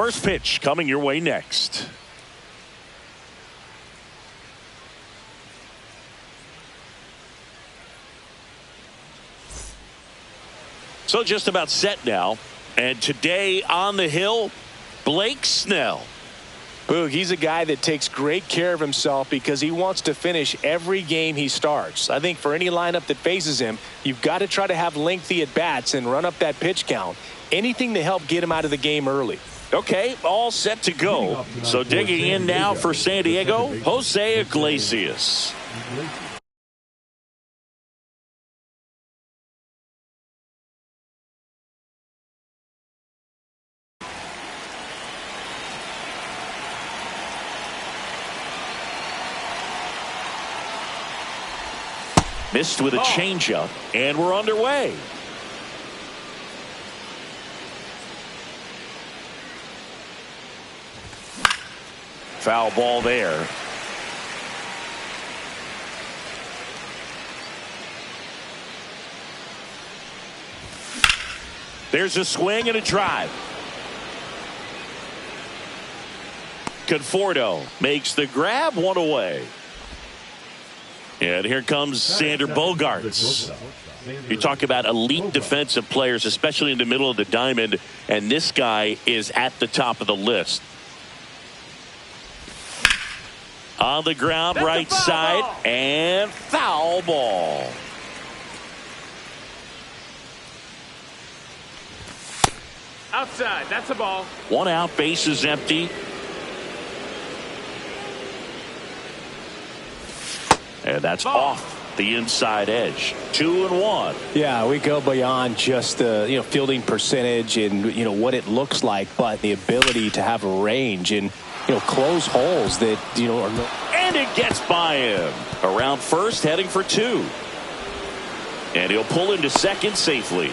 First pitch coming your way next. So just about set now. And today on the hill, Blake Snell. Boog, he's a guy that takes great care of himself because he wants to finish every game he starts. I think for any lineup that faces him, you've got to try to have lengthy at-bats and run up that pitch count. Anything to help get him out of the game early. Okay, all set to go. So digging in now for San Diego, Jose Iglesias. Missed with a changeup, and we're underway. Foul ball there. There's a swing and a drive. Conforto makes the grab, one away. And here comes Sander Bogaerts. You talk about elite defensive players, especially in the middle of the diamond, and this guy is at the top of the list. On the ground, right side, and foul ball. Outside, that's a ball. One out, bases empty. And that's off the inside edge. 2-1. Yeah, we go beyond just the fielding percentage and what it looks like, but the ability to have a range and close holes that are and it gets by him around first, heading for 2, and he'll pull into second safely.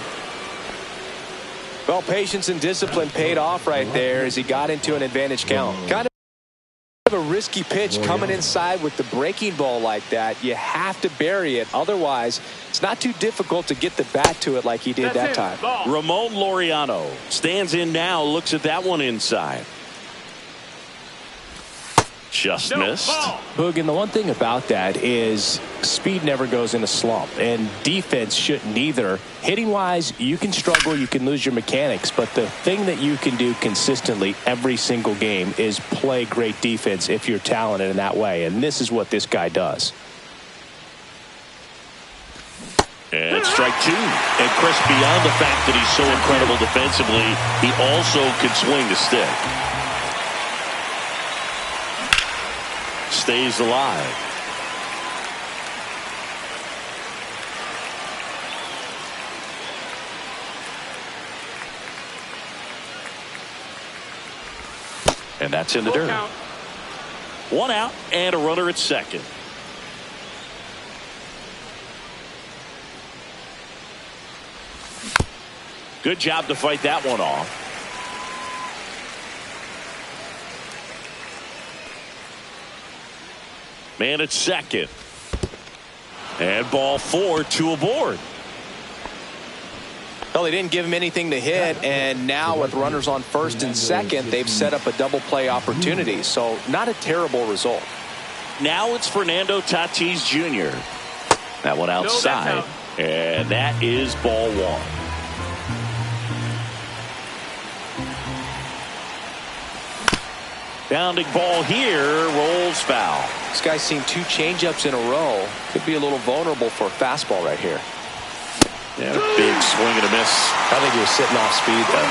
Well, patience and discipline paid off right there as he got into an advantage count. Kind of a risky pitch coming inside with the breaking ball like that. You have to bury it, otherwise it's not too difficult to get the bat to it like he did that time. Ramon Laureano stands in now, looks at that one inside. Just missed. Boog, and the one thing about that is speed never goes in a slump, and defense shouldn't either. Hitting wise, you can struggle, you can lose your mechanics, but the thing that you can do consistently every single game is play great defense if you're talented in that way, and this is what this guy does. And strike 2. And Chris, beyond the fact that he's so incredible defensively, he also can swing the stick. Stays alive. And that's in the dirt. One out and a runner at second. Good job to fight that one off. Man at second. And ball 4, 2 aboard. Well, they didn't give him anything to hit, and now with runners on first and second, they've set up a double play opportunity. So not a terrible result. Now it's Fernando Tatis Jr. That one outside. And that is ball 1. Bounding ball here, rolls foul. This guy's seen 2 changeups in a row. Could be a little vulnerable for a fastball right here. And a big swing and a miss. I think he was sitting off speed though.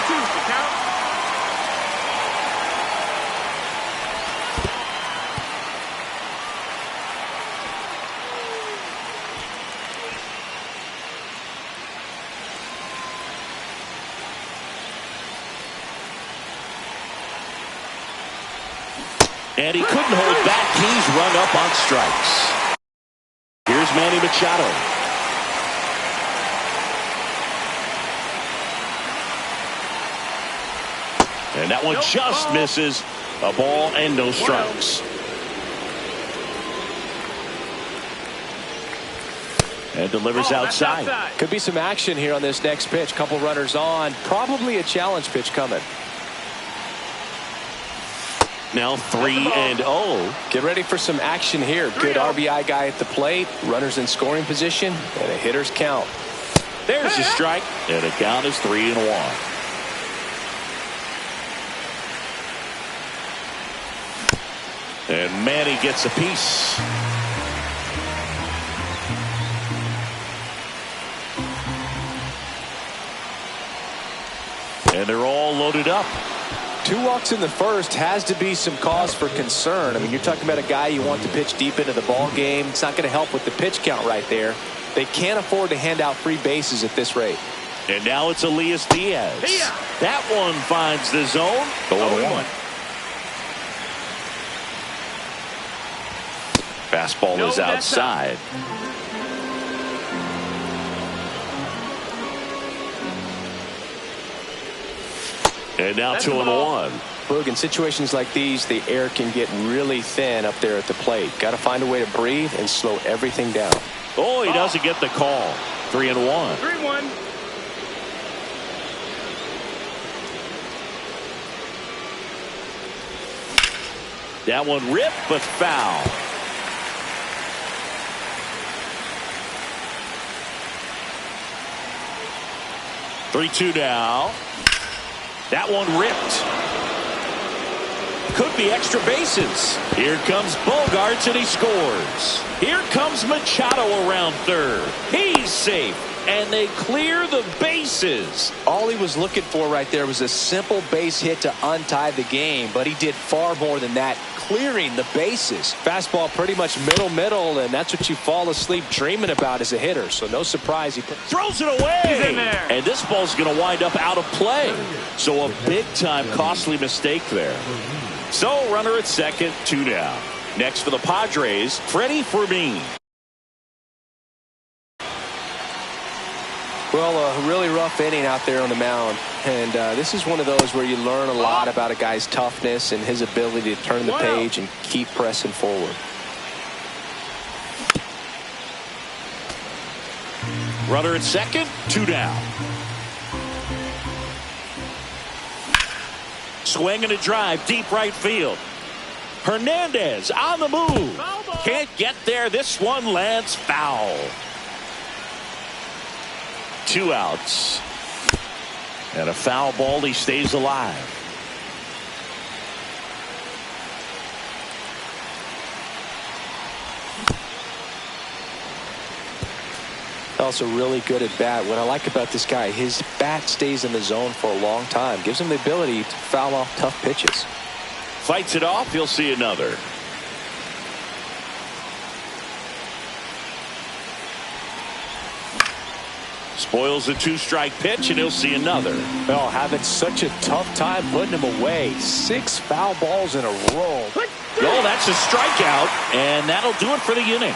And he couldn't hold back. He's rung up on strikes. Here's Manny Machado. And that one just misses. A ball and no strikes. And delivers outside. Could be some action here on this next pitch. Couple runners on. Probably a challenge pitch coming. Now 3-0. Get ready for some action here. Good RBI guy at the plate. Runners in scoring position. And a hitter's count. There's the strike. And the count is 3-1. And Manny gets a piece. And they're all loaded up. 2 walks in the first has to be some cause for concern. I mean, you're talking about a guy you want to pitch deep into the ball game. It's not going to help with the pitch count right there. They can't afford to hand out free bases at this rate. And now it's Elias Diaz. That one finds the zone. 0-1. Fastball is outside. And now 2-1. Boog, in situations like these, the air can get really thin up there at the plate. Got to find a way to breathe and slow everything down. Oh, he doesn't get the call. 3-1. 3-1. That one ripped, but foul. Three-two now. That one ripped. Could be extra bases. Here comes Bogarts, and he scores. Here comes Machado around third. He's safe, and they clear the bases. All he was looking for right there was a simple base hit to untie the game, but he did far more than that, clearing the bases. Fastball pretty much middle, and that's what you fall asleep dreaming about as a hitter. So no surprise he throws it away. He's in there. And this ball's going to wind up out of play. So a big-time costly mistake there. So runner at second, 2 down. Next for the Padres, Freddie Fermin. Well, a really rough inning out there on the mound. And this is one of those where you learn a lot about a guy's toughness and his ability to turn the page and keep pressing forward. Runner at second, 2 down. Swing and a drive, deep right field. Hernandez on the move. Can't get there. This one lands foul. 2 outs. And a foul ball. He stays alive. Also really good at bat. What I like about this guy, his bat stays in the zone for a long time. Gives him the ability to foul off tough pitches. Fights it off. He'll see another. Spoils a 2-strike pitch, and he'll see another. Oh, having such a tough time putting him away. 6 foul balls in a row. Oh, that's a strikeout, and that'll do it for the inning.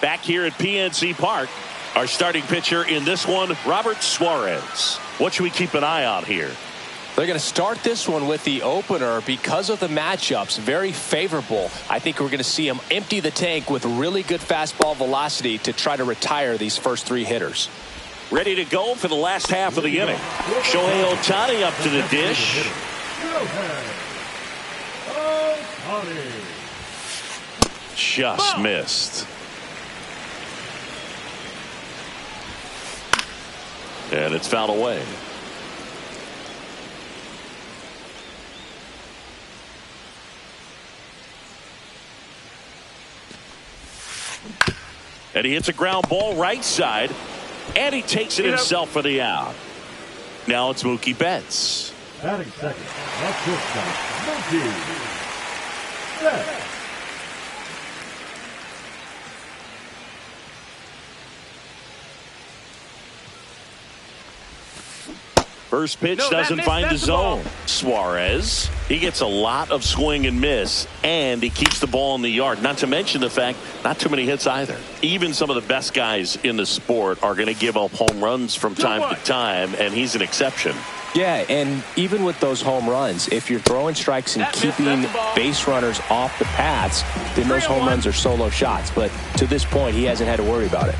Back here at PNC Park, our starting pitcher in this one, Robert Suarez. What should we keep an eye on here? They're going to start this one with the opener because of the matchups. Very favorable. I think we're going to see him empty the tank with really good fastball velocity to try to retire these first 3 hitters. Ready to go for the last half of the inning. Shohei Ohtani up to the dish. Just missed. And it's fouled away. And he hits a ground ball right side. And he takes it himself for the out. Now it's Mookie Betts. Batting second, that's Mookie Betts. First pitch doesn't find the zone. Suarez, he gets a lot of swing and miss, and he keeps the ball in the yard. Not to mention the fact, not too many hits either. Even some of the best guys in the sport are going to give up home runs from time to time, and he's an exception. Yeah, and even with those home runs, if you're throwing strikes and keeping base runners off the paths, then those home runs are solo shots. But to this point, he hasn't had to worry about it.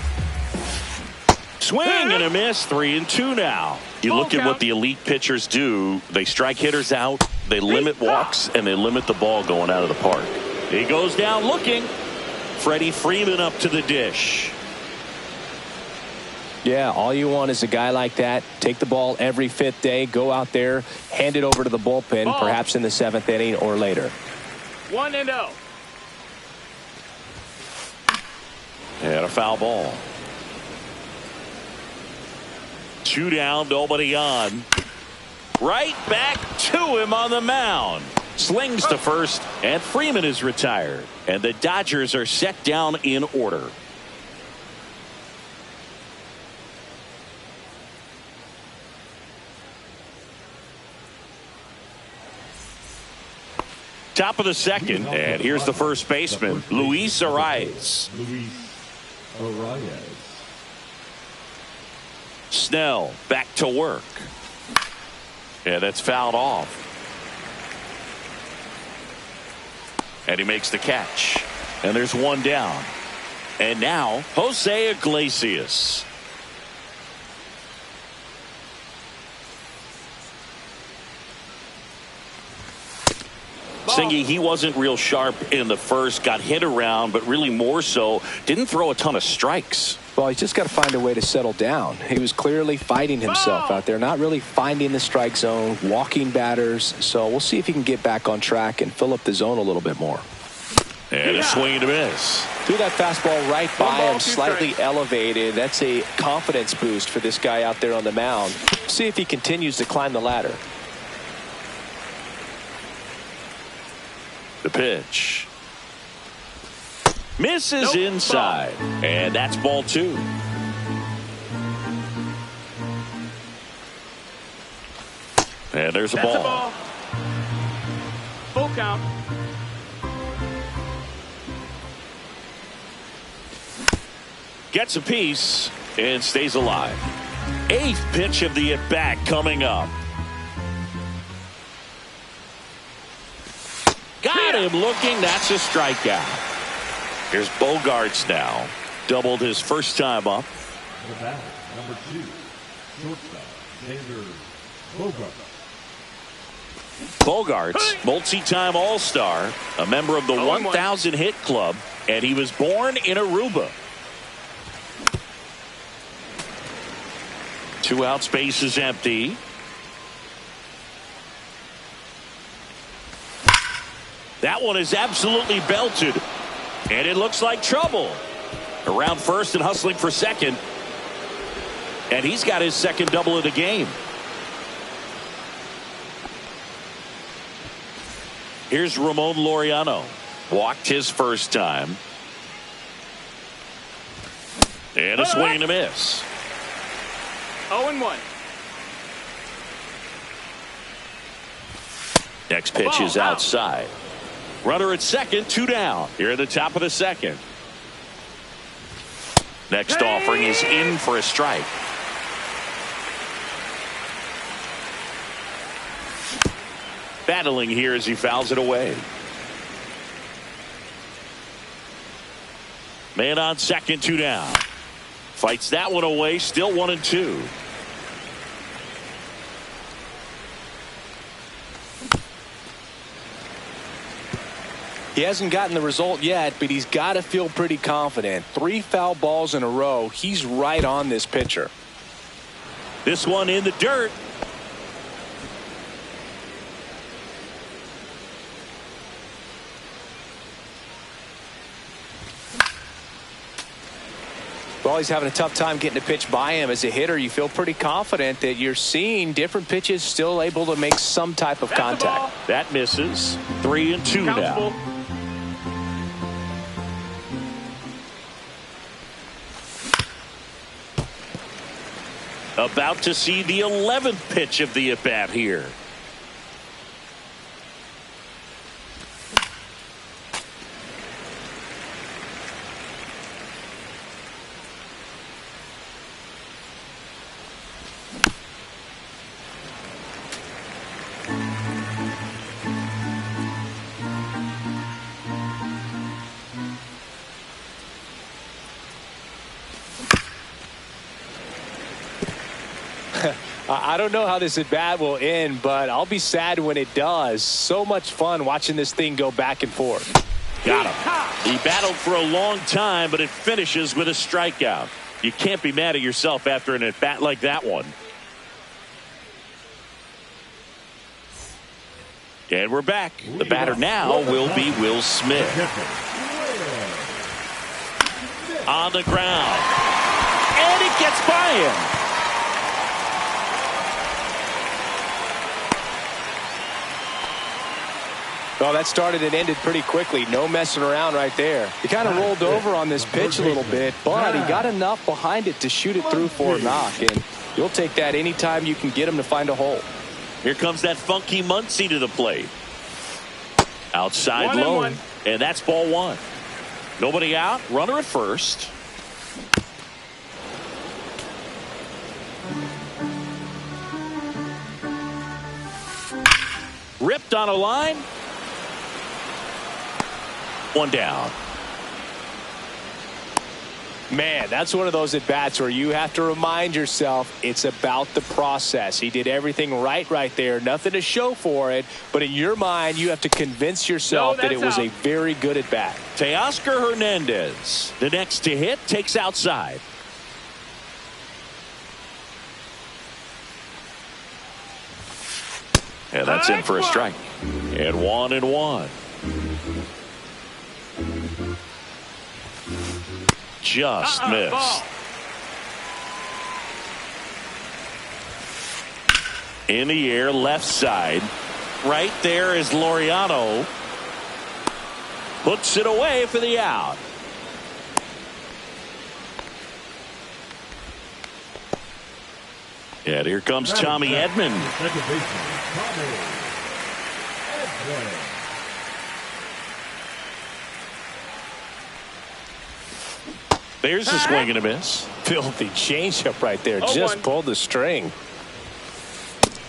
Swing and a miss. 3-2 now. You look at what the elite pitchers do. They strike hitters out, they limit walks, and they limit the ball going out of the park. He goes down looking. Freddie Freeman up to the dish. Yeah, all you want is a guy like that. Take the ball every fifth day, go out there, hand it over to the bullpen, perhaps in the 7th inning or later. 1-0. And a foul ball. 2 down, nobody on. Right back to him on the mound. Slings to first, and Freeman is retired. And the Dodgers are set down in order. Top of the 2nd, and here's the first baseman, Luis Arias. Snell back to work. And that's fouled off. And he makes the catch. And there's 1 down. And now Jose Iglesias. Singy, he wasn't real sharp in the first, got hit around, but really more so didn't throw a ton of strikes. Well, he's just got to find a way to settle down. He was clearly fighting himself out there, not really finding the strike zone, walking batters. So we'll see if he can get back on track and fill up the zone a little bit more. And a swing and a miss. Threw that fastball right by him, slightly elevated. That's a confidence boost for this guy out there on the mound. See if he continues to climb the ladder. The pitch. Misses inside. And that's ball 2. And there's a ball. Full count. Gets a piece and stays alive. 8th pitch of the at-bat coming up. Got him looking. That's a strikeout. Here's Bogarts now. Doubled his first time up. The batter, number 2, shortstop, Xander Bogarts, multi-time All-Star, a member of the 1,000 hit club, and he was born in Aruba. 2 out, space is empty. That one is absolutely belted. And it looks like trouble. Around first and hustling for second. And he's got his second double of the game. Here's Ramon Laureano. Walked his first time. And a swing and a miss. 0-1. Next pitch is outside. Runner at second, 2 down. Here at the top of the 2nd. Next offering is in for a strike. Battling here as he fouls it away. Man on second, 2 down. Fights that one away, still 1-2. He hasn't gotten the result yet, but he's got to feel pretty confident. 3 foul balls in a row. He's right on this pitcher. This one in the dirt. Well, he's having a tough time getting a pitch by him. As a hitter, you feel pretty confident that you're seeing different pitches still able to make some type of contact. That misses. 3-2 now. About to see the 11th pitch of the at-bat here. I don't know how this at bat will end, but I'll be sad when it does. So much fun watching this thing go back and forth. Got him. He battled for a long time, but it finishes with a strikeout. You can't be mad at yourself after an at-bat like that one. And we're back. The batter now will be Will Smith. On the ground. And it gets by him. Well, that started and ended pretty quickly. No messing around right there. He kind of rolled over on this pitch a little bit, but he got enough behind it to shoot it through for a knock. And you'll take that anytime you can get him to find a hole. Here comes that funky Muncie to the plate. Outside low. And that's ball one. Nobody out. Runner at first. Ripped on a line. One down. Man, that's one of those at-bats where you have to remind yourself it's about the process. He did everything right there. Nothing to show for it. But in your mind, you have to convince yourself that it was a very good at-bat. Teoscar Hernandez, the next to hit, takes outside. And that's in for a strike. And 1-1. Just missed. Ball. In the air, left side. Right there is Laureano. Puts it away for the out. And here comes Tommy Edman. Second baseman, Tommy Edman. There's a swing and a miss. Filthy changeup right there. Just pulled the string.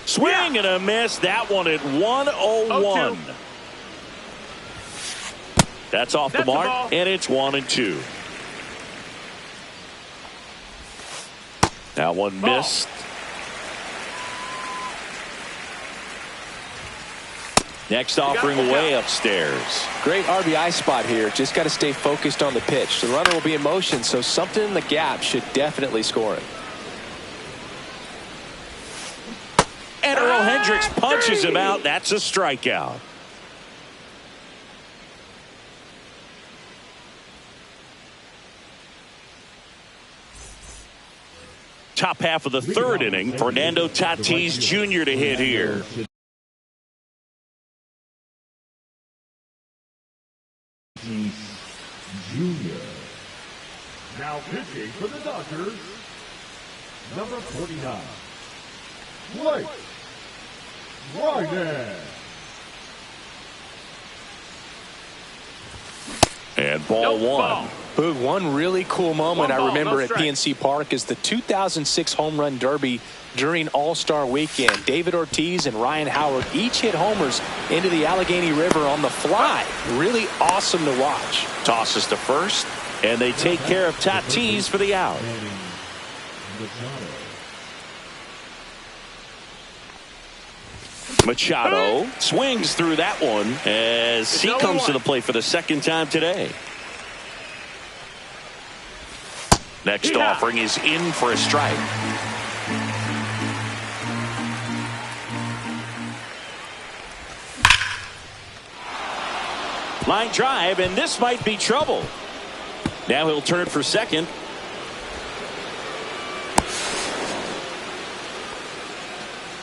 Swing and a miss. That one at 101. That's off the mark, and it's 1-2. That one missed. Next offering way upstairs. Great RBI spot here. Just got to stay focused on the pitch. The runner will be in motion, so something in the gap should definitely score him. And Earl Hendricks punches him out. That's a strikeout. Top half of the third inning. Fernando Tatis Jr. to hit here. Jr. Now pitching for the Dodgers, number 49, Blake Ryder. And ball one. Boog, one really cool moment I remember at PNC Park is the 2006 Home Run Derby during All-Star Weekend. David Ortiz and Ryan Howard each hit homers into the Allegheny River on the fly. Really awesome to watch. Tosses to first, and they take care of Tatis for the out. Machado swings through that one as he comes to the plate for the second time today. Next offering is in for a strike. Line drive, and this might be trouble. Now he'll turn for second.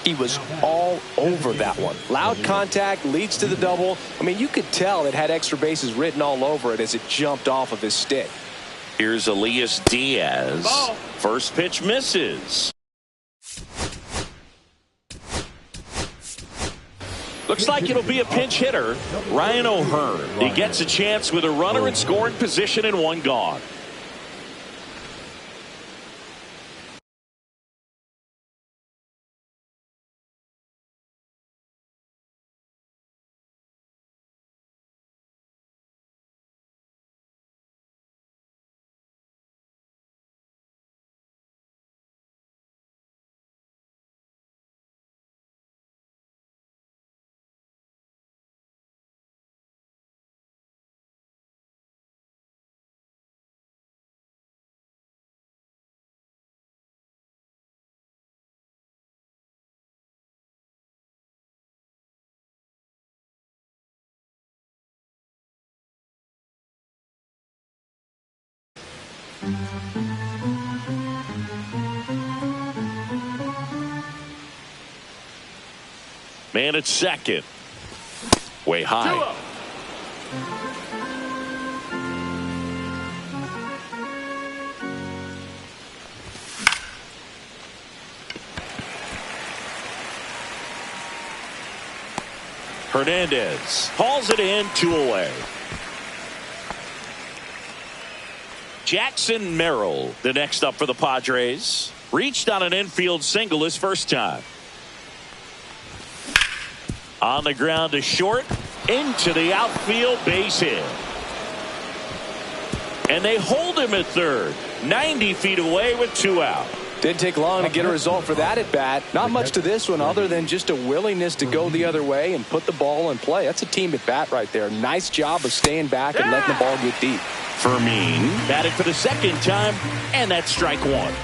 He was all over that one. Loud contact leads to the double. I mean, you could tell it had extra bases written all over it as it jumped off of his stick. Here's Elias Diaz. First pitch misses. Looks like it'll be a pinch hitter, Ryan O'Hearn. He gets a chance with a runner in scoring position and one gone. Man at second. Way high. 2-0. Hernandez hauls it in, 2 away. Jackson Merrill, the next up for the Padres. Reached on an infield single his first time. On the ground to short, into the outfield, base hit. And they hold him at third, 90 feet away with 2 out. Didn't take long to get a result for that at bat. Not much to this one other than just a willingness to go the other way and put the ball in play. That's a team at bat right there. Nice job of staying back and letting the ball get deep. Fermin batted for the second time, and that's strike 1. And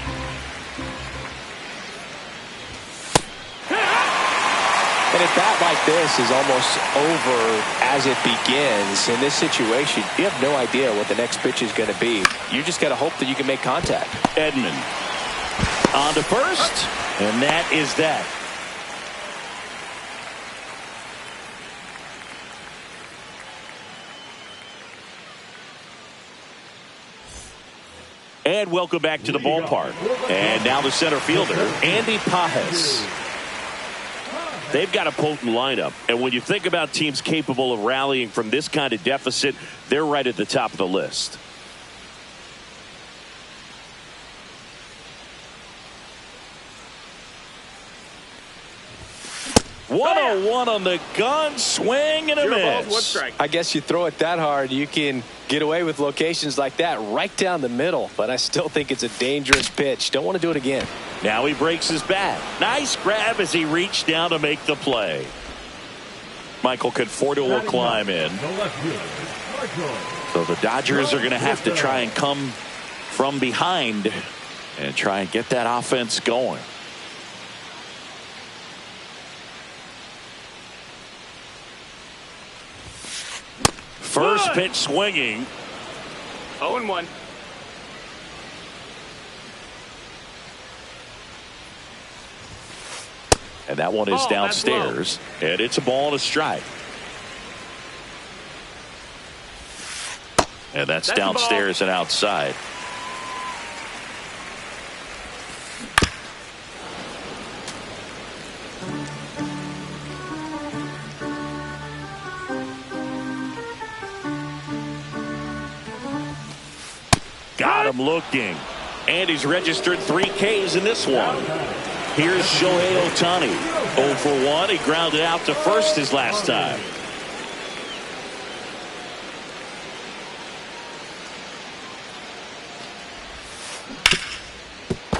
a bat like this is almost over as it begins. In this situation, you have no idea what the next pitch is going to be. You just got to hope that you can make contact. Edman on to first, and that is that. And welcome back to the ballpark. And now the center fielder, Andy Pajes. They've got a potent lineup, and when you think about teams capable of rallying from this kind of deficit, they're right at the top of the list. One on the gun, swing and a 0 balls, 1 miss. strike. I guess you throw it that hard, you can get away with locations like that right down the middle, but I still think it's a dangerous pitch. Don't want to do it again. Now he breaks his bat. Nice grab as he reached down to make the play. Michael Conforto will climb in. So the Dodgers are going to have to try and come from behind and try and get that offense going. First pitch swinging. 0-1. And that one is downstairs. And it's a ball and a strike. And that's downstairs and outside. Got him looking. And he's registered 3 Ks in this one. Here's Shohei Ohtani. 0 for 1. He grounded out to first his last time.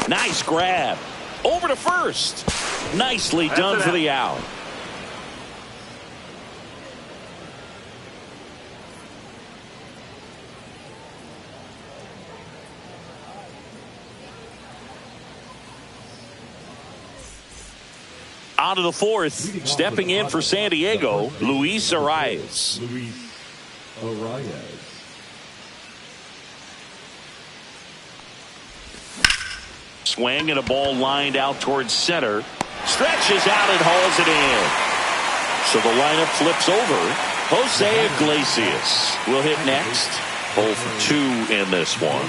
Nice grab. Over to first. Nicely done for the out. On to the fourth, stepping in for San Diego, Luis Arias. Swing and a ball lined out towards center. Stretches out and hauls it in. So the lineup flips over. Jose Iglesias will hit next. 0 for 2 in this one.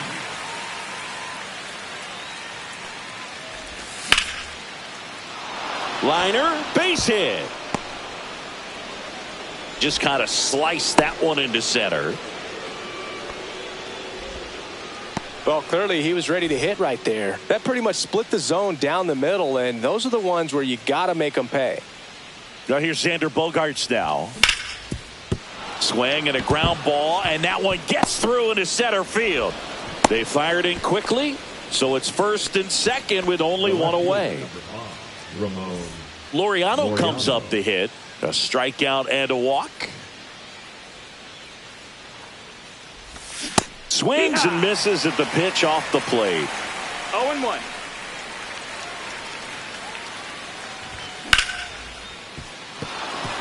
Liner, base hit. Just kind of sliced that one into center. Well, clearly he was ready to hit right there. That pretty much split the zone down the middle, and those are the ones where you got to make them pay. Now here's Xander Bogaerts now. Swing and a ground ball, and that one gets through into center field. They fired in quickly, so it's first and second with only 1 away. Laureano comes up to hit. A strikeout and a walk. Swings and misses at the pitch off the plate. 0-1.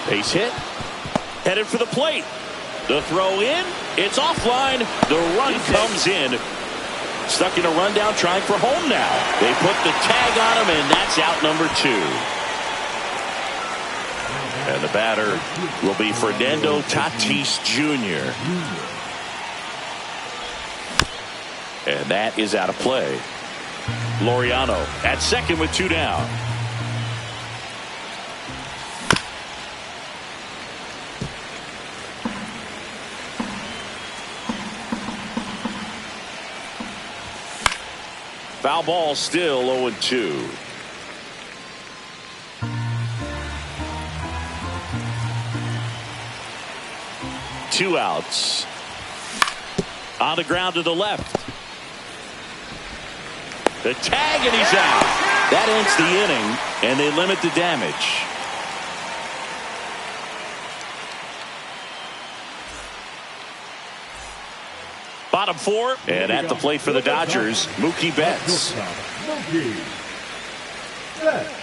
Base hit. Headed for the plate. The throw in. It's offline. The run comes in. Stuck in a rundown, trying for home now. They put the tag on him, and that's out number 2. And the batter will be Fernando Tatis Jr. And that is out of play. Laureano at second with 2 down. Foul ball, still 0-2. Two outs. On the ground to the left. The tag, and he's out. That ends the inning, and they limit the damage. Bottom 4, and at the plate for the Dodgers, Mookie Betts. Mookie Betts.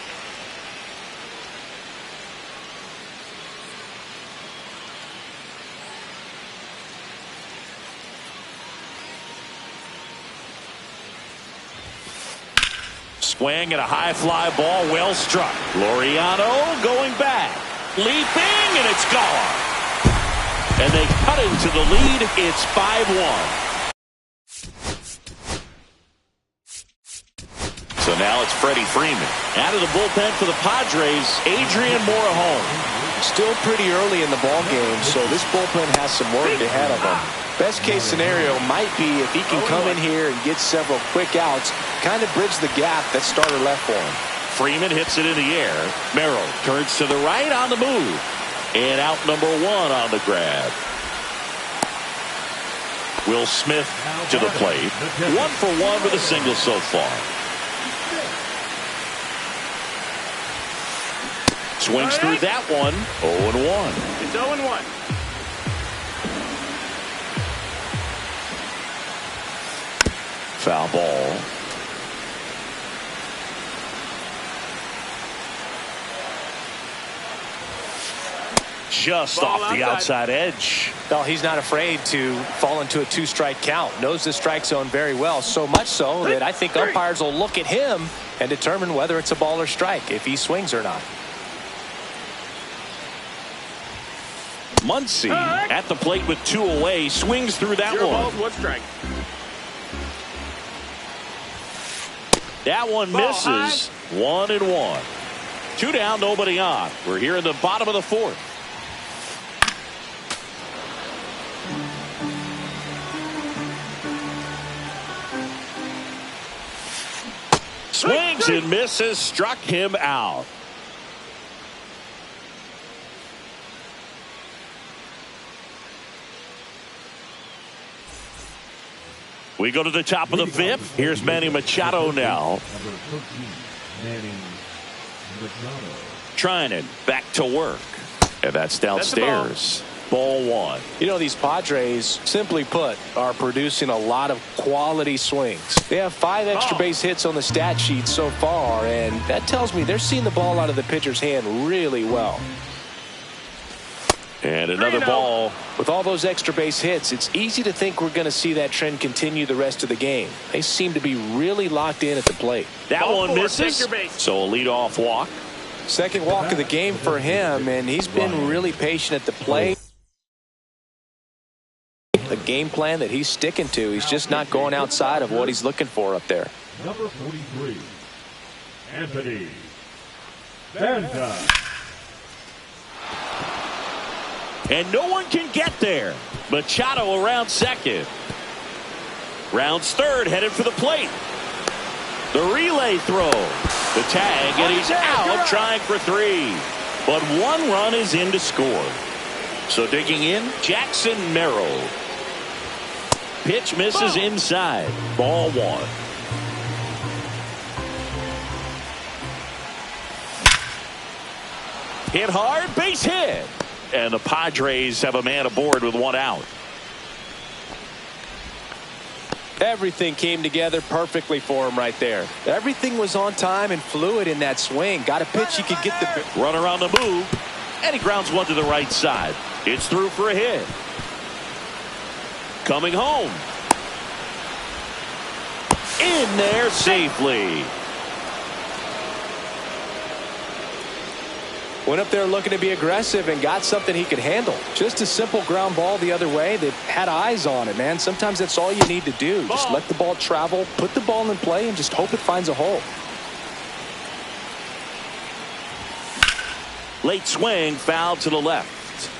Swing and a high fly ball, well struck. Laureano going back, leaping, and it's gone. And they cut into the lead. It's 5-1. So now it's Freddie Freeman. Out of the bullpen for the Padres, Adrian Morejon. Still pretty early in the ball game, so this bullpen has some work ahead of them. Best case scenario might be if he can come in here and get several quick outs, kind of bridge the gap that starter left for him. Freeman hits it in the air. Merrill turns to the right on the move. And out number 1 on the grab. Will Smith to the plate. 1 for 1 with a single so far. Swings through that one. 0-1. It's 0-1. Foul ball. Just Ball off the outside edge. Well, he's not afraid to fall into a 2-strike count. Knows the strike zone very well. So much so that I think umpires will look at him and determine whether it's a ball or strike, if he swings or not. Muncy at the plate with 2 away. Swings through that 0 one. balls, 1 strike. That one misses. 1-1. 2 down, nobody on. We're here in the bottom of the 4th. Swings and misses. Struck him out. We go to the top of the 5th. Here's Manny Machado now. Number 13, Manny Machado. Trinan back to work. And that's downstairs. Ball 1. You know, these Padres, simply put, are producing a lot of quality swings. They have 5 extra base hits on the stat sheet so far, and that tells me they're seeing the ball out of the pitcher's hand really well. And another ball. With all those extra base hits, it's easy to think we're going to see that trend continue the rest of the game. They seem to be really locked in at the plate. That Ball one 4, misses. take your base. So a leadoff walk. Second walk of the game for him, and he's been really patient at the plate. A game plan that he's sticking to. He's just not going outside of what he's looking for up there. Number 43, Anthony Banta. And no one can get there. Machado around second. Rounds third, headed for the plate. The relay throw. The tag, and he's out trying for 3. But 1 run is in to score. So digging in, Jackson Merrill. Pitch misses inside. Ball 1. Hit hard, base hit. And the Padres have a man aboard with 1 out. Everything came together perfectly for him right there. Everything was on time and fluid in that swing. Got a pitch he could get the Runner on the move, and he grounds one to the right side. It's through for a hit. Coming home. in there safely. Went up there looking to be aggressive and got something he could handle. Just a simple ground ball the other way that had eyes on it, man. Sometimes that's all you need to do. Just let the ball travel, put the ball in play, and just hope it finds a hole. Late swing, foul to the left.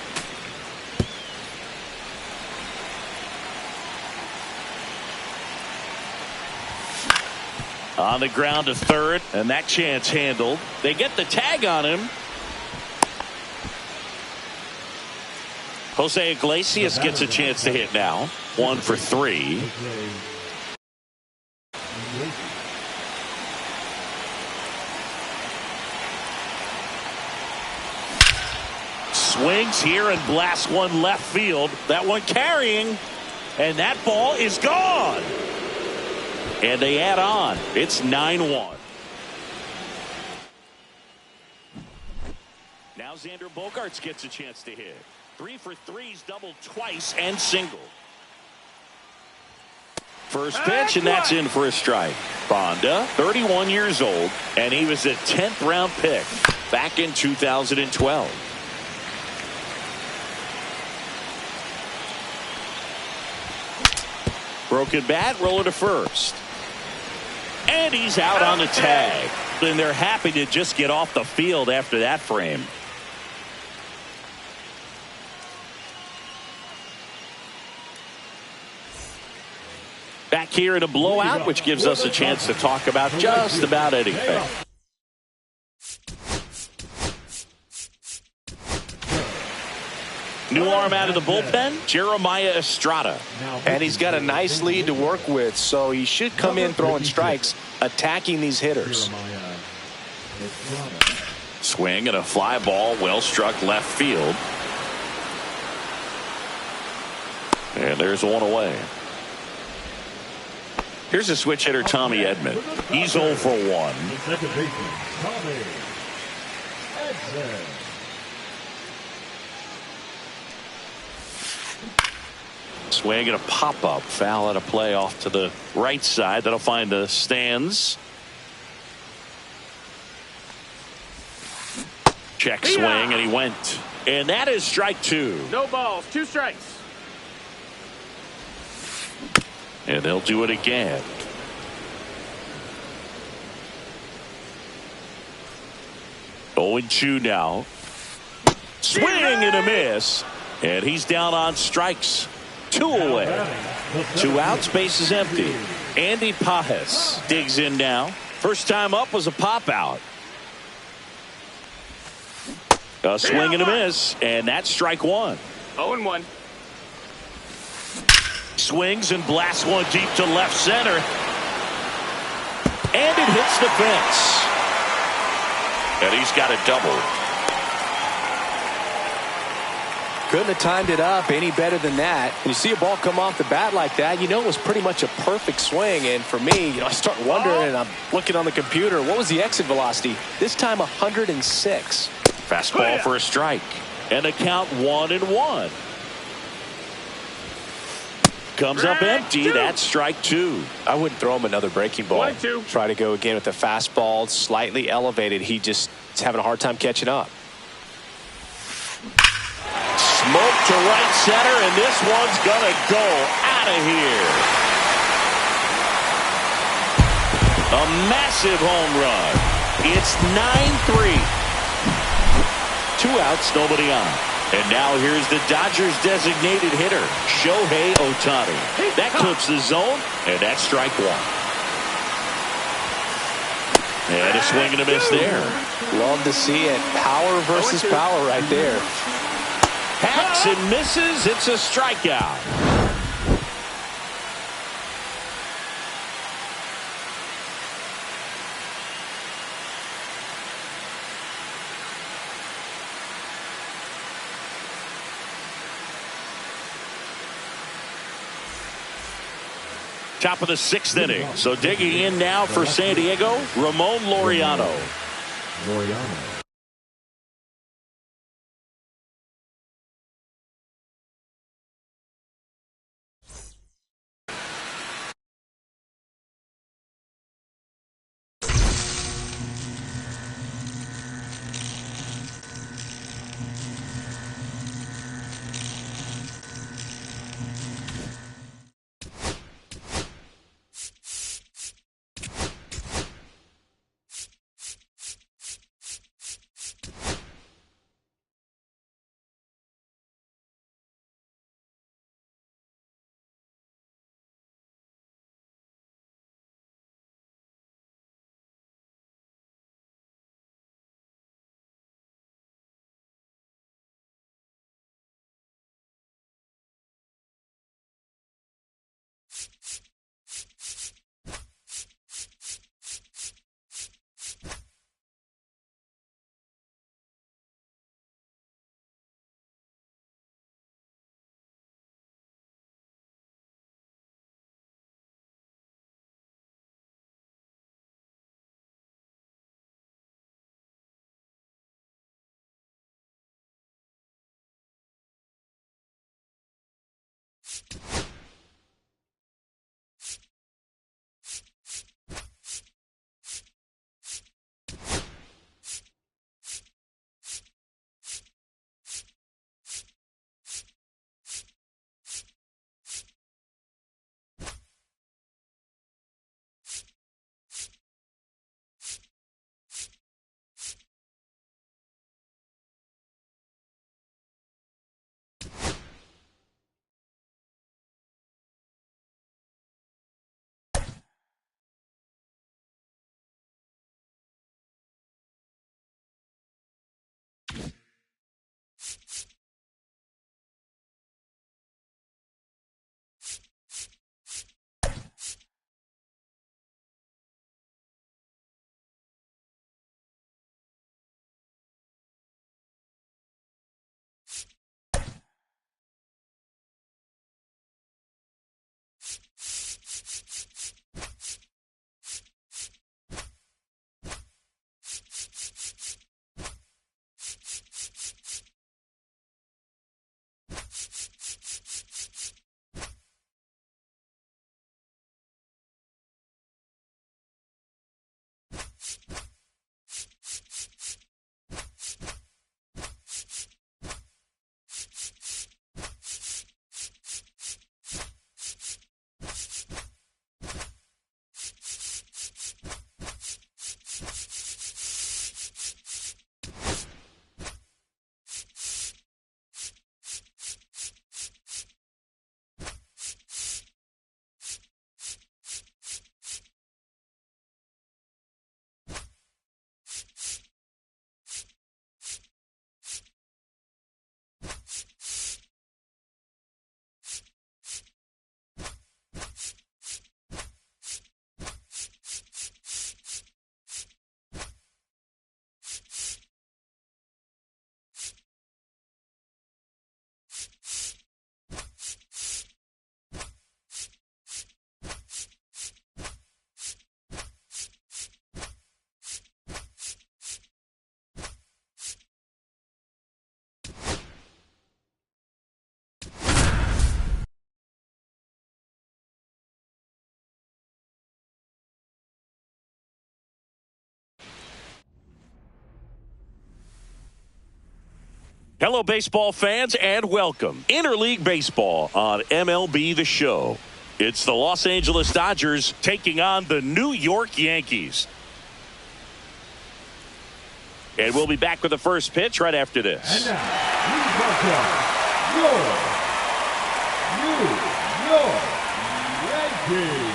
On the ground to third, and that chance handled. They get the tag on him. Jose Iglesias gets a chance to hit now. 1 for 3. Swings here and blasts one left field. That one carrying, and that ball is gone. And they add on. It's 9-1. Now Xander Bogaerts gets a chance to hit. 3 for 3's doubled twice and single. First pitch, and that's in for a strike. Bonda, 31 years old, and he was a 10th round pick back in 2012. Broken bat, roller to first. And he's out on the tag. And they're happy to just get off the field after that frame. Back here in a blowout, which gives us a chance to talk about just about anything. New arm out of the bullpen, Jeremiah Estrada. And he's got a nice lead to work with, so he should come in throwing strikes, attacking these hitters. Swing and a fly ball, well struck left field. And there's one away. Here's a switch hitter, Tommy Edman. He's 0 for 1. Swing and a pop-up. Foul at a play off to the right side. That'll find the stands. Check swing, and he went. And that is strike 2. No balls, 2 strikes. And they'll do it again. Oh, and 2 now. Swing and a miss. And he's down on strikes. 2 away. 2 outs, base is empty. Andy Pajes digs in now. First time up was a pop out. A swing and a miss. And that's strike 1. 0-1. Swings and blasts one deep to left center. And it hits the fence. And he's got a double. Couldn't have timed it up any better than that. When you see a ball come off the bat like that, you know it was pretty much a perfect swing. And for me, I start wondering, and I'm looking on the computer, what was the exit velocity? This time 106. Fastball for a strike. And a count 1-1. Comes up empty. That's strike 2. I wouldn't throw him another breaking ball. 1-2. Try to go again with the fastball, slightly elevated. He just is having a hard time catching up. Smoke to right center, and this one's gonna go out of here. A massive home run. It's 9-3. 2 outs, nobody on. And now here's the Dodgers designated hitter, Shohei Ohtani. That clips the zone, and that's strike 1. And a swing and a miss there. Love to see it. Power versus power right there. Hacks and misses. It's a strikeout. Top of the 6th inning. So digging in now for San Diego, Ramon Laureano. Hello, baseball fans, and welcome. Interleague Baseball on MLB The Show. It's the Los Angeles Dodgers taking on the New York Yankees. And we'll be back with the first pitch right after this. And now, please welcome your New York Yankees.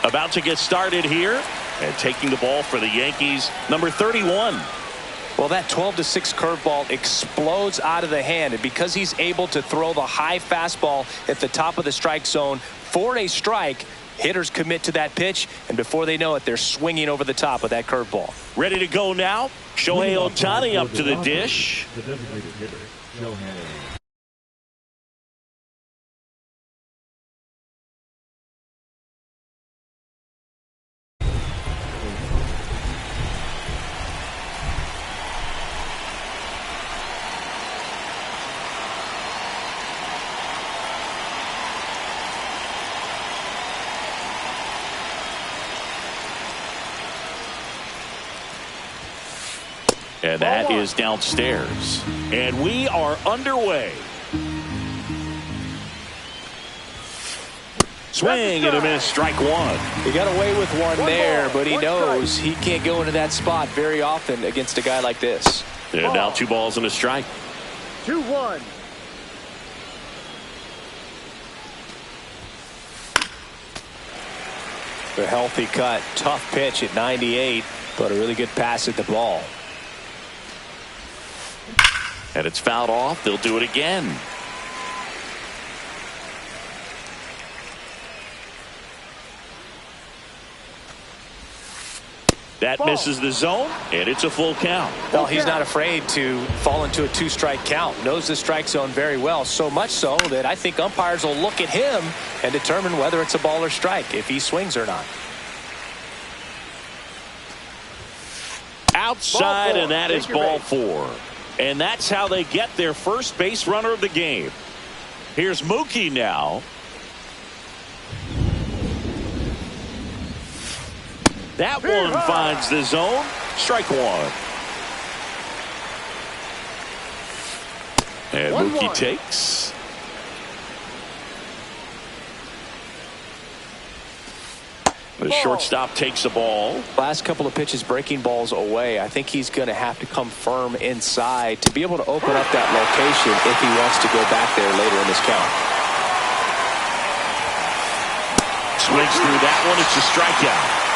About to get started here. And taking the ball for the Yankees, number 31. Well, that 12-6 curveball explodes out of the hand. And because he's able to throw the high fastball at the top of the strike zone for a strike, hitters commit to that pitch. And before they know it, they're swinging over the top of that curveball. Ready to go now. Shohei Ohtani up to the dish. The designated hitter, Shohei. And that is downstairs. And we are underway. Swing and a miss, strike one. He got away with one there, but he knows he can't go into that spot very often against a guy like this. And now 2 balls and a strike. 2-1. A healthy cut, tough pitch at 98, but a really good pass at the ball. And it's fouled off. They'll do it again. That misses the zone, and it's a full count. Well, he's not afraid to fall into a 2-strike count. Knows the strike zone very well, so much so that I think umpires will look at him and determine whether it's a ball or strike, if he swings or not. Outside, and that is ball 4. And that's how they get their first base runner of the game. Here's Mookie now. That one finds the zone. Strike one. And Mookie takes. The shortstop takes the ball. Last couple of pitches breaking balls away. I think he's going to have to come firm inside to be able to open up that location if he wants to go back there later in this count. Swings through that one. It's a strikeout.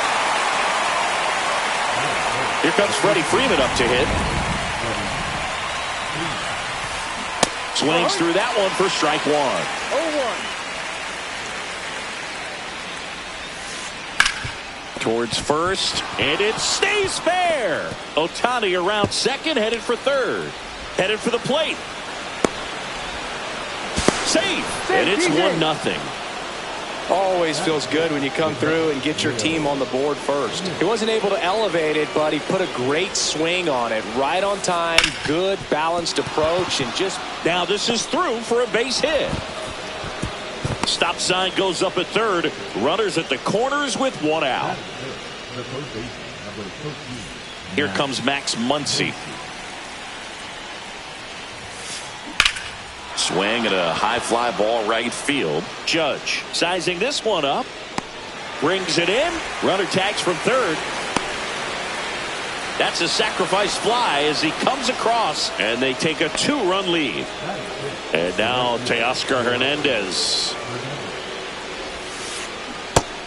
Here comes Freddie Freeman up to hit. Swings through that one for strike one. 0-1. Towards first, and it stays fair. Ohtani around second, headed for third. Headed for the plate. Safe, and it's 1-0. Always feels good when you come through and get your team on the board first. He wasn't able to elevate it, but he put a great swing on it. Right on time, good balanced approach, and just... Now this is through for a base hit. Stop sign goes up at third. Runners at the corners with 1 out. Here comes Max Muncy. Swing and a high fly ball right field. Judge sizing this one up. Brings it in. Runner tags from third. That's a sacrifice fly as he comes across, and they take a 2-run lead. And now Teoscar Hernandez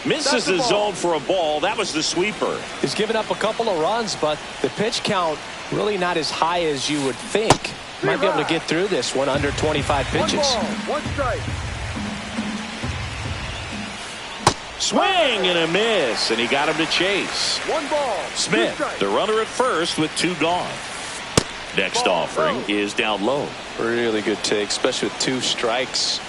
misses the zone for a ball. That was the sweeper. He's given up a couple of runs, but the pitch count really not as high as you would think. Might be able to get through this one under 25 pitches. 1 strike. Swing and a miss, and he got him to chase. 1 ball. Smith, the runner at first with 2 gone. Next offering is down low. Really good take, especially with 2 strikes.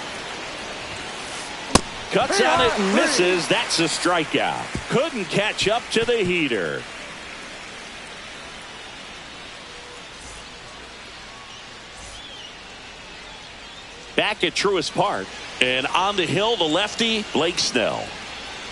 Cuts on it and misses. That's a strikeout. Couldn't catch up to the heater. Back at Truist Park, and on the hill, the lefty, Blake Snell.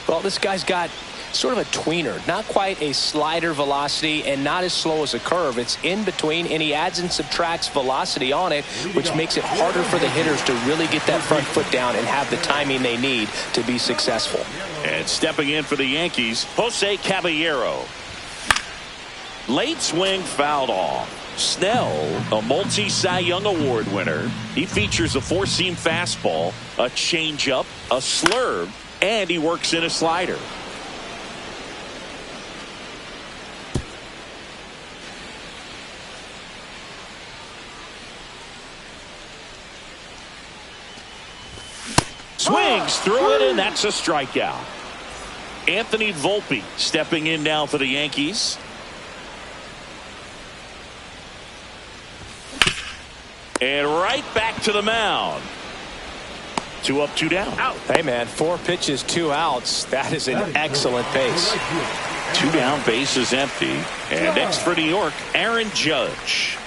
Well, this guy's got sort of a tweener, not quite a slider velocity and not as slow as a curve. It's in between, and he adds and subtracts velocity on it, which makes it harder for the hitters to really get that front foot down and have the timing they need to be successful. And stepping in for the Yankees, Jose Caballero. Late swing fouled off. Snell, a multi-Cy Young Award winner. He features a four-seam fastball, a changeup, a slurve, and he works in a slider. Swings through it, and that's a strikeout. Anthony Volpe stepping in now for the Yankees. And right back to the mound. 2 up, 2 down. Out. Hey, man, 4 pitches, 2 outs. That is an excellent pace. 2 down, base is empty. And next for New York, Aaron Judge.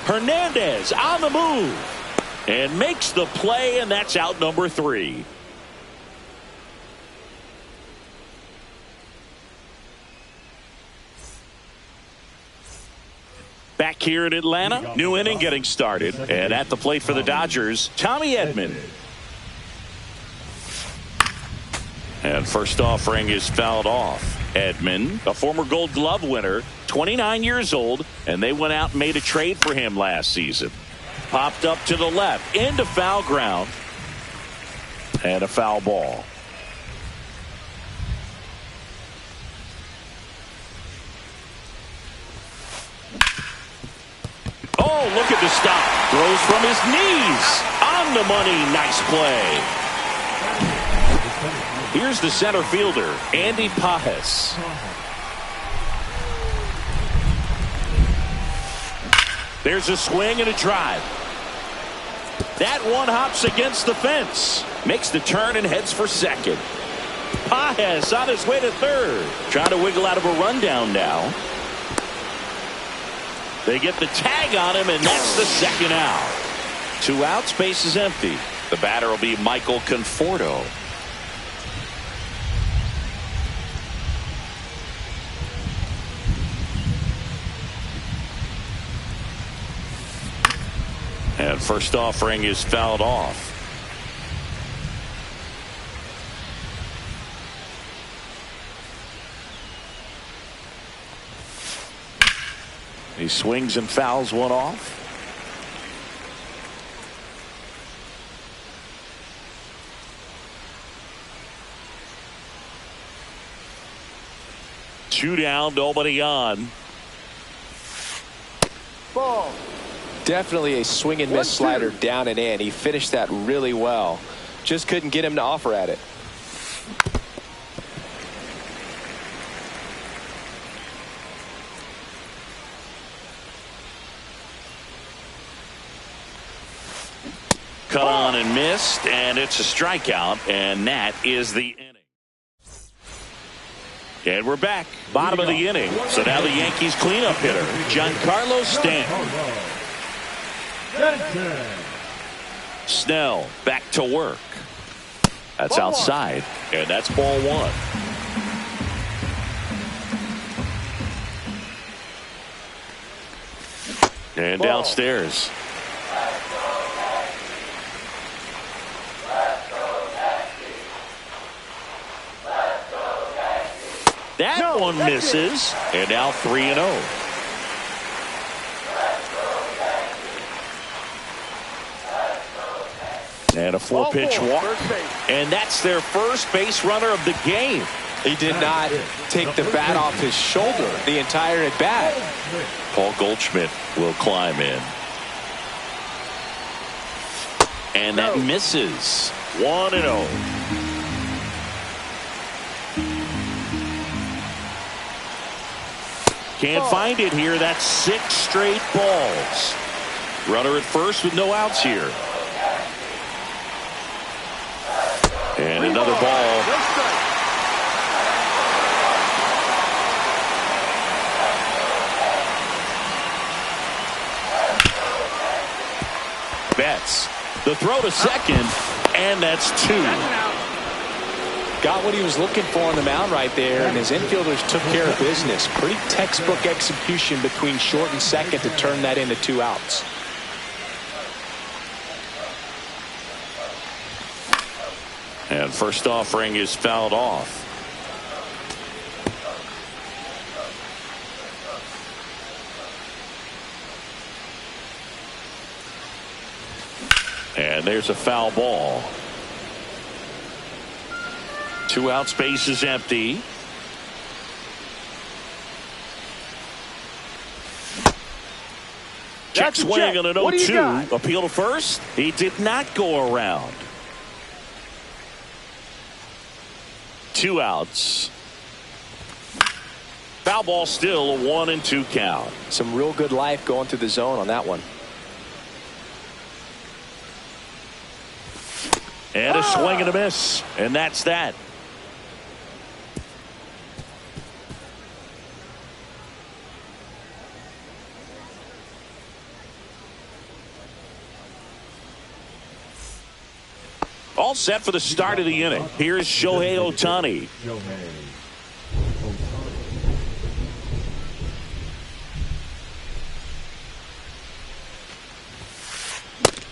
Hernandez on the move and makes the play, and that's out number 3. Back here in Atlanta, new inning getting started, and at the plate for the Dodgers, Tommy Edman. And first offering is fouled off. Edman, a former Gold Glove winner, 29 years old, and they went out and made a trade for him last season. Popped up to the left, into foul ground, and a foul ball. Oh, look at the stop. Throws from his knees. On the money. Nice play. Here's the center fielder, Andy Pajes. There's a swing and a drive. That one hops against the fence. Makes the turn and heads for second. Pajes on his way to third. Trying to wiggle out of a rundown now. They get the tag on him, and that's the second out. 2 outs, base is empty. The batter will be Michael Conforto. And first offering is fouled off. He swings and fouls one off. Two down, nobody on. Ball. Definitely a swing and miss slider down and in. He finished that really well. Just couldn't get him to offer at it. Cut on and missed, and it's a strikeout, and that is the inning. And we're back, bottom of the inning. So now the Yankees cleanup hitter, Giancarlo Stanton. Snell back to work. That's outside, and that's ball 1. And downstairs. That one misses, and now 3-0. And a 4-pitch walk, and that's their first base runner of the game. He did not take the bat off his shoulder the entire at bat. Paul Goldschmidt will climb in. And that misses. 1-0. Can't find it here. That's 6 straight balls. Runner at first with no outs here. And another ball. hits. The throw to second, and that's 2. Got what he was looking for on the mound right there, and his infielders took care of business. Pretty textbook execution between short and second to turn that into 2 outs. And first offering is fouled off. And there's a foul ball. 2 outs, base is empty. Check swing on an 0-2. Appeal to first. He did not go around. 2 outs. Foul ball, still a 1-2 count. Some real good life going through the zone on that one. And a swing and a miss. And that's that. All set for the start of the inning. Here's Shohei Ohtani.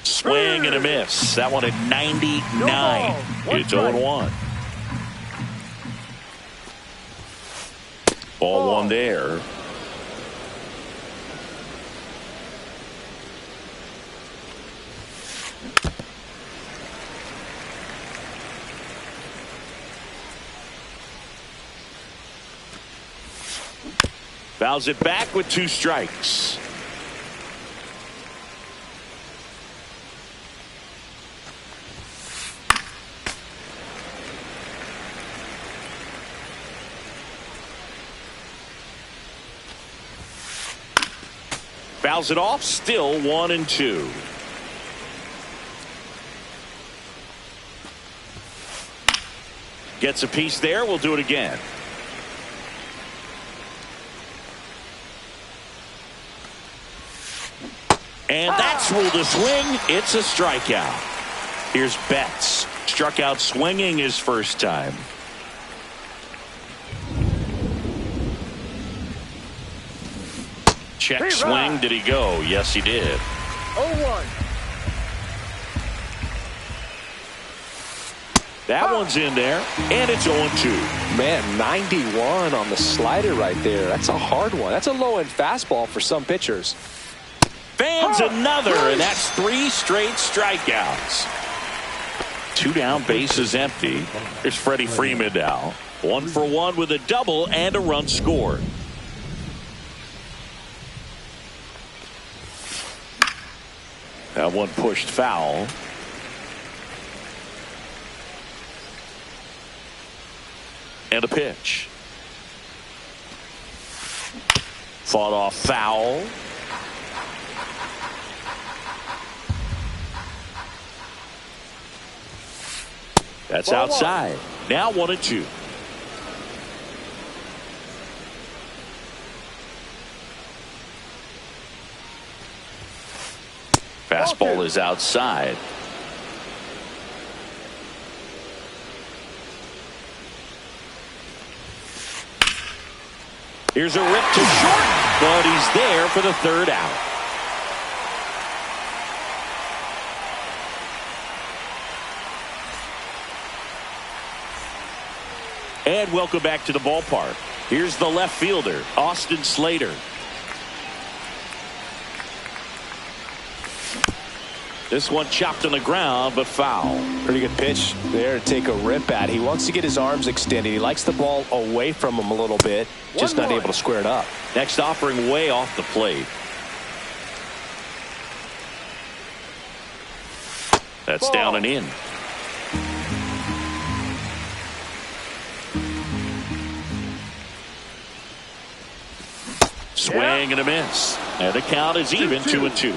Swing and a miss. That one at 99. It's 0-1. Ball 1 there. Fouls it back with 2 strikes. Fouls it off, still 1-2. Gets a piece there, we'll do it again. And that's ruled a swing. It's a strikeout. Here's Betts. Struck out swinging his first time. Check swing. Did he go? Yes, he did. 0-1. That one's in there, and it's 0-2. Man, 91 on the slider right there. That's a hard one. That's a low-end fastball for some pitchers. Fans another, and that's 3 straight strikeouts. 2 down, bases empty. Here's Freddie Freeman now. 1 for 1 with a double and a run scored. That one pushed foul. And a pitch. Fought off foul. That's outside. Now 1-2. Fastball is outside. Here's a rip to short, but he's there for the 3rd out. And welcome back to the ballpark. Here's the left fielder, Austin Slater. This one chopped on the ground, but foul. Pretty good pitch there to take a rip at. He wants to get his arms extended. He likes the ball away from him a little bit. Just not able to square it up. Next offering way off the plate. That's down and in. Swing and a miss. And the count is even 2-2.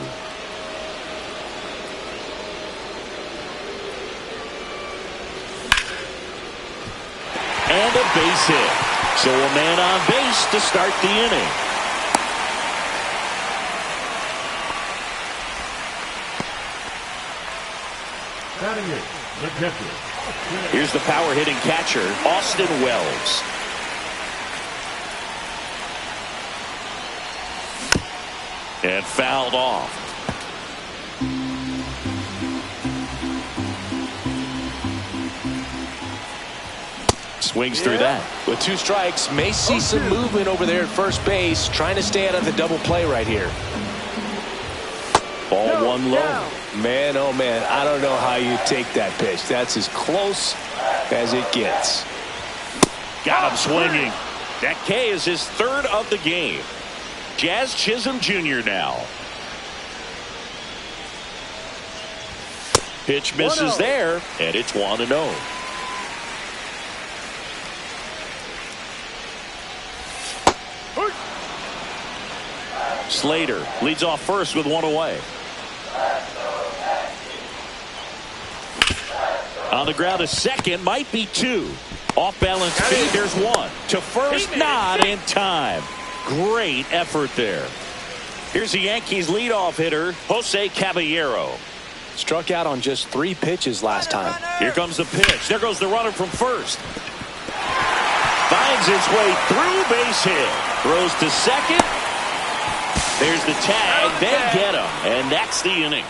And a base hit. So a man on base to start the inning. Batting it, the catcher. Here's the power hitting catcher, Austin Wells. And fouled off. Swings through that. With 2 strikes, may see some movement over there at first base, trying to stay out of the double play right here. Ball one low. Man, oh man, I don't know how you take that pitch. That's as close as it gets. Got him swinging. That K is his 3rd of the game. Jazz Chisholm Jr. now. Pitch misses there, and it's 1-0. Slater leads off first with 1 away. On the ground to second, might be 2. Off balance feed, there's 1. To first, not in time. Great effort there. Here's the Yankees leadoff hitter, Jose Caballero. Struck out on just 3 pitches last time. Here comes the pitch. There goes the runner from first. Finds its way through, base hit. Throws to second. There's the tag. They get him. And that's the inning.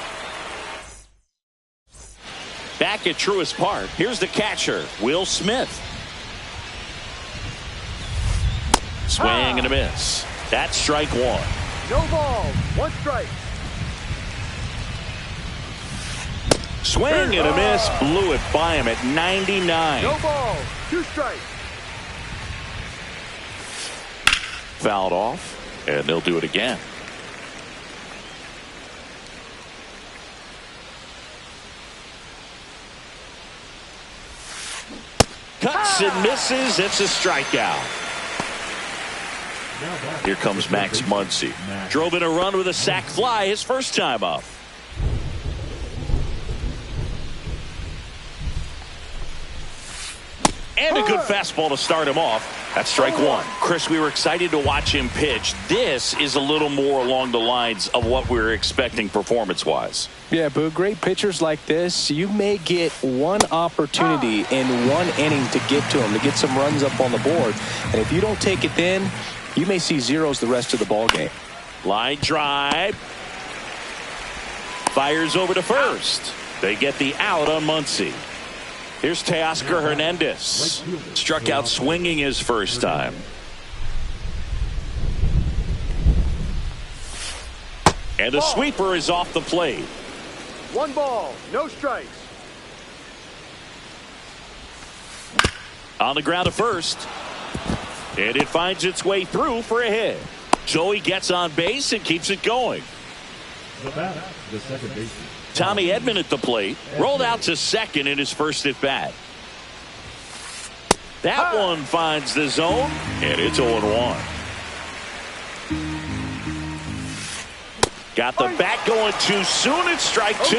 Back at Truist Park, here's the catcher, Will Smith. Swing and a miss. That's strike 1. No ball. 1 strike. Swing and a miss. Blew it by him at 99. No ball. 2 strikes. Fouled off, and they'll do it again. Cuts and misses. It's a strikeout. Here comes Max Muncy. Drove in a run with a sac fly his first time up. And a good fastball to start him off. That's strike 1. Chris, we were excited to watch him pitch. This is a little more along the lines of what we were expecting performance-wise. Yeah, but great pitchers like this, you may get 1 opportunity in 1 inning to get to them, to get some runs up on the board. And if you don't take it then, you may see zeros the rest of the ball game. Line drive. Fires over to first. They get the out on Muncy. Here's Teoscar Hernandez. Struck out swinging his first time. And the sweeper is off the plate. 1 ball. No strikes. On the ground to first. And it finds its way through for a hit. So he gets on base and keeps it going. The batter, the second baseman. Tommy Edman at the plate. Rolled out to second in his first at bat. That one finds the zone, and it's 0-1. Got the bat going too soon. It's strike 2.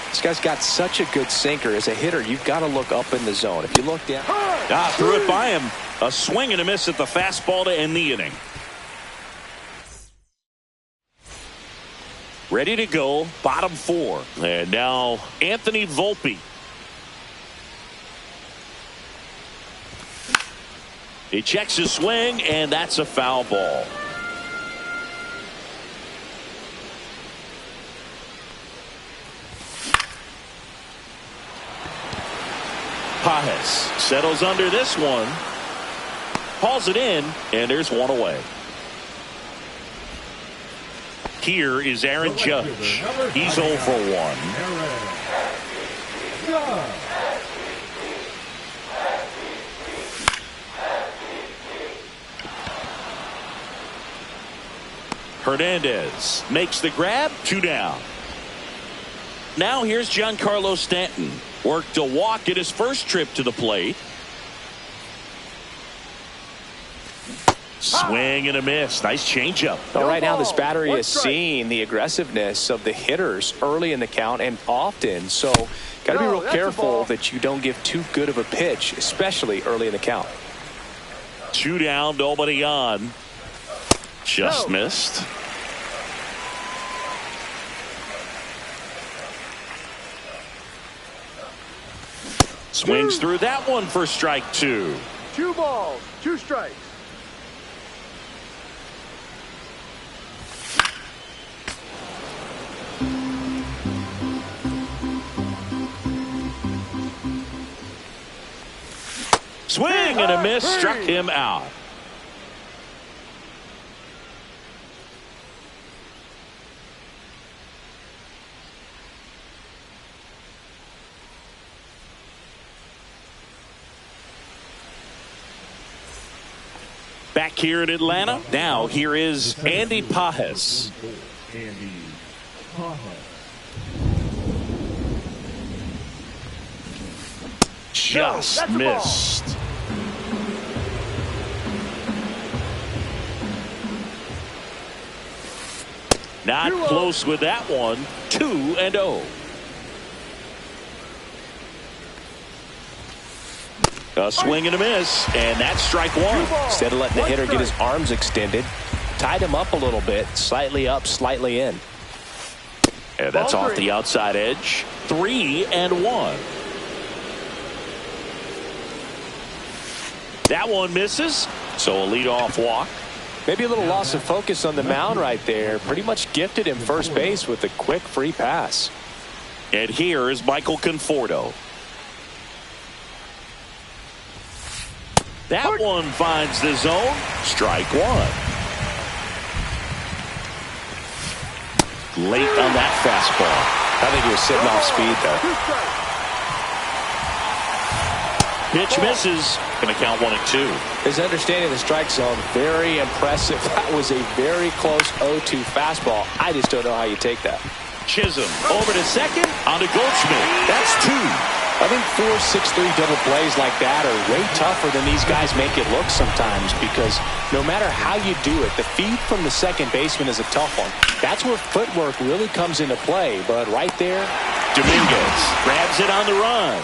This guy's got such a good sinker. As a hitter, you've got to look up in the zone. If you look down. Threw it by him. A swing and a miss at the fastball to end the inning. Ready to go, bottom 4. And now Anthony Volpe. He checks his swing, and that's a foul ball. Pajes settles under this one. Hauls it in, and there's 1 away. Here is Aaron Judge. He's 0 for 1. Hernandez makes the grab. 2 down. Now here's Giancarlo Stanton. Worked a walk at his first trip to the plate. Swing and a miss. Nice changeup. Well, right now this battery is seeing the aggressiveness of the hitters early in the count and often. So got to be real careful that you don't give too good of a pitch, especially early in the count. 2 down, nobody on. Just missed. Swings through that one for strike 2. 2 balls, 2 strikes. Swing and a miss, struck him out. Back here in Atlanta, now here is Andy Pajes. Andy Pajes. Just missed. Not close with that one. 2-0. A swing and a miss, and that's strike 1. Instead of letting the hitter get his arms extended, tied him up a little bit, slightly up, slightly in. And that's off the outside edge. 3-1. That one misses, so a leadoff walk. Maybe a little loss of focus on the mound right there. Pretty much gifted him first base with a quick free pass. And here is Michael Conforto. That one finds the zone. Strike 1. Late on that fastball. I think he was sitting off speed there. Pitch misses. Going to count 1-2. His understanding of the strike zone, very impressive. That was a very close 0-2 fastball. I just don't know how you take that. Chisholm over to second, on to Goldschmidt. That's 2. I think 4, 6, 3 double plays like that are way tougher than these guys make it look sometimes, because no matter how you do it, the feed from the second baseman is a tough one. That's where footwork really comes into play. But right there, Dominguez grabs it on the run.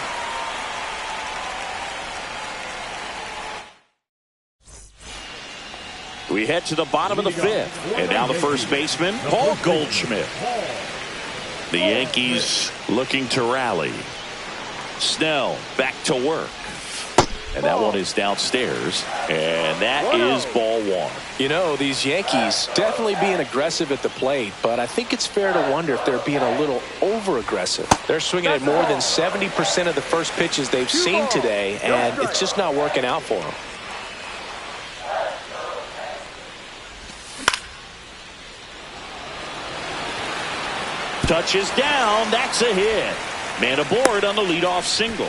We head to the bottom of the 5th, and now the first baseman, Paul Goldschmidt. The Yankees looking to rally. Snell back to work. And that one is downstairs. And that is ball 1. You know, these Yankees definitely being aggressive at the plate, but I think it's fair to wonder if they're being a little over-aggressive. They're swinging at more than 70% of the first pitches they've seen today, and it's just not working out for them. Touches down. That's a hit. Man aboard on the leadoff single.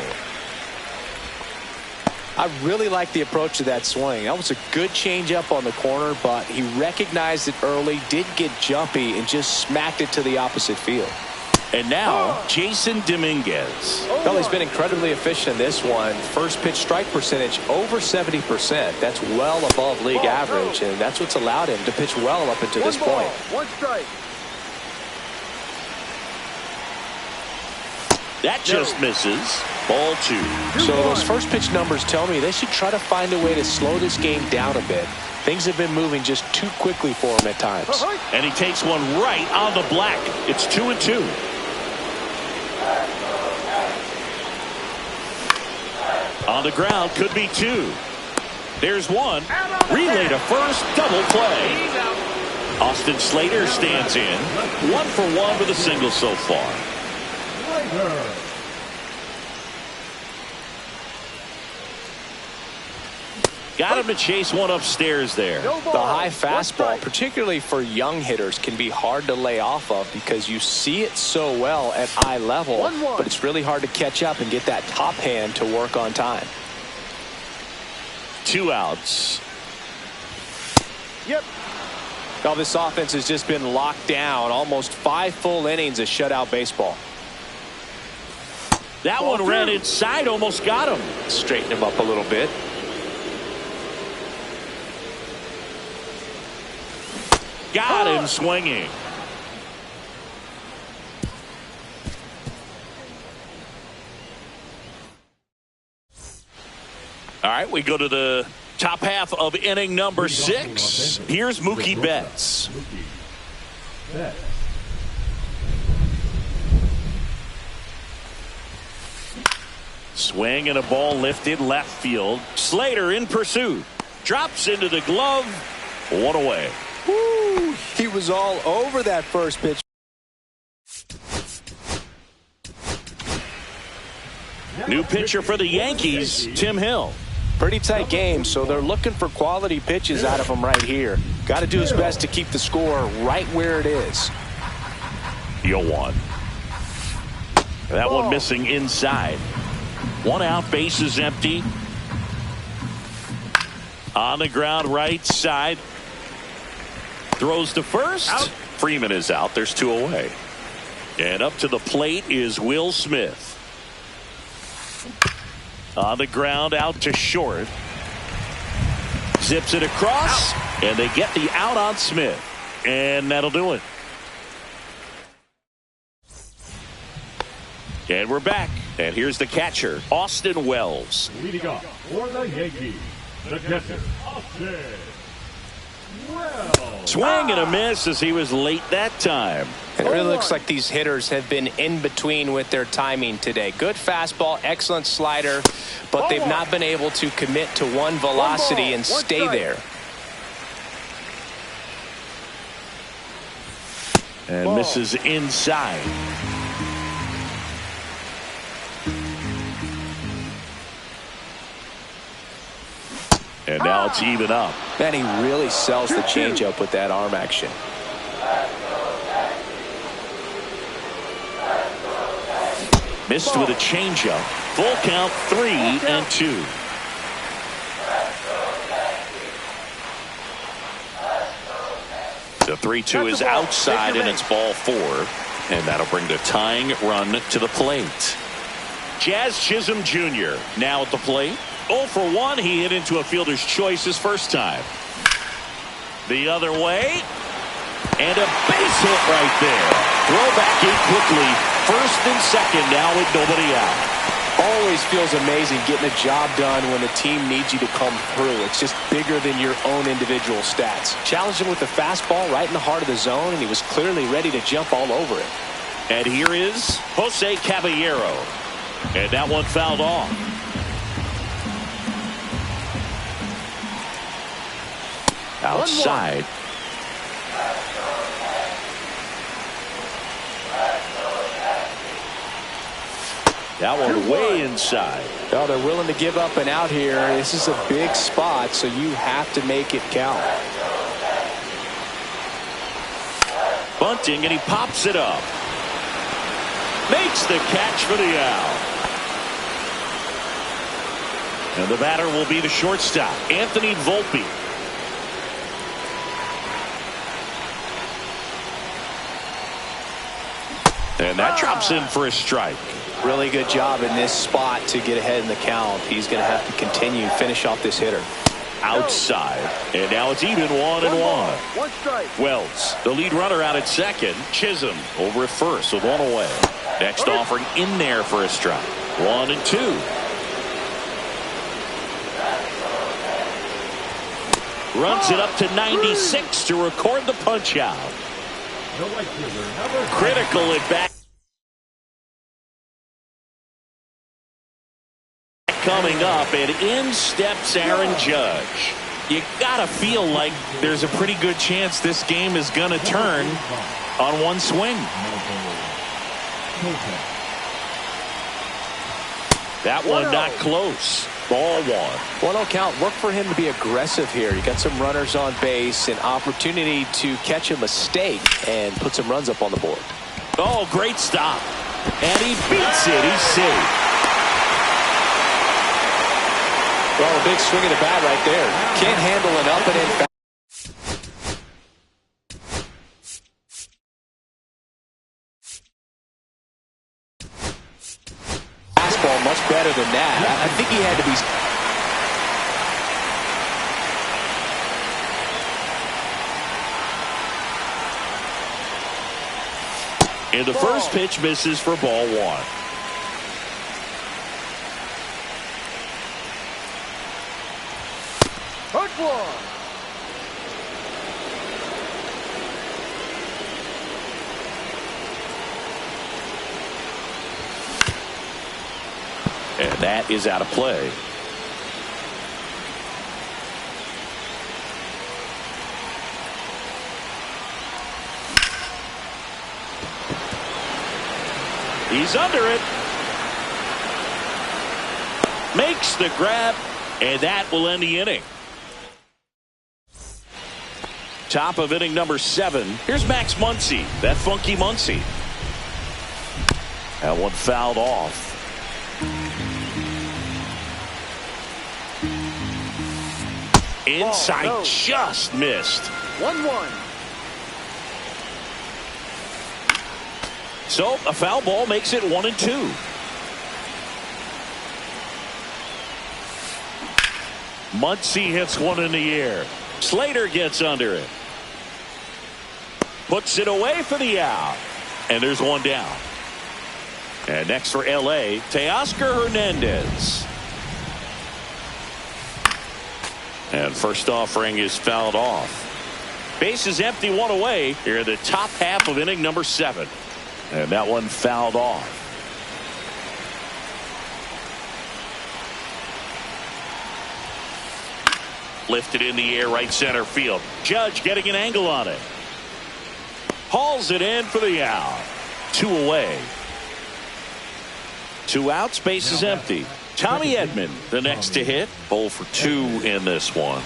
I really like the approach to that swing. That was a good changeup on the corner, but he recognized it early, did get jumpy, and just smacked it to the opposite field. And now, Jason Dominguez. Well, he's been incredibly efficient in this one. First pitch strike percentage over 70%. That's well above league average, and that's what's allowed him to pitch well up until this point. 1 strike. That just misses. Ball 2. So those first pitch numbers tell me they should try to find a way to slow this game down a bit. Things have been moving just too quickly for him at times. And he takes one right on the black. It's 2-2. On the ground, could be 2. There's 1. Relay to first, double play. Austin Slater stands in. 1 for 1 with a single so far. Got him to chase one upstairs there. The high fastball, particularly for young hitters, can be hard to lay off of because you see it so well at eye level, but it's really hard to catch up and get that top hand to work on time. 2 outs. Yep. Now this offense has just been locked down. Almost 5 full innings of shutout baseball. That one ran inside, almost got him. Straighten him up a little bit. Got him swinging. All right, we go to the top half of inning number 6. Here's Mookie Betts. Swing and a ball lifted left field. Slater in pursuit. Drops into the glove. One away. Woo, he was all over that first pitch. New pitcher for the Yankees, Tim Hill. Pretty tight game, so they're looking for quality pitches out of him right here. Got to do his best to keep the score right where it is. 0-1. That one missing inside. One out, base is empty. On the ground, right side. Throws to first. Out. Freeman is out. There's 2 away. And up to the plate is Will Smith. On the ground, out to short. Zips it across, and they get the out on Smith. And that'll do it. And we're back. And here's the catcher, Austin Wells. Leading off for the Yankees, the catcher, Austin Wells. Swing and a miss as he was late that time. It really looks like these hitters have been in between with their timing today. Good fastball, excellent slider, but they've not been able to commit to one velocity and stay there. And misses inside. And now it's even up. Man, he really sells the changeup with that arm action. Missed with a changeup. Full count, 3-2. The 3-2 is outside, and it's ball 4. And that'll bring the tying run to the plate. Jazz Chisholm Jr. now at the plate. 0 for 1. He hit into a fielder's choice his first time. The other way. And a base hit right there. Throw back in quickly. First and second now with nobody out. Always feels amazing getting a job done when the team needs you to come through. It's just bigger than your own individual stats. Challenged him with the fastball right in the heart of the zone, and he was clearly ready to jump all over it. And here is Jose Caballero. And that one fouled off. Outside. That one way inside. Oh, they're willing to give up and out here. This is a big spot, so you have to make it count. Bunting, and he pops it up. Makes the catch for the out. And the batter will be the shortstop, Anthony Volpe. And that drops in for a strike. Really good job in this spot to get ahead in the count. He's going to have to continue finish off this hitter. Outside. And now it's even 1-1. One strike. Wells, the lead runner out at second. Chisholm over at first with 1 away. Next offering in there for a strike. 1-2. Runs it up to 96 to record the punch out. Critical at bat. Coming up, and in steps Aaron Judge. You gotta feel like there's a pretty good chance this game is gonna turn on one swing. That one not close. Ball 1. 1-0 count. Work for him to be aggressive here. You got some runners on base, an opportunity to catch a mistake and put some runs up on the board. Oh, great stop. And he beats it. He's safe. Well, a big swing of the bat right there. Can't handle an up and in. Fastball much better than that. I think he had to be. And the first pitch misses for ball 1. Hard one. And That is out of play. He's under it. Makes the grab, and that will end the inning. Top of inning number 7. Here's Max Muncy, that funky Muncy. That one fouled off. Inside, no. just missed. 1-1. So a foul ball makes it 1-2. Muncy hits one in the air. Slater gets under it. Puts it away for the out. And there's one down. And next for L.A., Teoscar Hernandez. And first offering is fouled off. Base is empty, one away here in the top half of inning number 7. And that one fouled off. Lifted in the air, right center field. Judge getting an angle on it. Hauls it in for the out. 2 away. 2 outs, base is empty. Tommy Edman, the next to hit. 0 for 2 in this one.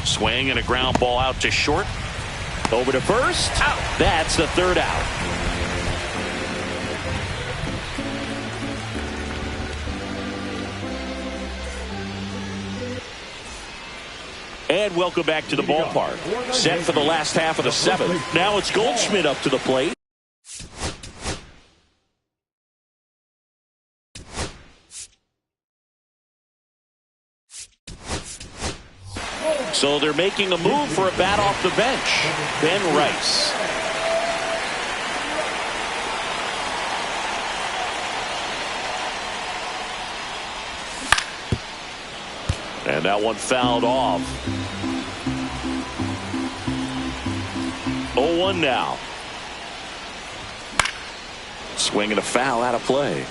Swing and a ground ball out to short. Over to first. Out. That's the 3rd out. And welcome back to the ballpark. Set for the last half of the 7th. Now it's Goldschmidt up to the plate. So they're making a move for a bat off the bench. Ben Rice. And that one fouled off. 0-1 now. Swing and a foul out of play.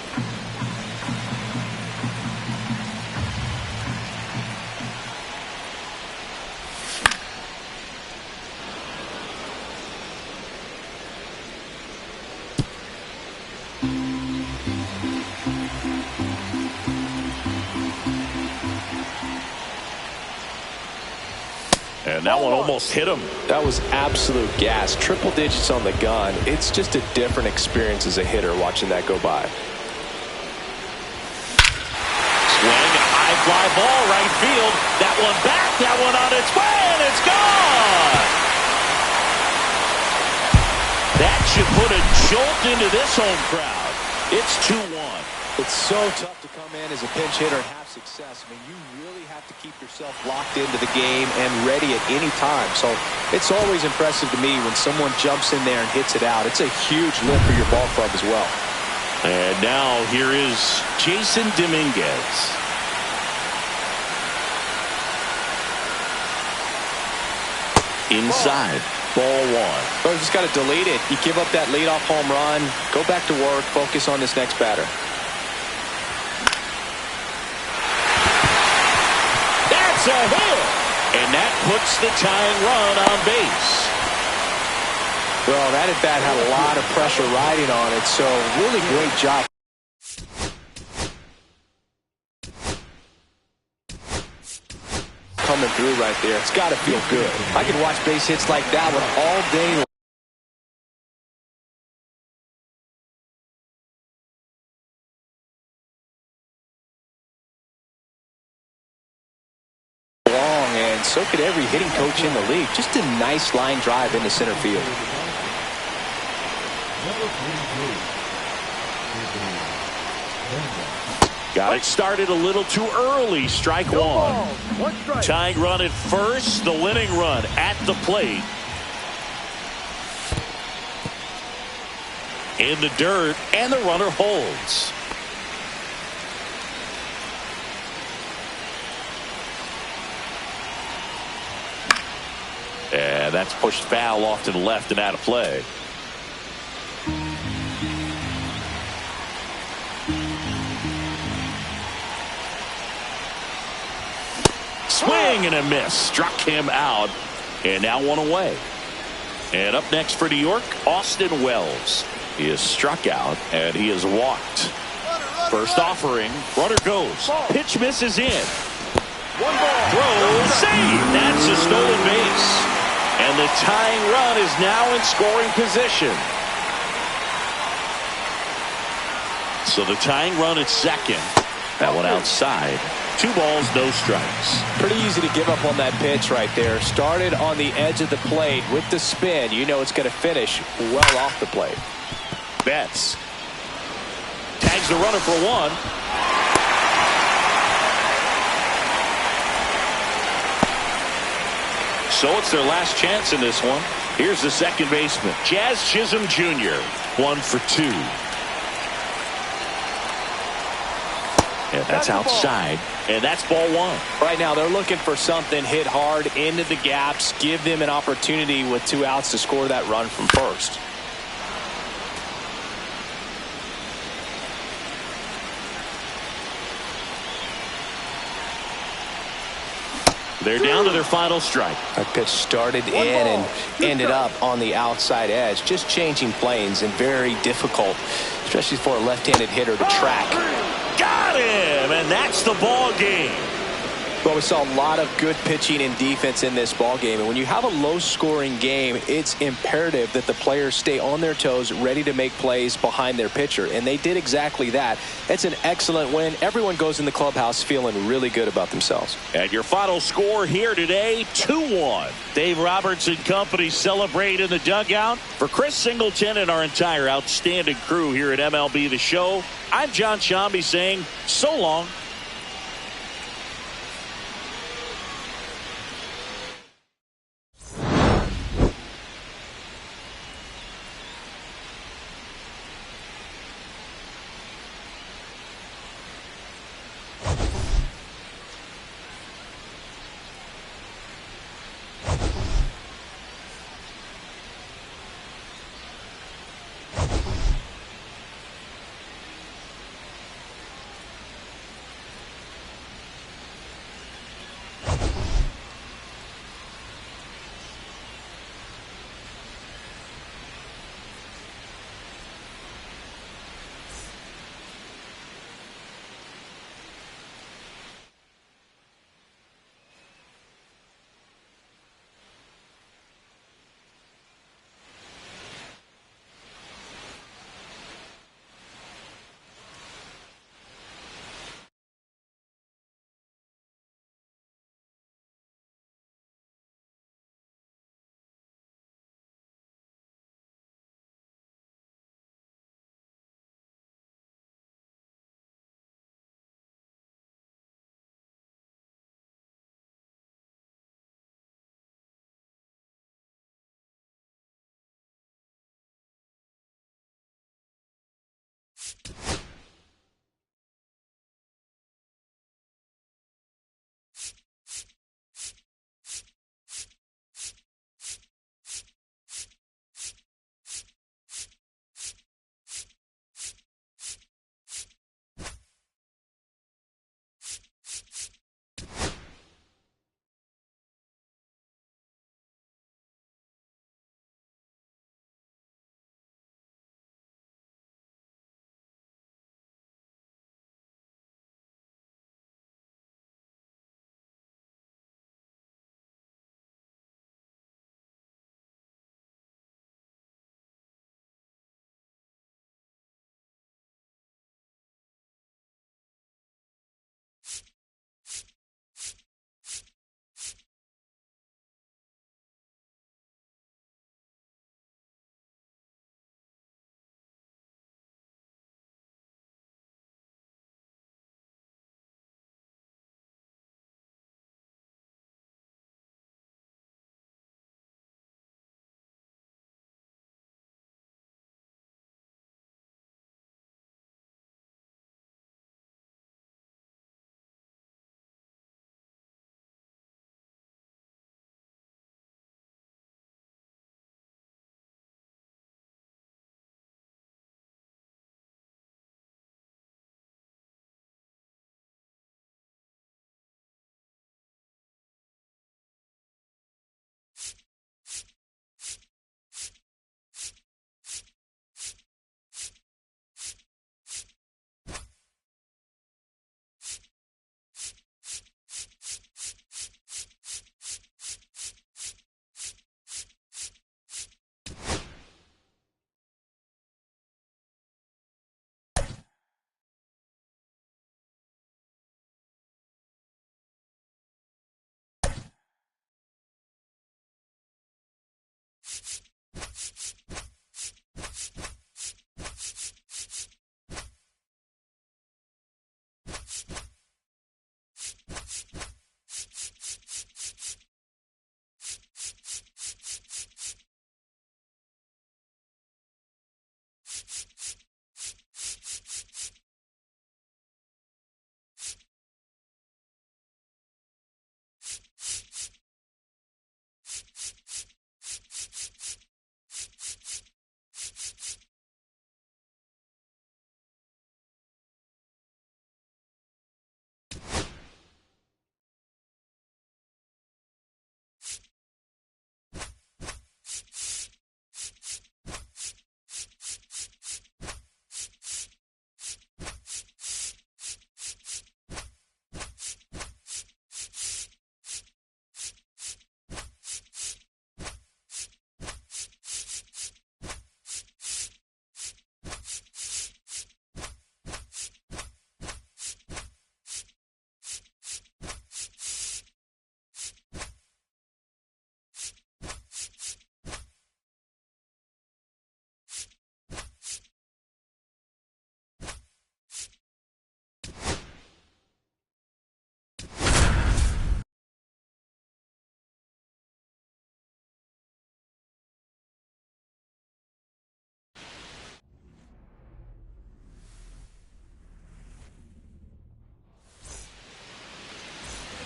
And that one almost hit him. That was absolute gas. Triple digits on the gun. It's just a different experience as a hitter watching that go by. Swing, a high fly ball, right field. That one back, that one on its way, and it's gone. That should put a jolt into this home crowd. It's 2-1. It's so tough to come in as a pinch hitter and have success. I mean, you really have to keep yourself locked into the game and ready at any time. So it's always impressive to me when someone jumps in there and hits it out. It's a huge lift for your ball club as well. And now here is Jason Dominguez. Inside. Ball 1. So you just got to delete it. You give up that leadoff home run. Go back to work. Focus on this next batter. That's a hit. And that puts the tying run on base. Well, that at bat had a lot of pressure riding on it. So really great job. Coming through right there. It's got to feel good. I could watch base hits like that one all day long, and so could every hitting coach in the league. Just a nice line drive into center field. Got it started a little too early. Strike 1. 1 strike. Tying run at first. The winning run at the plate. In the dirt. And the runner holds. And that's pushed foul off to the left and out of play. Swing and a miss. Struck him out. And now one away. And up next for New York, Austin Wells. He is struck out and he is walked. First offering. Runner goes. Pitch misses in. One ball. Throw. Save. That's a stolen base. And the tying run is now in scoring position. So the tying run at second. That one outside. 2 balls, no strikes. Pretty easy to give up on that pitch right there. Started on the edge of the plate with the spin. You know it's going to finish well off the plate. Betts tags the runner for 1. So it's their last chance in this one. Here's the second baseman, Jazz Chisholm Jr. 1 for 2. And that's outside. And that's ball 1. Right now they're looking for something hit hard into the gaps. Give them an opportunity with 2 outs to score that run from first. They're down to their final strike. That pitch started in and ended up on the outside edge. Just changing planes and very difficult, especially for a left-handed hitter to track. Got him, and that's the ball game. Well, we saw a lot of good pitching and defense in this ball game, and when you have a low-scoring game, it's imperative that the players stay on their toes, ready to make plays behind their pitcher, and they did exactly that. It's an excellent win. Everyone goes in the clubhouse feeling really good about themselves. And your final score here today, 2-1. Dave Roberts and company celebrate in the dugout. For Chris Singleton and our entire outstanding crew here at MLB The Show, I'm John Shambi saying so long.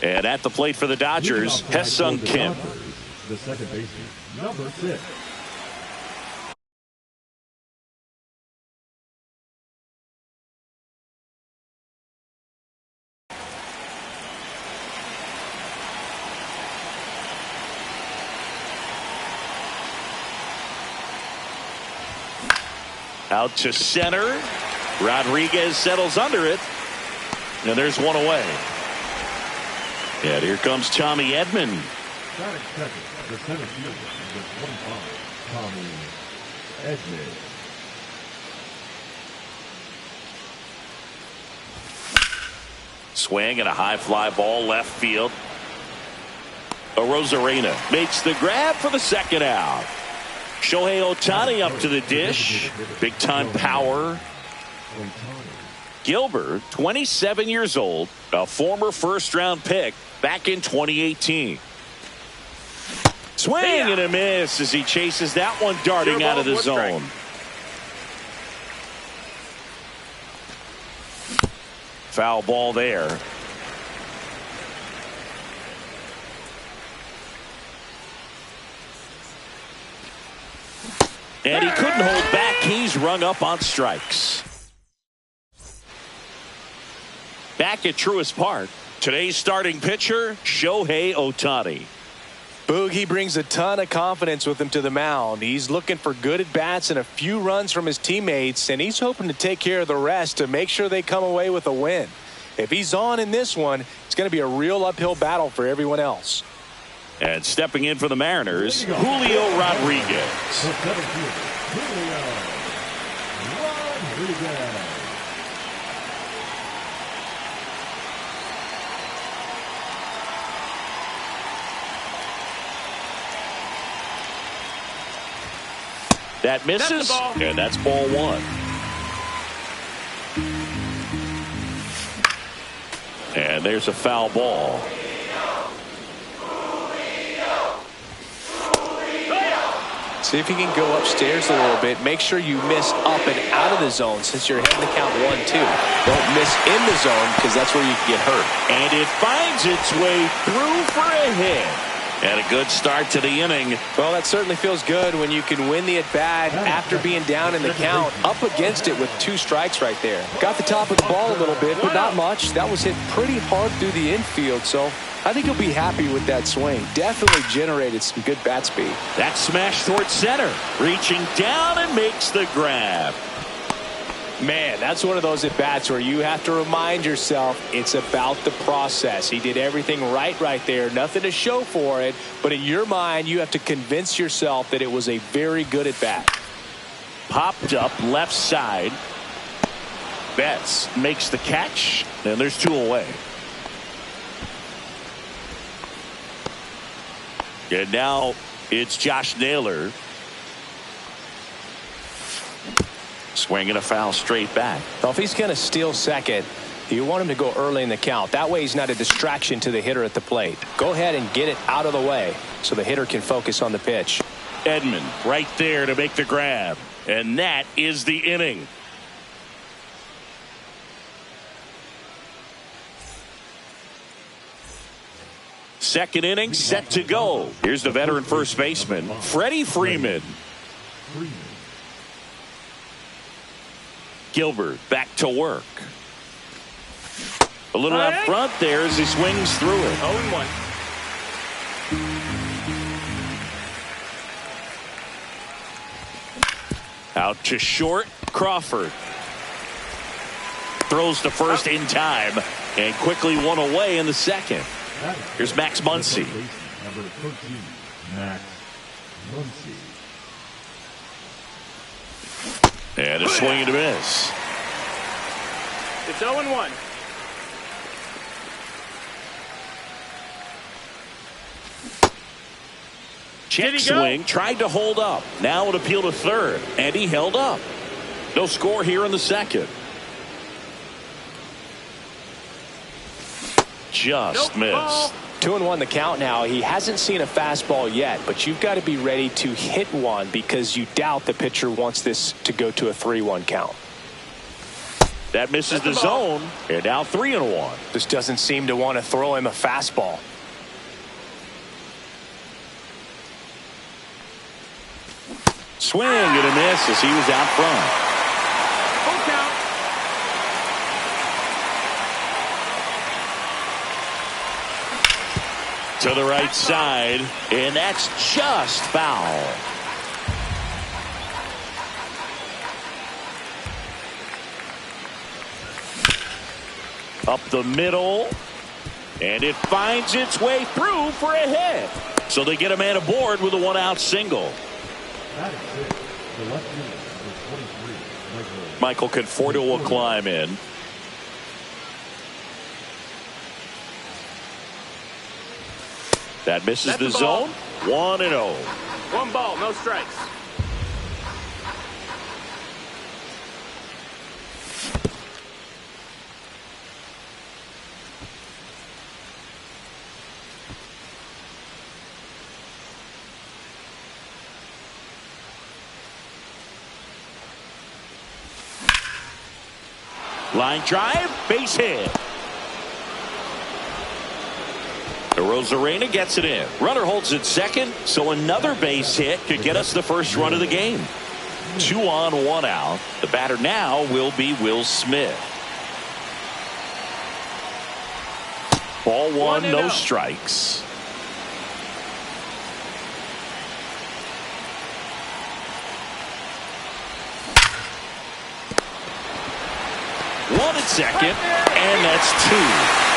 And at the plate for the Dodgers, Hesung Kim. The second baseman, number 6. Out to center. Rodriguez settles under it. And there's one away. And here comes Tommy Edman. Batting second, the center fielder, number 25, Tommy Edman. Swing and a high fly ball left field. Arozarena makes the grab for the second out. Shohei Ohtani up to the dish. Big time power. Gilbert, 27 years old, a former first-round pick back in 2018. Swing and a miss as he chases that one darting out of the zone. Foul ball there. And he couldn't hold back. He's rung up on strikes. Back at Truist Park, today's starting pitcher, Shohei Ohtani. Boog, he brings a ton of confidence with him to the mound. He's looking for good at-bats and a few runs from his teammates, and he's hoping to take care of the rest to make sure they come away with a win. If he's on in this one, it's going to be a real uphill battle for everyone else. And stepping in for the Mariners, Julio Rodriguez. That misses, and that's ball one. And there's a foul ball. See if you can go upstairs a little bit. Make sure you miss up and out of the zone since you're heading to count 1-2. Don't miss in the zone because that's where you can get hurt. And it finds its way through for a hit. And a good start to the inning. Well, that certainly feels good when you can win the at-bat after being down in the count, up against it with 2 strikes right there. Got the top of the ball a little bit, but not much. That was hit pretty hard through the infield, so I think he'll be happy with that swing. Definitely generated some good bat speed. That smash towards center. Reaching down and makes the grab. Man, that's one of those at-bats where you have to remind yourself it's about the process. He did everything right there. Nothing to show for it. But in your mind, you have to convince yourself that it was a very good at-bat. Popped up left side. Betts makes the catch. And there's 2 away. And now it's Josh Naylor. Swinging a foul straight back. Well, if he's going to steal second, you want him to go early in the count. That way he's not a distraction to the hitter at the plate. Go ahead and get it out of the way so the hitter can focus on the pitch. Edman right there to make the grab. And that is the inning. Second inning set to go. Here's the veteran first baseman, Freddie Freeman. Gilbert back to work. A little out front there as he swings through it. 0-1. Out to short, Crawford. Throws to first in time and quickly one away in the second. Here's Max Muncy. Number 13, Max Muncy. And a swing and a miss. It's 0-1. Check swing, tried to hold up. Now it appealed to third, and he held up. No score here in the second. Just missed. 2-1 the count now. He hasn't seen a fastball yet, but you've got to be ready to hit one because you doubt the pitcher wants this to go to a 3-1 count. That misses the zone, and now 3-1. Just doesn't seem to want to throw him a fastball. Swing and a miss as he was out front. Full count. To the right side, and that's just foul. Up the middle, and it finds its way through for a hit. So they get a man aboard with a one-out single. That is it. The left fielder, number 23, Michael Conforto will climb in. That misses the zone. 1-0. 1 ball, no strikes. Line drive, base hit. Rosarena gets it in. Runner holds it second, so another base hit could get us the first run of the game. 2 on, 1 out. The batter now will be Will Smith. Ball 1, no strikes. One at second, and that's 2.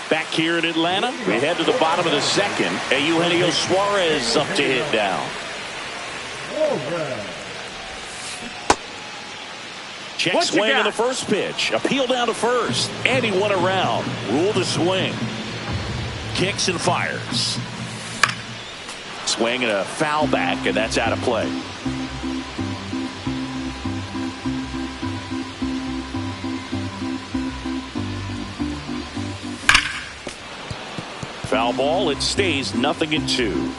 Back here in Atlanta, we head to the bottom of the second. Eugenio Suarez up to hit down. Check swing on the first pitch. Appeal down to first. And he went around. Rule the swing. Kicks and fires. Swing and a foul back, and that's out of play. Foul ball. It stays 0-2.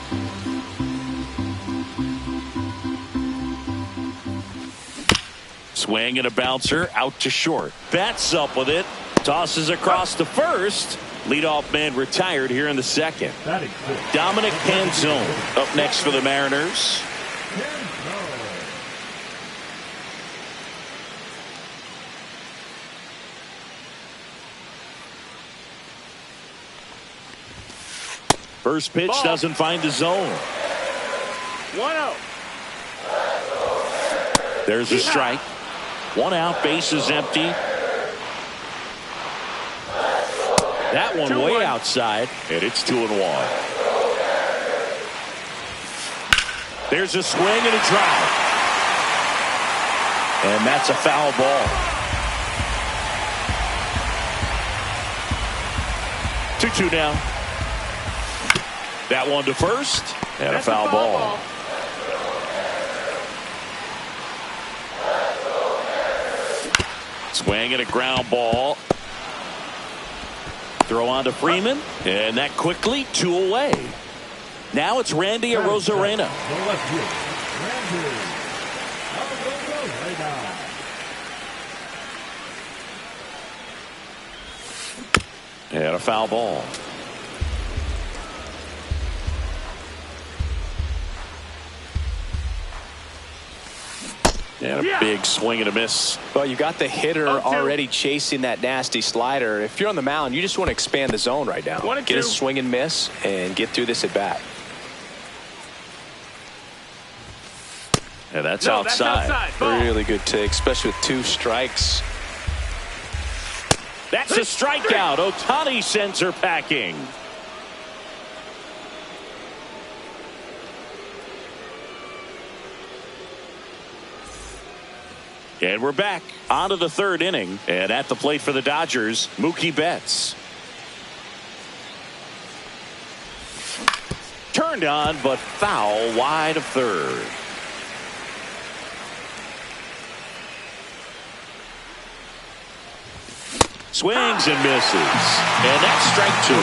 Swing and a bouncer out to short. Bats up with it. Tosses across to first. Leadoff man retired here in the second. Dominic Panzone up next for the Mariners. First pitch doesn't find the zone. 1-0. There's a strike. 1 out, base is empty. That one way outside, and it's 2-1. There's a swing and a drive. And that's a foul ball. 2-2 now. That one to first, and a foul ball. Swing and a ground ball. Throw on to Freeman, and that quickly 2 away. Now it's Randy Arozarena. And a foul ball. And a big swing and a miss. Well, you got the hitter already chasing that nasty slider. If you're on the mound, you just want to expand the zone right now. Get a swing and miss and get through this at bat. And that's outside. That's really good take, especially with 2 strikes. That's a strikeout. Ohtani sends her packing. And we're back onto the 3rd inning. And at the plate for the Dodgers, Mookie Betts. Turned on, but foul wide of third. Swings and misses. And that's strike 2. 2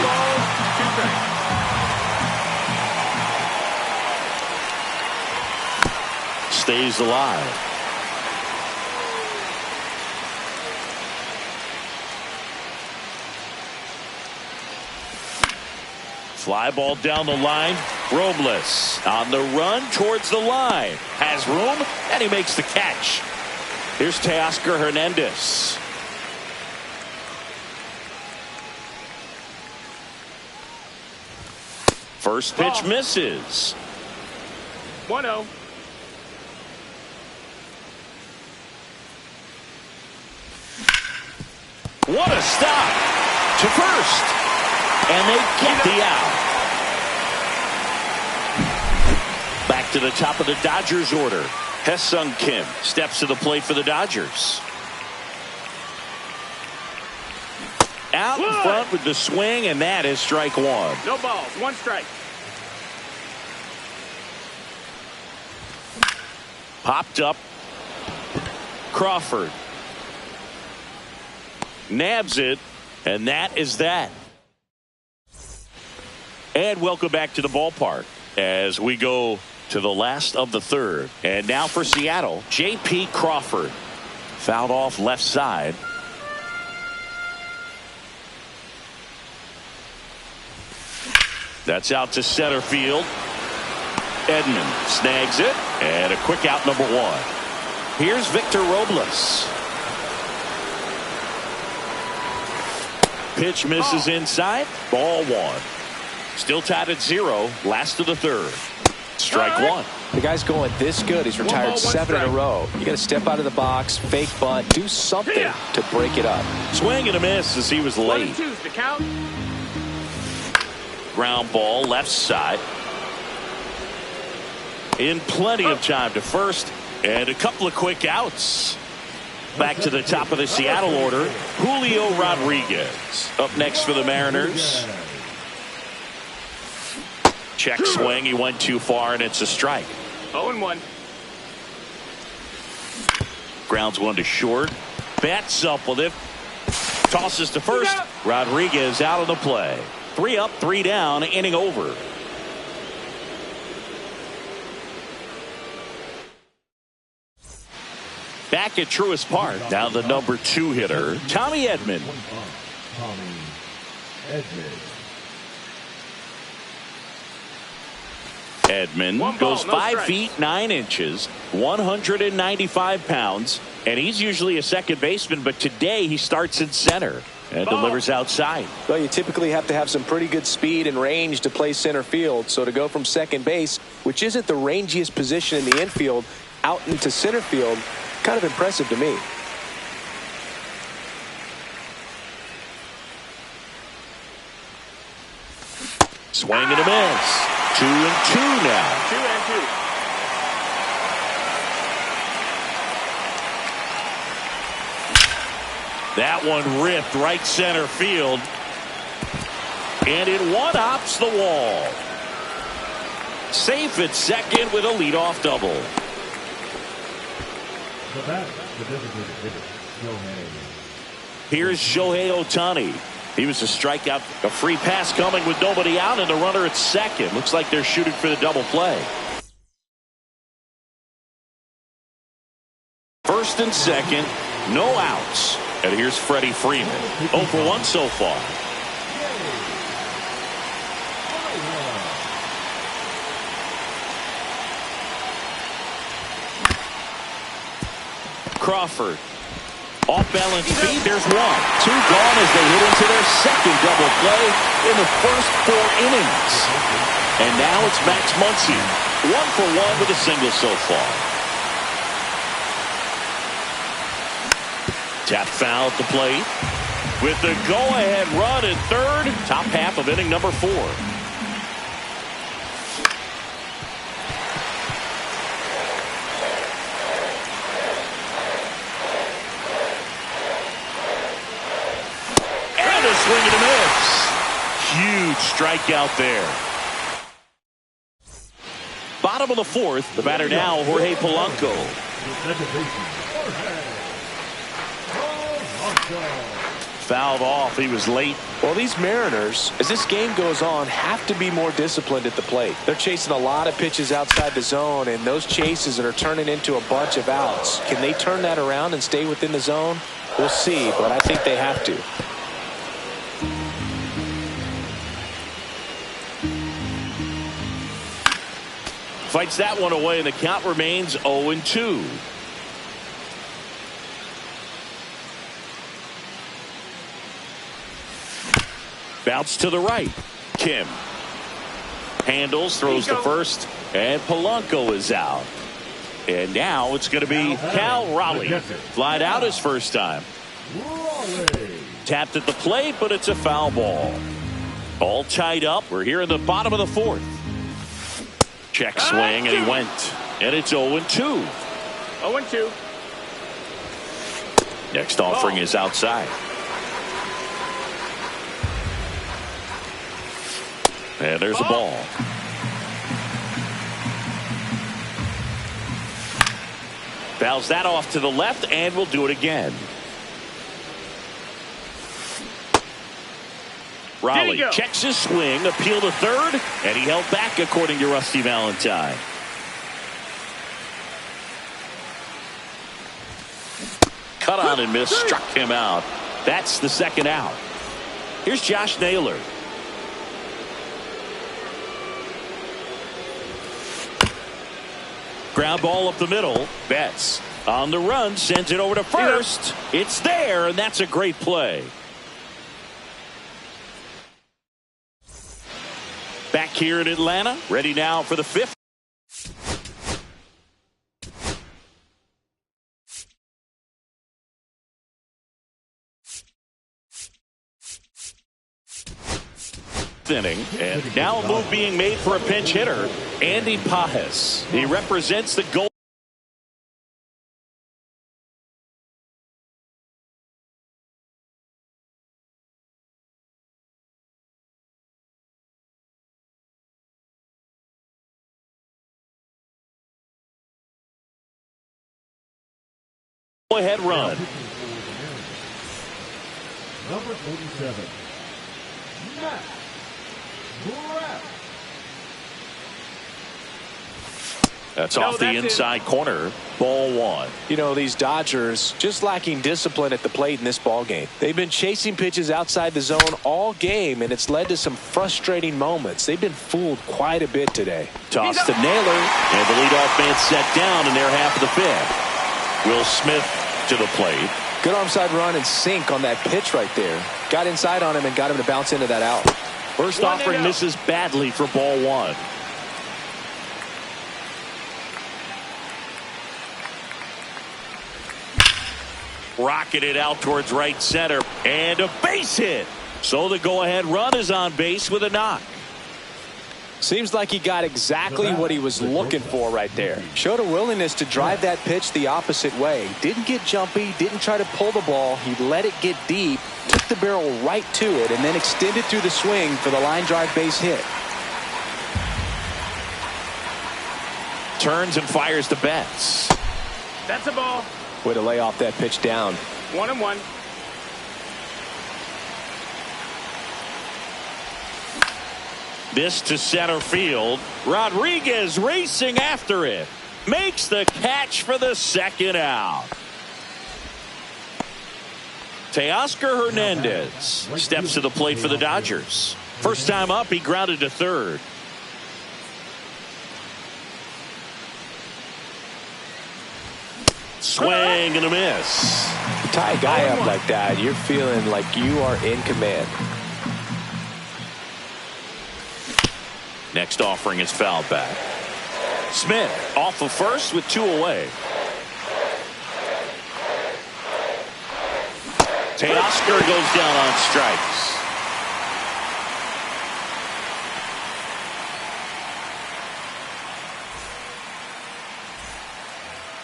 strikes. Stays alive. Fly ball down the line. Robles on the run towards the line. Has room, and he makes the catch. Here's Teoscar Hernandez. First pitch misses. 1-0. What a stop to first. And they get the out. Back to the top of the Dodgers order. Hesung Kim steps to the plate for the Dodgers. Out in front with the swing, and that is strike 1. No balls. 1 strike. Popped up. Crawford nabs it, and that is that. And welcome back to the ballpark as we go to the last of the third. And now for Seattle, J.P. Crawford. Fouled off left side. That's out to center field. Edman snags it, and a quick out, number 1. Here's Victor Robles. Pitch misses inside. Ball 1. Still tied at 0. Last of the third. Strike 1. The guy's going this good. He's retired 7 in a row. You got to step out of the box, fake bunt, do something to break it up. Swing and a miss as he was late. 1-2's the count. Ground ball left side. In plenty of time to first, and a couple of quick outs. Back to the top of the Seattle order, Julio Rodriguez. Up next for the Mariners. Check swing. He went too far, and it's a strike. 0-1. Grounds one to short. Bats up with it. Tosses to first. Rodriguez out of the play. 3 up, 3 down, inning over. Back at Truist Park. Now the number 2 hitter, Tommy Edman. Edman goes 5 feet 9 inches, 195 pounds, and he's usually a second baseman, but today he starts in center and delivers outside. Well, you typically have to have some pretty good speed and range to play center field, so to go from second base, which isn't the rangiest position in the infield, out into center field, kind of impressive to me. Swing and a miss. 2-2 now. 2-2. That one ripped right center field. And it one-hops the wall. Safe at second with a leadoff double. Here's Shohei Ohtani. He was a strikeout, a free pass coming with nobody out, and the runner at second. Looks like they're shooting for the double play. First and second, no outs. And here's Freddie Freeman. 0 for 1 so far. Crawford. Off balance feed. There's 1. 2 gone as they hit into their second double play in the first 4 innings. And now it's Max Muncy. 1 for 1 with a single so far. Tap foul at the plate. With the go-ahead run at third. Top half of inning number 4. Swing and a miss. Huge strikeout there. Bottom of the 4th. The batter now, Jorge Polanco. fouled off. He was late. Well, these Mariners, as this game goes on, have to be more disciplined at the plate. They're chasing a lot of pitches outside the zone, and those chases that are turning into a bunch of outs. Can they turn that around and stay within the zone? We'll see, but I think they have to. Fights that one away, and the count remains 0-2. Bounce to the right. Kim handles, throws to first, and Polanco is out. And now it's going to be Cal Raleigh. Flied out his first time. Tapped at the plate, but it's a foul ball. All tied up. We're here in the bottom of the fourth. Check swing, and he went. And it's 0-2. 0-2. Next offering is outside. And there's a ball. Fouls that off to the left, and we'll do it again. Raleigh checks his swing, appeal to third, and he held back according to Rusty Valentine. Cut on and miss, struck him out. That's the second out. Here's Josh Naylor. Ground ball up the middle. Betts on the run, sends it over to first. It's there, and that's a great play. Back here in Atlanta, ready now for the fifth. Inning, and now a move being made for a pinch hitter, Andy Pajes. He represents the goal. Go ahead run. Number 47. Matt. That's off the inside corner. Ball one. You know, these Dodgers just lacking discipline at the plate in this ball game. They've been chasing pitches outside the zone all game, and it's led to some frustrating moments. They've been fooled quite a bit today. Toss to Naylor, and the leadoff man set down in their half of the fifth. Will Smith to the plate. Good onside run and sink on that pitch right there. Got inside on him and got him to bounce into that out. First offering misses badly for ball one. Rocketed out towards right center, and a base hit. So the go-ahead run is on base with a knock. Seems like he got exactly what he was looking for right there. Showed a willingness to drive that pitch the opposite way. Didn't get jumpy, didn't try to pull the ball. He let it get deep, took the barrel right to it, and then extended through the swing for the line drive base hit. Turns and fires to Betts. That's a ball. Way to lay off that pitch down. 1-1. This to center field. Rodriguez racing after it. Makes the catch for the second out. Teoscar Hernandez steps to the plate for the Dodgers. First time up, he grounded to third. Swing and a miss. Tie a guy up like that, you're feeling like you are in command. Next offering is fouled back. Smith off of first with two away. Teoscar goes down on strikes.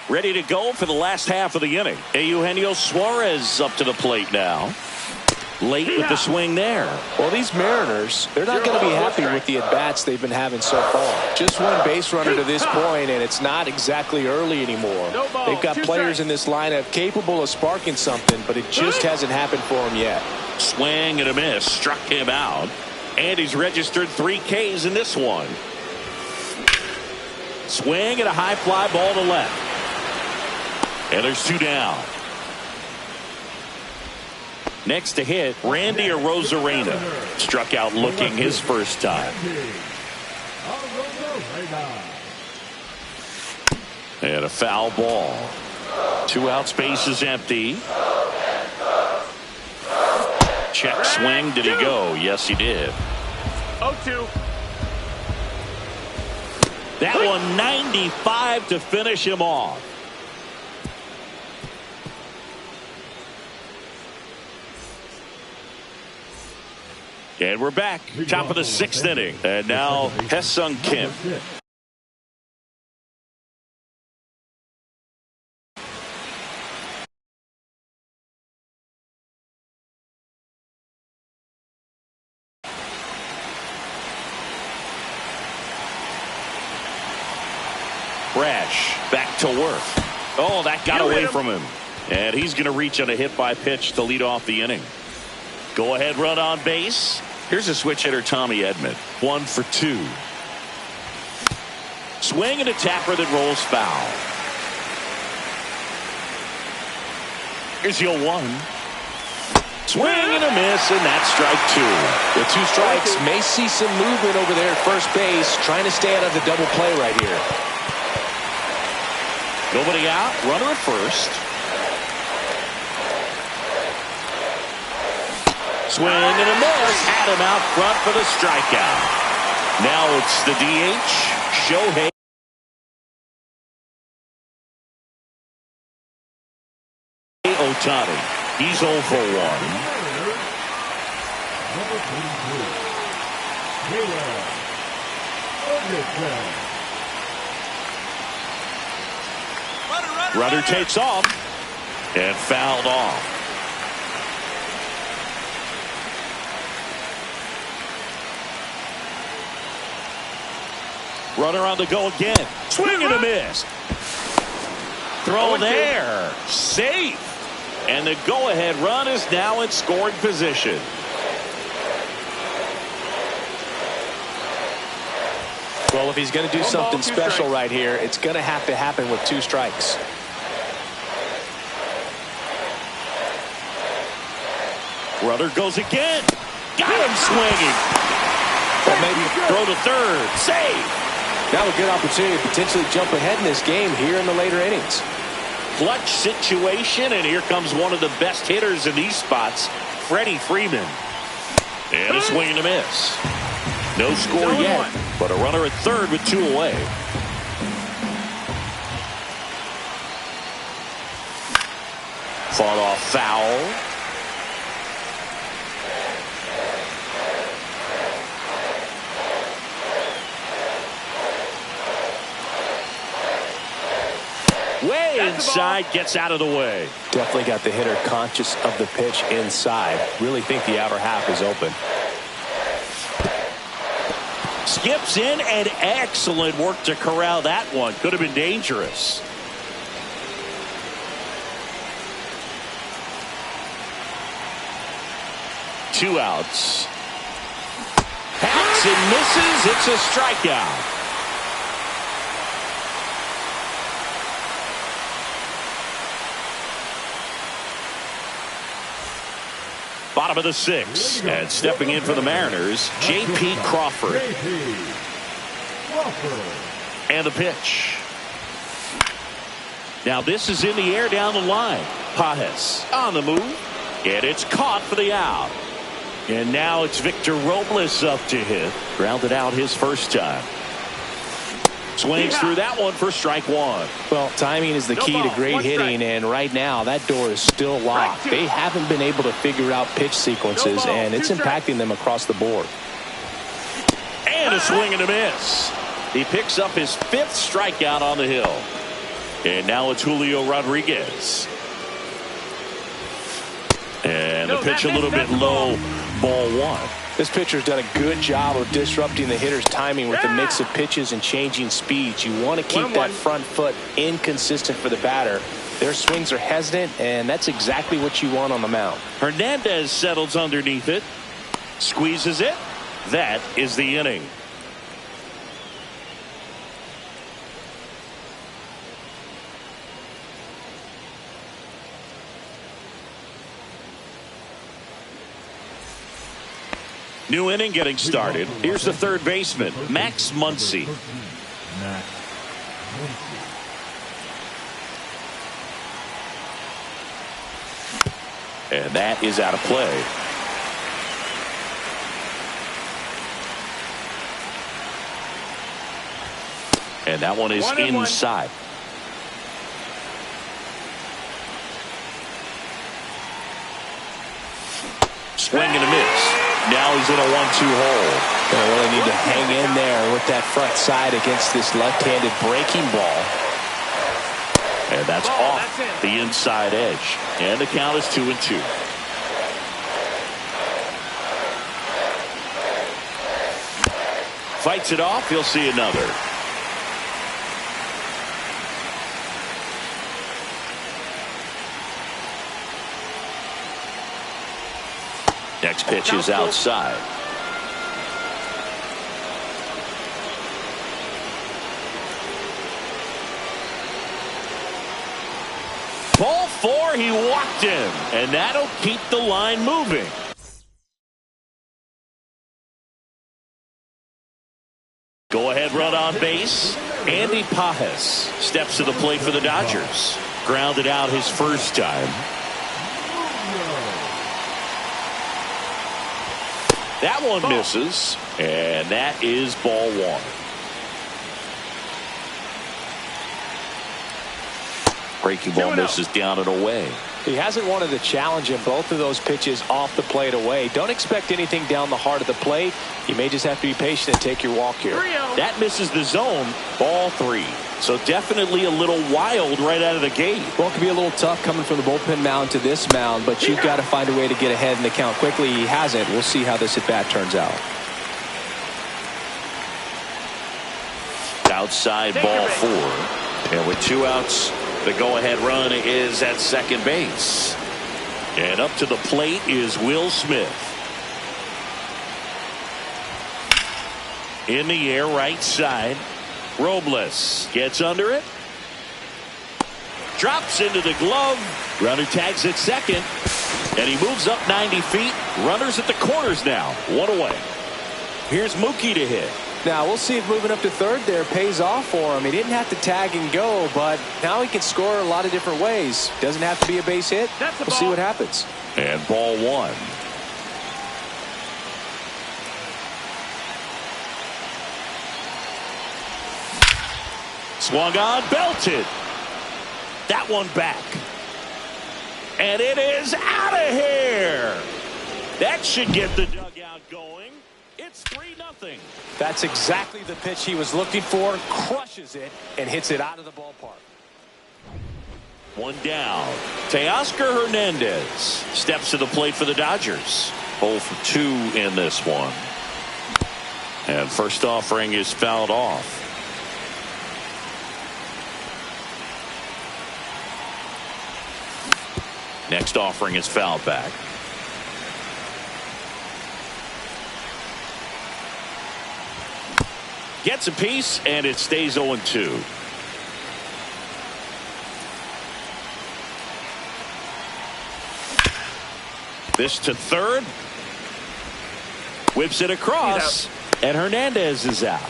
Ready to go for the last half of the inning. Eugenio Suarez up to the plate now. late with the swing there. Well, these Mariners, they're not going to be happy with the at-bats they've been having so far. Just one base runner to this point, and it's not exactly early anymore. They've got players in this lineup capable of sparking something, but it just hasn't happened for them yet. Swing and a miss. Struck him out. And he's registered 3 Ks in this one. Swing and a high fly ball to left. And there's 2 down. Next to hit, Randy Arozarena. Struck out looking his first time. And a foul ball. 2 outs, base is empty. Check swing. Did he go? Yes, he did. 0-2. That one 95 to finish him off. And we're back. Top of the 6th inning. And now Hesung Kim. Brash back to work. Oh, that got away from him. And he's going to reach on a hit by pitch to lead off the inning. Go ahead run on base. Here's a switch hitter, Tommy Edman. 1 for 2. Swing and a tapper that rolls foul. Here's the 0-1. Swing and a miss, and that's strike 2. With 2 strikes, may see some movement over there at first base, trying to stay out of the double play right here. Nobody out, runner at first. Swing and a miss. Had him out front for the strikeout. Now it's the DH, Shohei Ohtani. He's 0 for 1. Runner takes off and fouled off. Runner on the go again. Swing and a miss. Throw there. Safe. And the go-ahead run is now in scoring position. Well, if he's going to do something special right here, it's going to have to happen with 2 strikes. Runner goes again. Got him swinging. Well, maybe throw to third. Save. Now a good opportunity to potentially jump ahead in this game here in the later innings. Clutch situation, and here comes one of the best hitters in these spots, Freddie Freeman. And a swing and a miss. No score yet, but a runner at third with 2 away. Fought off foul. Way inside, gets out of the way. Definitely got the hitter conscious of the pitch inside. Really think the outer half is open. Skips in, and excellent work to corral that one. Could have been dangerous. Two outs. Hacks and misses. It's a strikeout. Bottom of the 6th, and stepping in for the Mariners, J.P. Crawford. And the pitch. Now this is in the air down the line. Pajes on the move, and it's caught for the out. And now it's Victor Robles up to hit. Grounded out his first time. Swings through that one for strike 1. Well, timing is the key to great hitting, and right now that door is still locked. They haven't been able to figure out pitch sequences, and it's impacting them across the board. And a swing and a miss. He picks up his 5th strikeout on the hill. And now it's Julio Rodriguez. And the pitch a little bit low, ball one. This pitcher's done a good job of disrupting the hitter's timing with the mix of pitches and changing speeds. You want to keep that front foot inconsistent for the batter. Their swings are hesitant, and that's exactly what you want on the mound. Hernandez settles underneath it, squeezes it. That is the inning. New inning getting started. Here's the third baseman, Max Muncy. And that is out of play. And that one is inside. Swing and a miss. Now he's in a 1-2 hole. They really need to hang in there with that front side against this left-handed breaking ball. And that's off the inside edge. And the count is 2-2. Fights it off. He'll see another. Next pitch is outside. Ball 4, he walked him, and that'll keep the line moving. Go ahead run on base. Andy Pajes steps to the plate for the Dodgers. Grounded out his first time. That one misses, and that is ball 1. Breaking ball misses down and away. He hasn't wanted to challenge in both of those pitches off the plate away. Don't expect anything down the heart of the plate. You may just have to be patient and take your walk here. That misses the zone, ball 3. So definitely a little wild right out of the gate. Well, it could be a little tough coming from the bullpen mound to this mound, but you've got to find a way to get ahead in the count quickly. He hasn't. We'll see how this at bat turns out. Outside ball 4. And with 2 outs, the go-ahead run is at second base. And up to the plate is Will Smith. In the air, right side. Robles gets under it. Drops into the glove. Runner tags at second. And he moves up 90 feet. Runners at the corners now. 1 away. Here's Mookie to hit. Now we'll see if moving up to third there pays off for him. He didn't have to tag and go, but now he can score a lot of different ways. Doesn't have to be a base hit. We'll see what happens. And ball 1. Swung on, belted. That one back. And it is out of here. That should get the dugout going. It's 3-0. That's exactly the pitch he was looking for. Crushes it and hits it out of the ballpark. 1 down. Teoscar Hernandez steps to the plate for the Dodgers. 0 for 2 in this one. And first offering is fouled off. Next offering is fouled back. Gets a piece, and it stays 0-2. This to third. Whips it across, and Hernandez is out.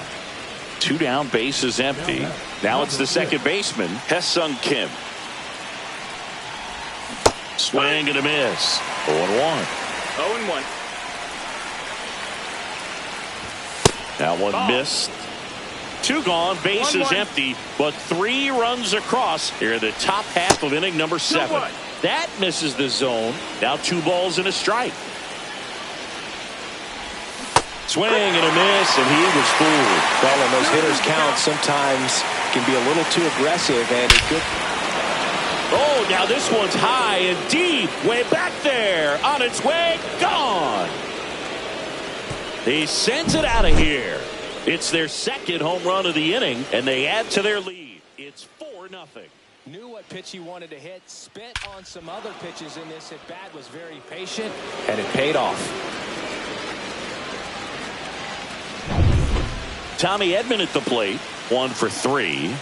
2 down, base is empty. Now it's the second baseman, Hesung Kim. Swing and a miss. 0-1. 0-1. That one missed. 2 gone, base is empty, but 3 runs across here in the top half of inning number 7. That misses the zone. Now 2 balls and a strike. Swing and a miss, and he was fooled. Well, when those hitters count, sometimes can be a little too aggressive, and it could. Oh, now this one's high and deep. Way back there. On its way. Gone. He sends it out of here. It's their second home run of the inning, and they add to their lead. It's 4-0. Knew what pitch he wanted to hit. Spit on some other pitches in this at bat. Was very patient, and it paid off. Tommy Edman at the plate. 1 for 3.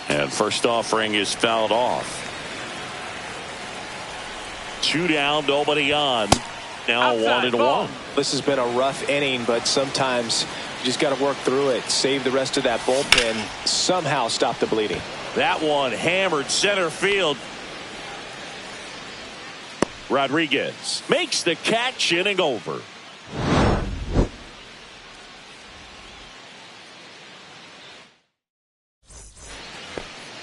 And first offering is fouled off. 2 down, nobody on. Now Outside 1-1. This has been a rough inning, but sometimes you just got to work through it. Save the rest of that bullpen. Somehow stop the bleeding. That one hammered center field. Rodriguez makes the catch, inning over.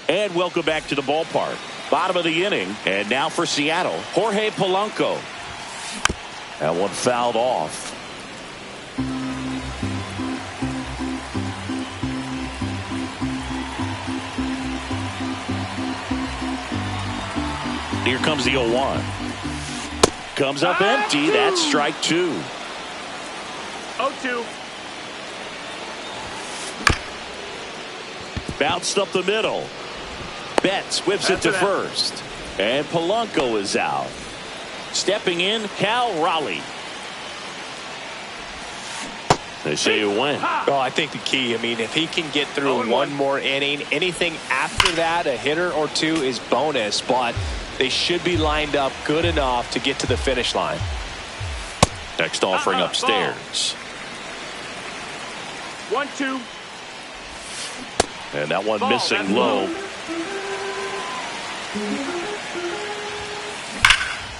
And welcome back to the ballpark. Bottom of the inning, and now for Seattle, Jorge Polanco. That one fouled off. Here comes the 0-1. Comes up empty. That's strike 2. 0-2. Bounced up the middle. Betts whips it to first. And Polanco is out. Stepping in, Cal Raleigh. They say it went. Oh, I think the key, if he can get through one more inning, anything after that, a hitter or two is bonus, but they should be lined up good enough to get to the finish line. Next offering upstairs. 1-2. And that one Ball, missing low.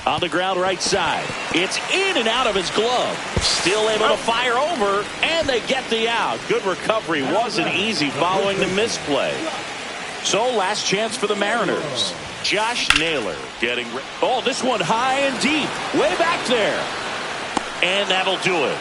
On the ground right side. It's in and out of his glove. Still able to fire over, and they get the out. Good recovery. Wasn't easy following the misplay. So last chance for the Mariners. Josh Naylor getting. Oh, this one high and deep. Way back there. And that'll do it.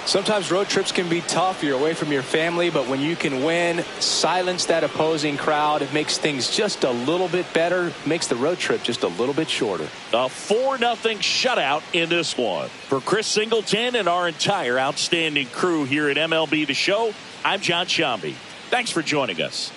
Sometimes road trips can be tough. You're away from your family, but when you can win, silence that opposing crowd, it makes things just a little bit better, makes the road trip just a little bit shorter. A 4-0 shutout in this one. For Chris Singleton and our entire outstanding crew here at MLB The Show, I'm John Shambi. Thanks for joining us.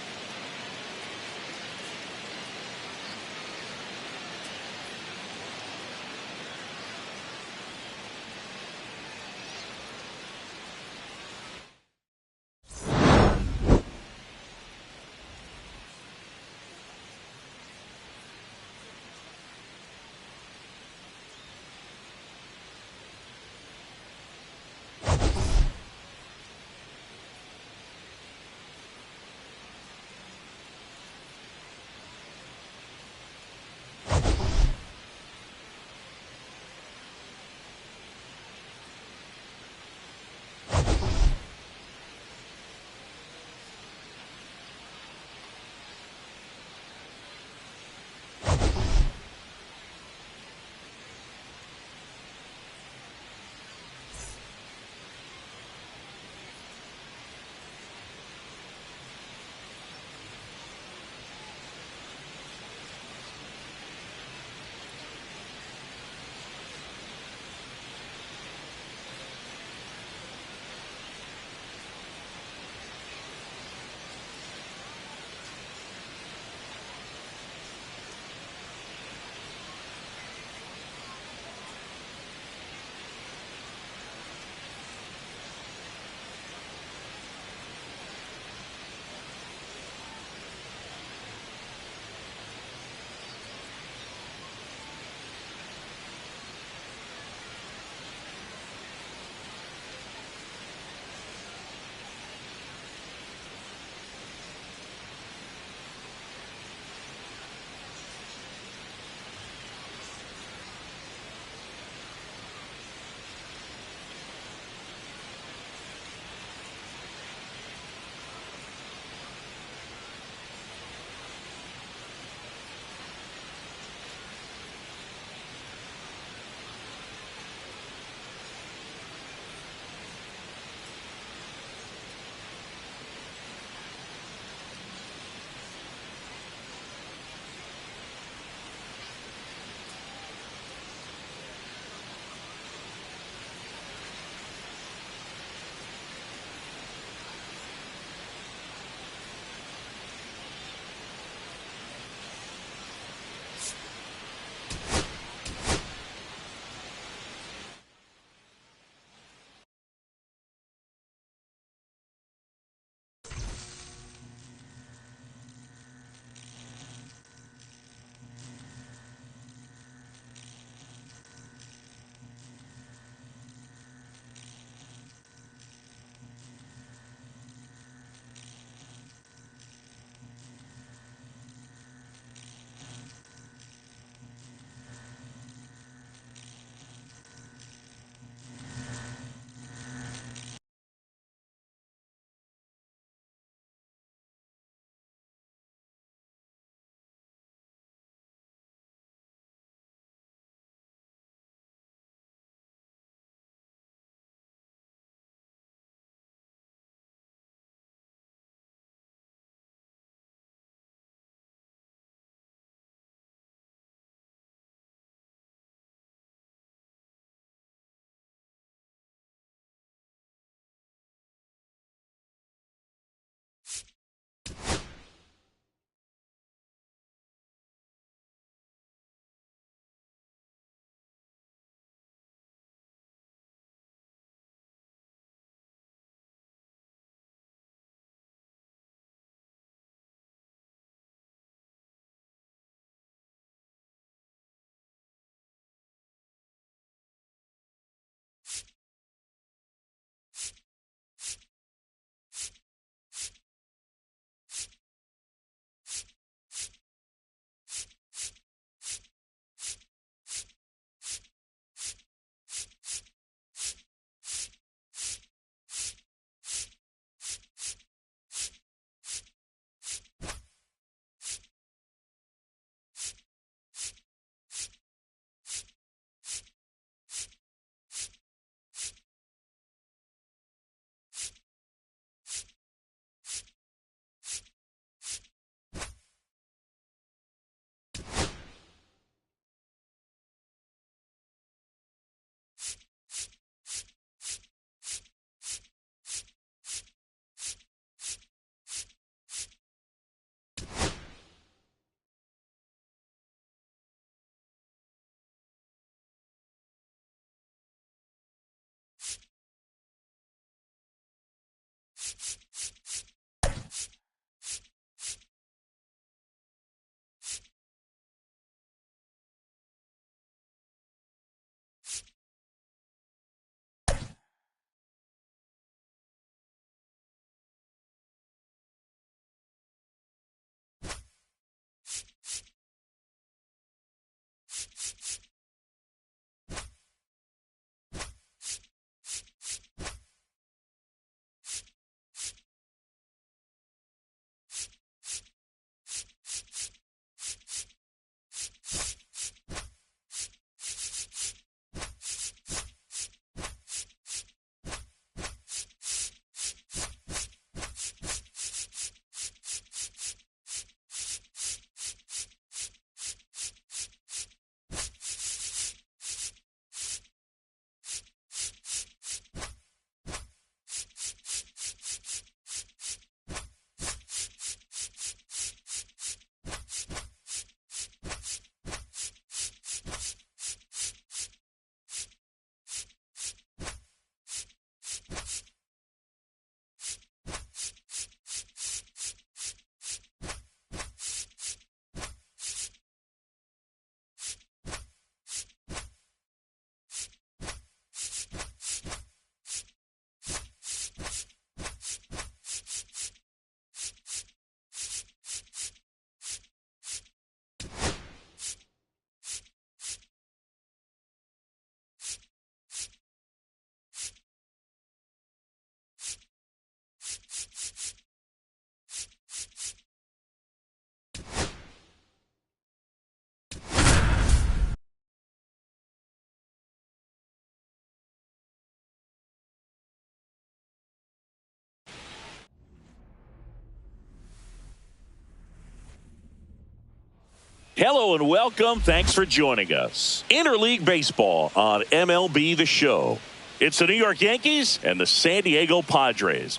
Hello and welcome. Thanks for joining us. Interleague Baseball on MLB The Show. It's the New York Yankees and the San Diego Padres.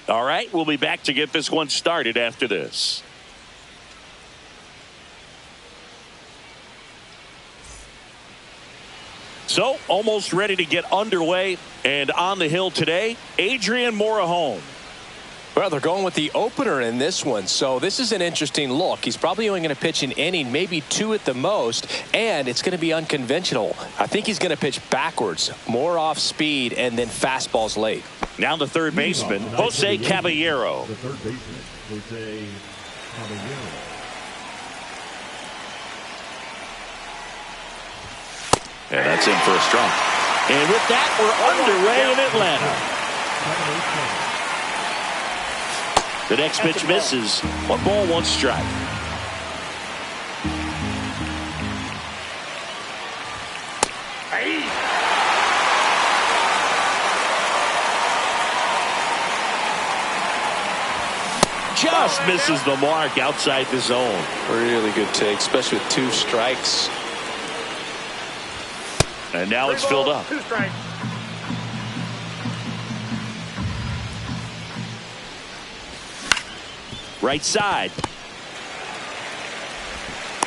All right, we'll be back to get this one started after this. So, almost ready to get underway. And on the hill today, Adrian Morejon. Well, they're going with the opener in this one, so this is an interesting look. He's probably only going to pitch an inning, maybe two at the most, and it's going to be unconventional. I think he's going to pitch backwards, more off speed, and then fastballs late. Now the third baseman, Jose Caballero. The third baseman, Jose Caballero. And that's in for a strike. And with that, we're underway in Atlanta. The next pitch misses. 1 ball, 1 strike. Just misses the mark outside the zone. Really good take, especially with 2 strikes. And now it's filled up. 2 strikes. Right side.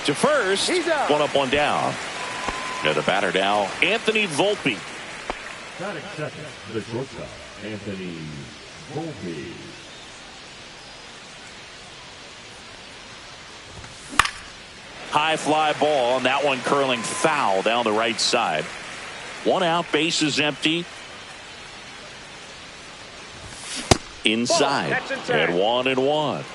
To first. 1 up, 1 down. And the batter now, Anthony Volpe. Batting second, the shortstop, Anthony Volpe. High fly ball, and that one curling foul down the right side. 1 out, bases empty. Inside. And 1-1.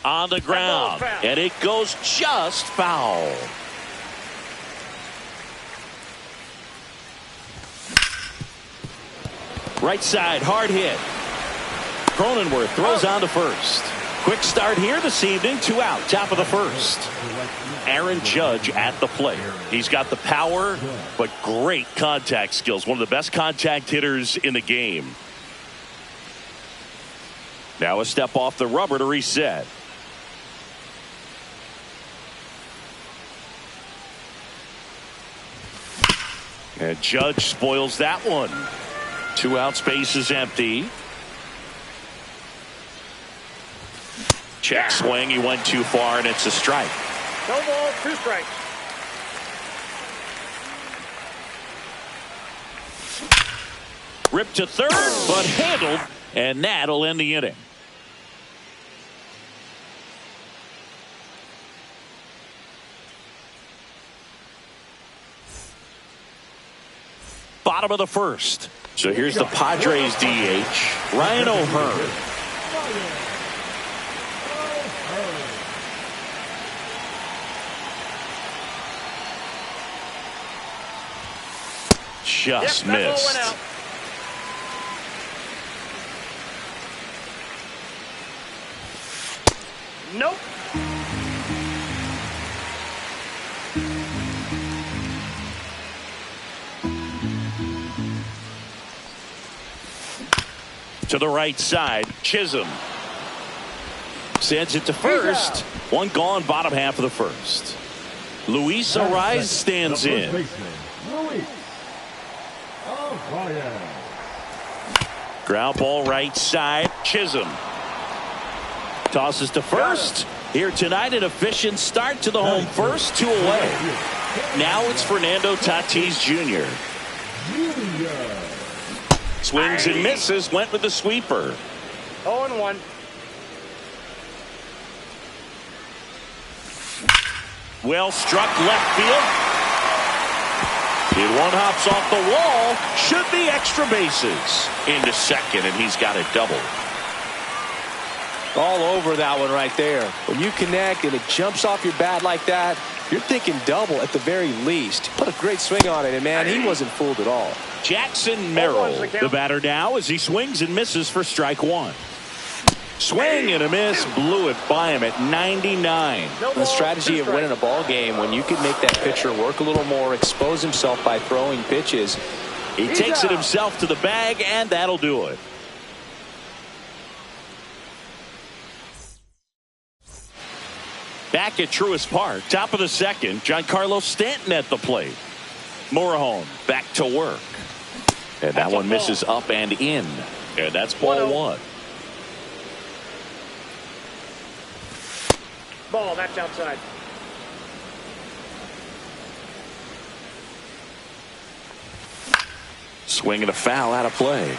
On the ground, and it goes just foul. Right side, hard hit. Cronenworth throws on to first. Quick start here this evening, 2 out, top of the first. Aaron Judge at the plate. He's got the power, but great contact skills. One of the best contact hitters in the game. Now a step off the rubber to reset. And Judge spoils that one. 2 out, space is empty. Check swing, he went too far, and it's a strike. No ball, 2 strikes. Ripped to third, but handled, and that'll end the inning. Bottom of the first. So here's the Padres DH, Ryan O'Hearn. Just missed. Nope. To the right side, Chisholm sends it to first. 1 gone, bottom half of the first. Luis Ariz stands in. Ground ball right side, Chisholm tosses to first. Here tonight, an efficient start to the home first, 2 away. Now it's Fernando Tatis Jr. Swings and misses, went with the sweeper. 0-1. Well struck left field. And 1 hops off the wall. Should be extra bases. Into second, and he's got it double. All over that one right there. When you connect and it jumps off your bat like that, you're thinking double at the very least. Put a great swing on it, and man, he wasn't fooled at all. Jackson Merrill, the batter now, as he swings and misses for strike 1. Swing and a miss, blew it by him at 99. The strategy of winning a ball game, when you can make that pitcher work a little more, expose himself by throwing pitches, He takes it himself to the bag, and that'll do it. Back at Truist Park, top of the second, Giancarlo Stanton at the plate. Morejon back to work. And that one misses up and in. And that's ball one. Ball, that's outside. Swing and a foul out of play.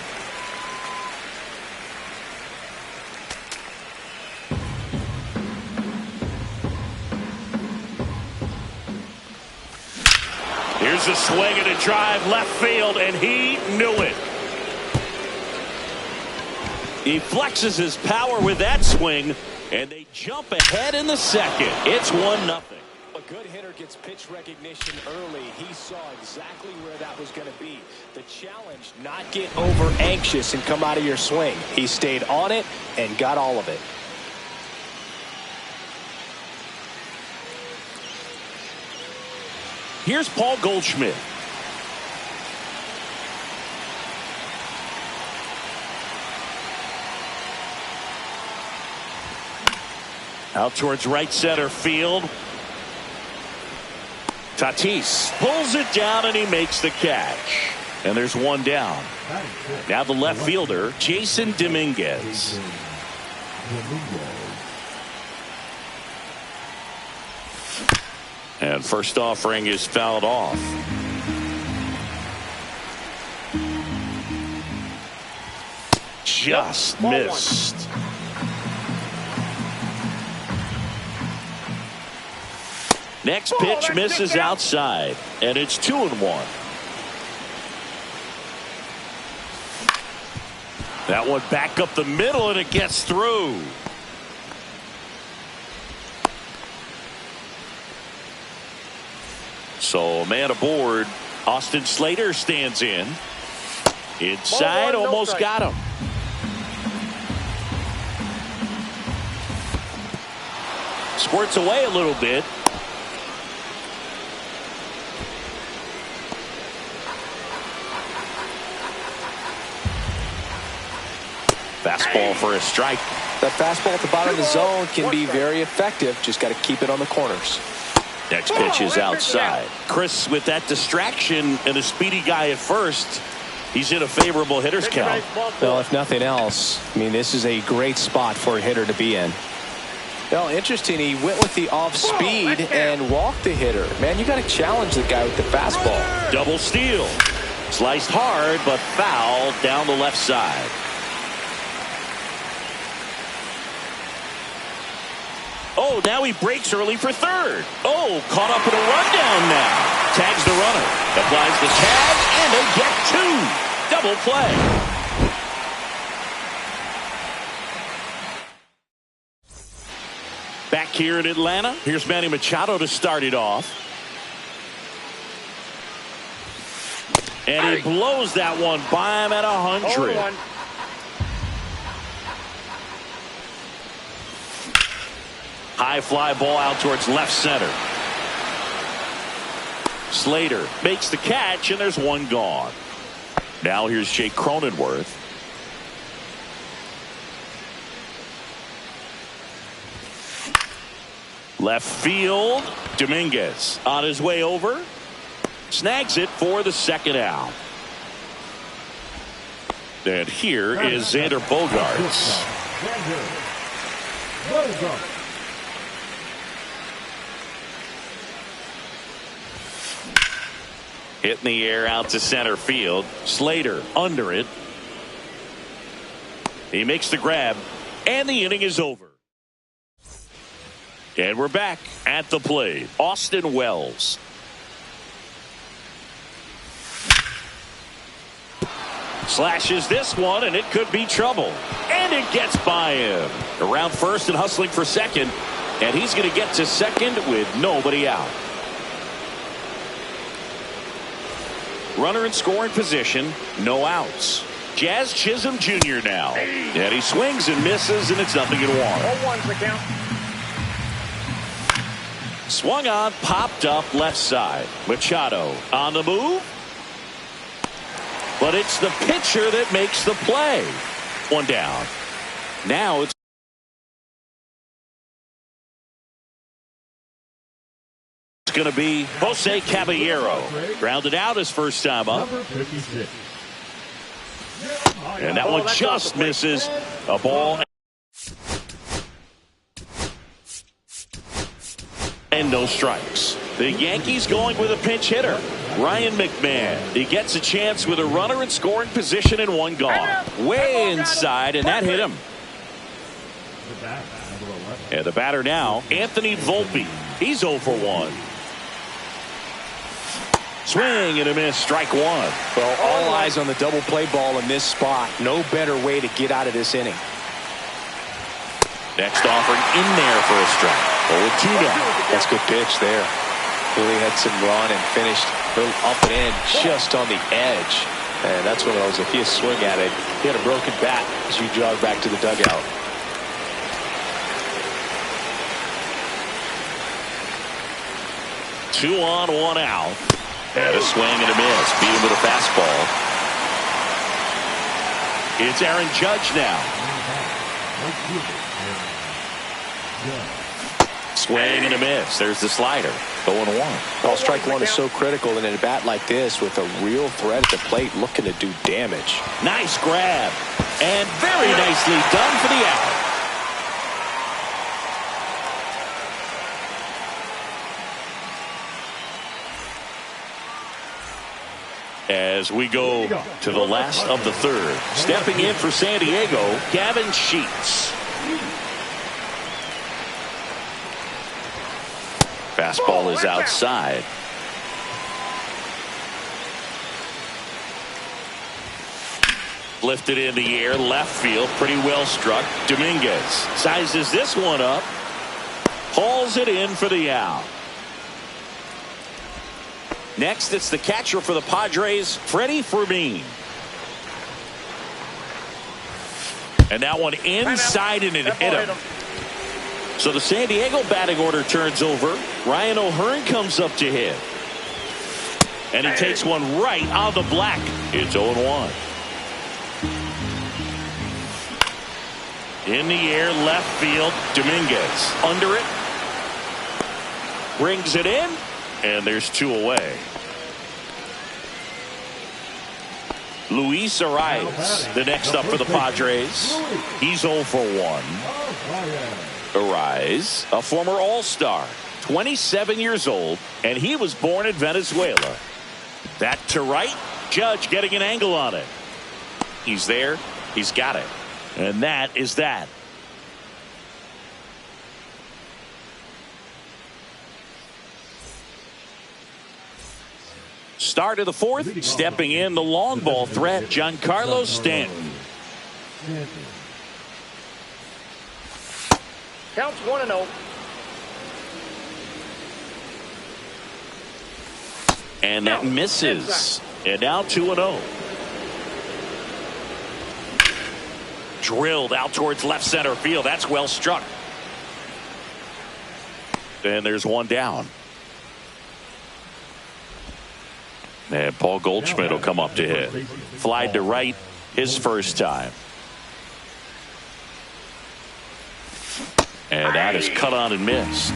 Here's a swing and a drive left field, and he knew it. He flexes his power with that swing, and they jump ahead in the second. It's 1-0. A good hitter gets pitch recognition early. He saw exactly where that was going to be. The challenge, not get over anxious and come out of your swing. He stayed on it and got all of it. Here's Paul Goldschmidt. Out towards right center field. Tatis pulls it down and he makes the catch. And there's one down. Now the left fielder, Jason Dominguez. And first offering is fouled off. Just missed. Next pitch misses outside, and it's 2-1. That one back up the middle, and it gets through. So, man aboard. Austin Slater stands in. Inside, almost got him. Squirts away a little bit. Fastball for a strike. That fastball at the bottom of the zone can be very effective. Just got to keep it on the corners. Next pitch is outside. Chris, with that distraction and a speedy guy at first, he's in a favorable hitter's count. Well, if nothing else, I mean, this is a great spot for a hitter to be in. Well, interesting. He went with the off speed and walked the hitter. Man, you got to challenge the guy with the fastball. Double steal. Sliced hard, but fouled down the left side. Oh, now he breaks early for third. Oh, caught up in a rundown now. Tags the runner. Applies the tag, and they get two. Double play. Back here in Atlanta, here's Manny Machado to start it off. And he blows that one by him at 100. High fly ball out towards left center. Slater makes the catch, and there's one gone. Now here's Jake Cronenworth. Left field. Dominguez on his way over. Snags it for the second out. And here is Xander Bogaerts. Hit in the air out to center field. Slater under it. He makes the grab, and the inning is over. And we're back at the plate. Austin Wells. Slashes this one, and it could be trouble. And it gets by him. Around first and hustling for second. And he's going to get to second with nobody out. Runner in scoring position, no outs. Jazz Chisholm Jr. now. And he swings and misses, and it's 0-1. 0-1's the count. Swung on, popped up left side. Machado on the move. but it's the pitcher that makes the play. One down. Now it's going to be Jose Caballero. Grounded out his first time up. And that one just misses. A ball and no strikes. The Yankees going with a pinch hitter, Ryan McMahon. He gets a chance with a runner in scoring position and one gone. Way inside, and that hit him. And the batter now, Anthony Volpe. He's 0 for 1. Swing and a miss, strike one. Well, all eyes on the double play ball in this spot. No better way to get out of this inning. Next offering in there for a strike. 0-2 now. That's a good pitch there. Really had some run and finished a little up and in just on the edge. And that's one of those, if you swing at it, he had a broken bat as you jog back to the dugout. Two on, one out. And a swing and a miss. Beat him with a fastball. It's Aaron Judge now. Swing and a miss. There's the slider. 0-1. Well, strike one is so critical in a bat like this with a real threat at the plate looking to do damage. Nice grab. And very nicely done for the out. As we go to the last of the third. Stepping in for San Diego, Gavin Sheets. Fastball is outside. Lifted in the air, left field, pretty well struck. Dominguez sizes this one up. Hauls it in for the out. Next, it's the catcher for the Padres, Freddie Fermin. And that one inside and it hit him. So the San Diego batting order turns over. Ryan O'Hearn comes up to hit. And he takes one right on the black. It's 0-1. In the air, left field, Dominguez. Under it. Brings it in. And there's two away. Luis Arias, the next up for the Padres. He's 0 for 1. Arias, a former All-Star, 27 years old, and he was born in Venezuela. That to right, Judge getting an angle on it. He's there, he's got it. And that is that. Start of the fourth, stepping in the long ball threat, Giancarlo Stanton. Counts 1-0. And that misses. And now 2-0. Drilled out towards left center field. That's well struck. And there's one down. And Paul Goldschmidt will come up to hit. Flied to right his first time. And that is cut on and missed.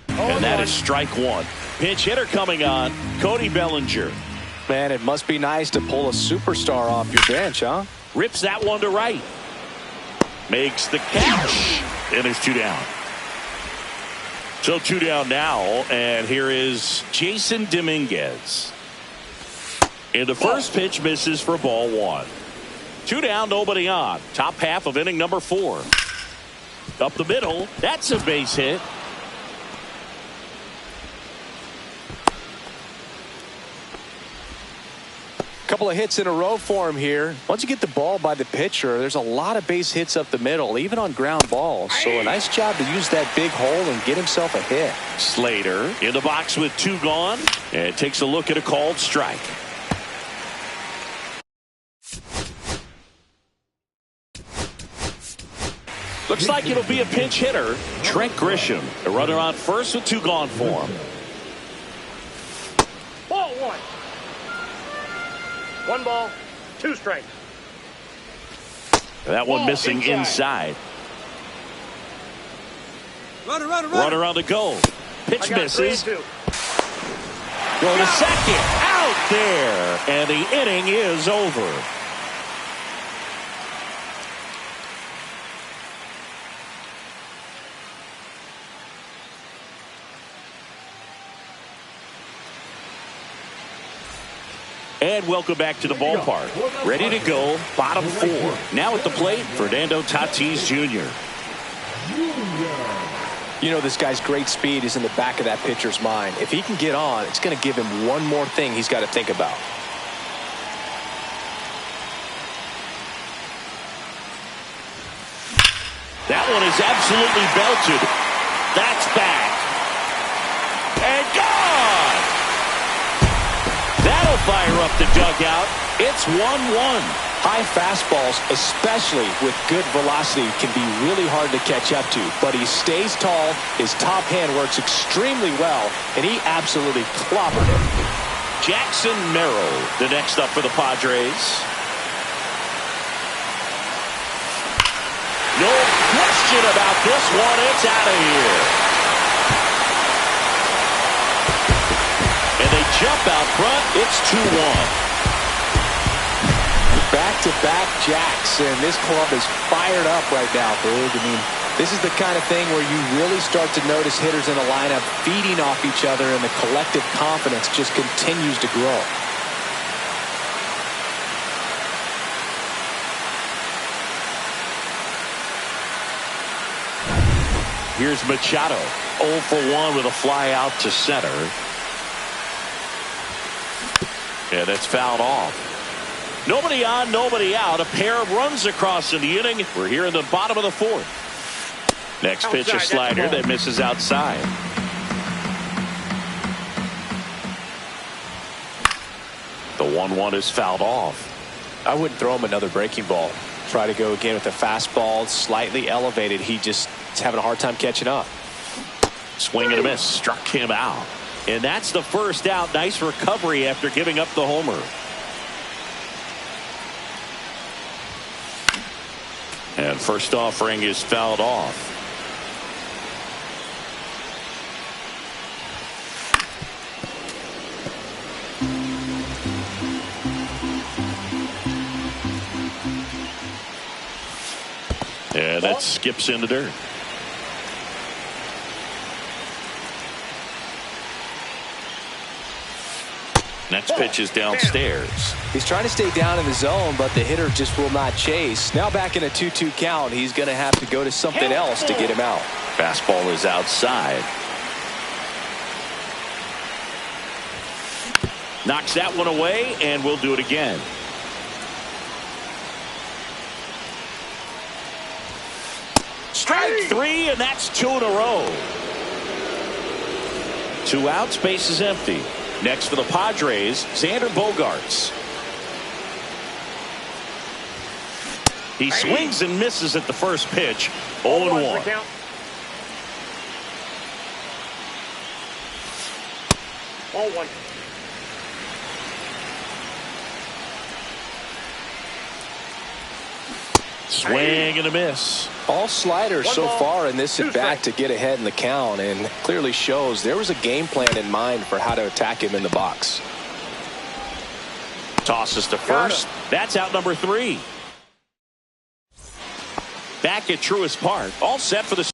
And that is strike one. Pinch hitter coming on, Cody Bellinger. Man, it must be nice to pull a superstar off your bench, huh? Rips that one to right. Makes the catch. And there's two down. So two down now, and here is Jason Dominguez. And the first pitch misses for ball one. Two down, nobody on. Top half of inning number 4. Up the middle, that's a base hit. Couple of hits in a row for him here. Once you get the ball by the pitcher, there's a lot of base hits up the middle, even on ground balls. So a nice job to use that big hole and get himself a hit. Slater in the box with 2 gone and takes a look at a called strike. Looks like it'll be a pinch hitter, Trent Grisham. A runner on first with 2 gone for him. Ball 1. 1 ball, 2 strikes. That one missing inside. Runner on the go. Pitch misses. Go to second. Out there. And the inning is over. And welcome back to the ballpark. Ready to go, bottom 4. Now at the plate, Fernando Tatis Jr. You know, this guy's great speed is in the back of that pitcher's mind. If he can get on, it's going to give him one more thing he's got to think about. That one is absolutely belted. That's back. And gone! That'll fire up the dugout. It's 1-1. High fastballs, especially with good velocity, can be really hard to catch up to. But he stays tall, his top hand works extremely well, and he absolutely clobbered it. Jackson Merrill, the next up for the Padres. No question about this one. It's out of here. And they jump out front. It's 2-1. Back-to-back jacks, and this club is fired up right now, Boog. I mean, this is the kind of thing where you really start to notice hitters in a lineup feeding off each other, and the collective confidence just continues to grow. Here's Machado, 0 for 1 with a fly out to center. And it's fouled off. Nobody on, nobody out. A pair of runs across in the inning. We're here in the bottom of the 4th. Next pitch, a slider that misses outside. The 1-1 is fouled off. I wouldn't throw him another breaking ball. Try to go again with the fastball, slightly elevated. He just is having a hard time catching up. Swing and a miss. Struck him out. And that's the first out. Nice recovery after giving up the homer. And first offering is fouled off. And that skips in the dirt. Next pitch is downstairs. He's trying to stay down in the zone, but the hitter just will not chase. Now back in a 2-2 count, he's going to have to go to something else to get him out. Fastball is outside. Knocks that one away, and we'll do it again. Strike 3, and that's 2 in a row. 2 outs, base is empty. Next for the Padres, Xander Bogaerts. He swings and misses at the first pitch. 0-1. Ball 1. Swing and a miss. All sliders so far in this at bat to get ahead in the count, and clearly shows there was a game plan in mind for how to attack him in the box. Tosses to first. That's out number 3. Back at Truist Park. All set for the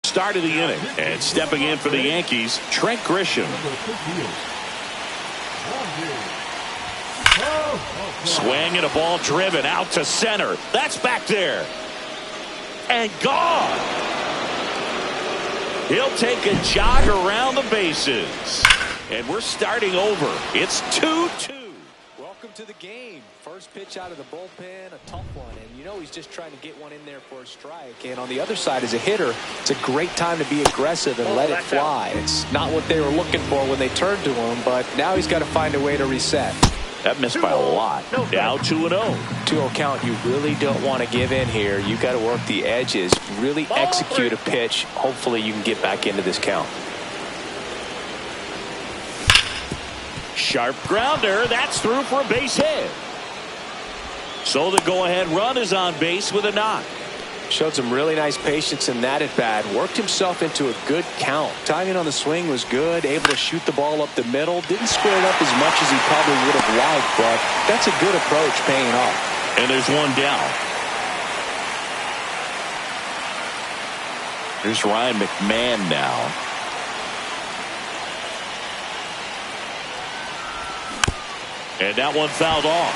start of the inning. And stepping in for the Yankees, Trent Grisham. Swing and a ball driven out to center. That's back there. And gone. He'll take a jog around the bases. And we're starting over. It's 2-2. Welcome to the game. First pitch out of the bullpen, a tough one. And you know he's just trying to get one in there for a strike. And on the other side, as a hitter, it's a great time to be aggressive and let it fly. It's not what they were looking for when they turned to him, but now he's got to find a way to reset. That missed by a lot. Now 2-0. 2-0 count. You really don't want to give in here. You got to work the edges, really execute a pitch. Hopefully you can get back into this count. Sharp grounder. That's through for a base hit. So the go-ahead run is on base with a knock. Showed some really nice patience in that at bat. Worked himself into a good count. Timing on the swing was good. Able to shoot the ball up the middle. Didn't square it up as much as he probably would have liked, but that's a good approach paying off. And there's one down. Here's Ryan McMahon now. And that one fouled off.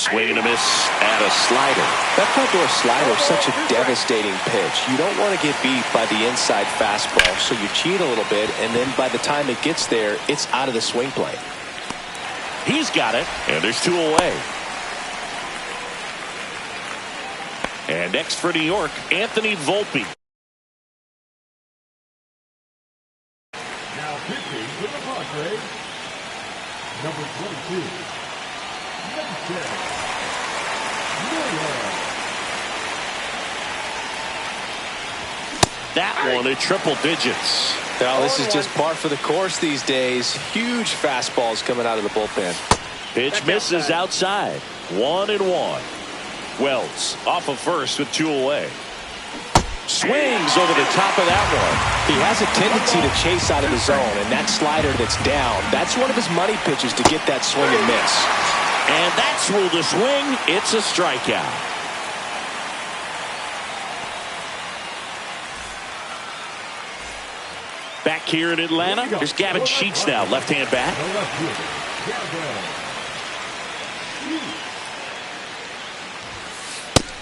Swing and a miss at a slider. That front door slider is such a devastating pitch. You don't want to get beat by the inside fastball, so you cheat a little bit, and then by the time it gets there, it's out of the swing plane. He's got it, and there's 2 away. And next for New York, Anthony Volpe. Now pitching for the Padres, number 22. That one at triple digits. Now this is just par for the course these days. Huge fastballs coming out of the bullpen. Pitch misses outside. 1-1. Wells off of first with 2 away. Swings over the top of that one. He has a tendency to chase out of the zone, and that slider that's down, that's one of his money pitches to get that swing and miss. And that's ruled a swing. It's a strikeout. Back here in Atlanta, there's Gavin Sheets now, left-hand bat.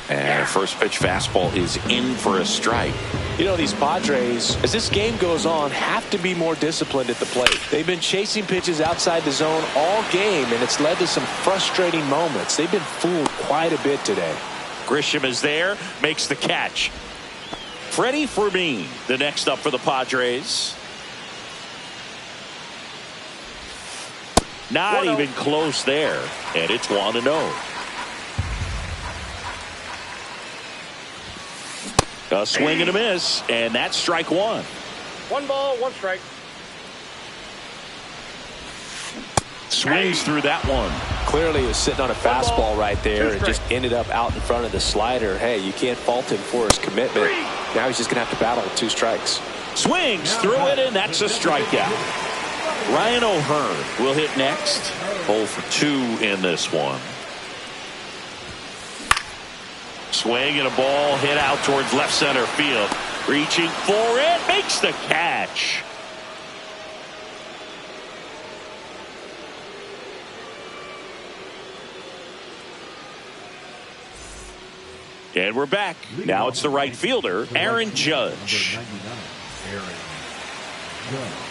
And first pitch fastball is in for a strike. You know, these Padres, as this game goes on, have to be more disciplined at the plate. They've been chasing pitches outside the zone all game, and it's led to some frustrating moments. They've been fooled quite a bit today. Grisham is there, makes the catch. Freddie Fermin, the next up for the Padres. Not even close there, and it's 1-0. A swing and a miss, and that's strike 1. 1 ball, 1 strike. Swings through that one. Clearly he was sitting on a fastball right there and just ended up out in front of the slider. Hey, you can't fault him for his commitment. Now he's just going to have to battle with 2 strikes. Swings through it, and that's a strikeout. Ryan O'Hearn will hit next. 0 for 2 in this one. Swing and a ball hit out towards left center field. Reaching for it, makes the catch. And we're back. Now it's the right fielder, Aaron Judge. Aaron Judge.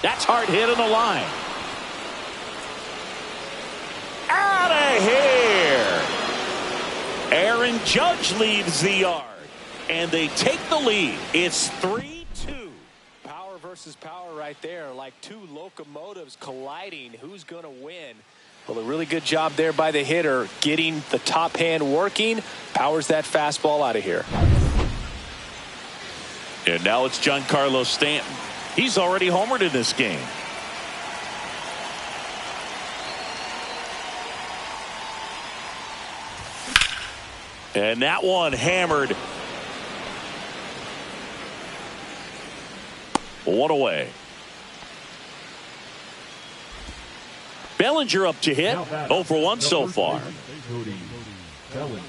That's hard hit on the line. Out of here. Aaron Judge leads the yard. And they take the lead. It's 3-2. Power versus power right there. Like two locomotives colliding. Who's going to win? Well, a really good job there by the hitter. Getting the top hand working. Powers that fastball out of here. And now it's Giancarlo Stanton. He's already homered in this game. And that one hammered. One away. Bellinger up to hit. 0 for 1 so far.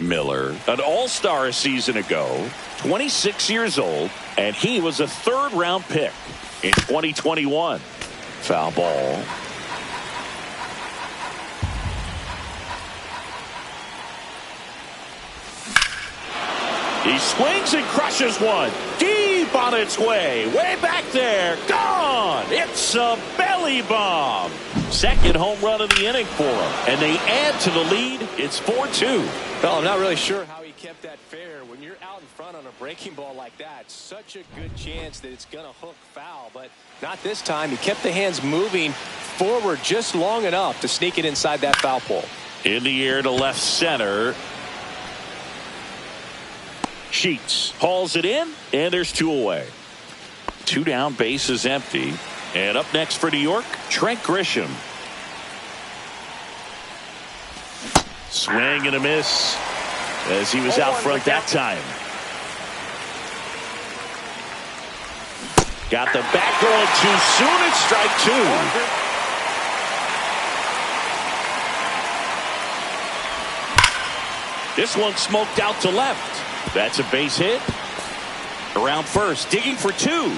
Miller, an all-star a season ago, 26 years old, and he was a third-round pick in 2021. Foul ball. He swings and crushes one. Deep on its way. Way back there. Gone. It's a belly bomb. Second home run of the inning for him. And they add to the lead. It's 4-2. Well, I'm not really sure how he kept that fair. When you're out in front on a breaking ball like that, such a good chance that it's going to hook foul. But not this time. He kept the hands moving forward just long enough to sneak it inside that foul pole. In the air to left center. Sheets hauls it in, and there's 2 away. 2 down, base is empty. And up next for New York, Trent Grisham. Swing and a miss as he was out front that time. Got the bat going too soon. It's strike 2. This one smoked out to left. That's a base hit. Around first, digging for 2.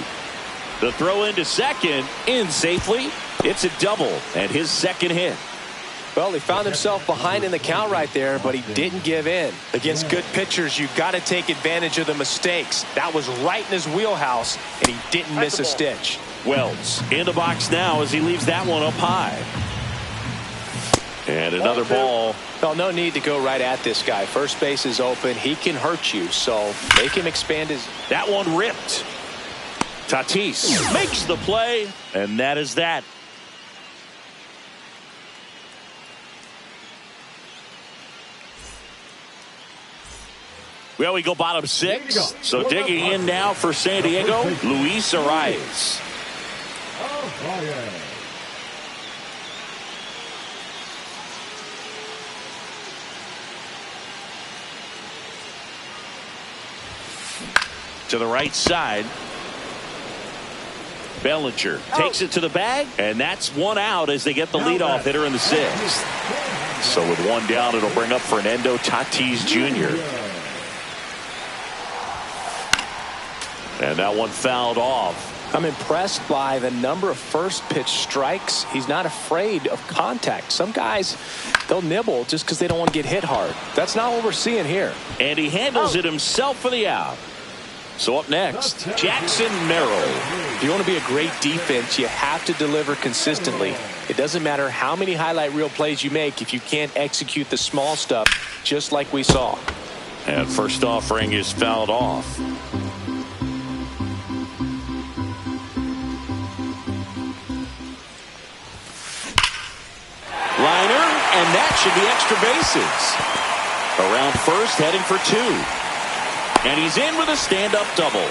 The throw into second, in safely. It's a double, and his second hit. Well, he found himself behind in the count right there, but he didn't give in. Against good pitchers, you've got to take advantage of the mistakes. That was right in his wheelhouse, and he didn't miss a stitch. Wells in the box now as he leaves that one up high. And another ball. Well, no need to go right at this guy. First base is open. He can hurt you, so make him expand his. That one ripped. Tatis makes the play, and that is that. Well, we go bottom 6. So digging in now for San Diego, Luis Arias. To the right side. Bellinger takes it to the bag, and that's 1 out as they get the leadoff hitter in the 6th. So with 1 down, it'll bring up Fernando Tatis Jr. And that one fouled off. I'm impressed by the number of first pitch strikes. He's not afraid of contact. Some guys, they'll nibble just because they don't want to get hit hard. That's not what we're seeing here. And he handles it himself for the out. So up next, Jackson Merrill. If you want to be a great defense, you have to deliver consistently. It doesn't matter how many highlight reel plays you make if you can't execute the small stuff, just like we saw. And first offering is fouled off. Liner, and that should be extra bases. Around first, heading for 2. And he's in with a stand-up double.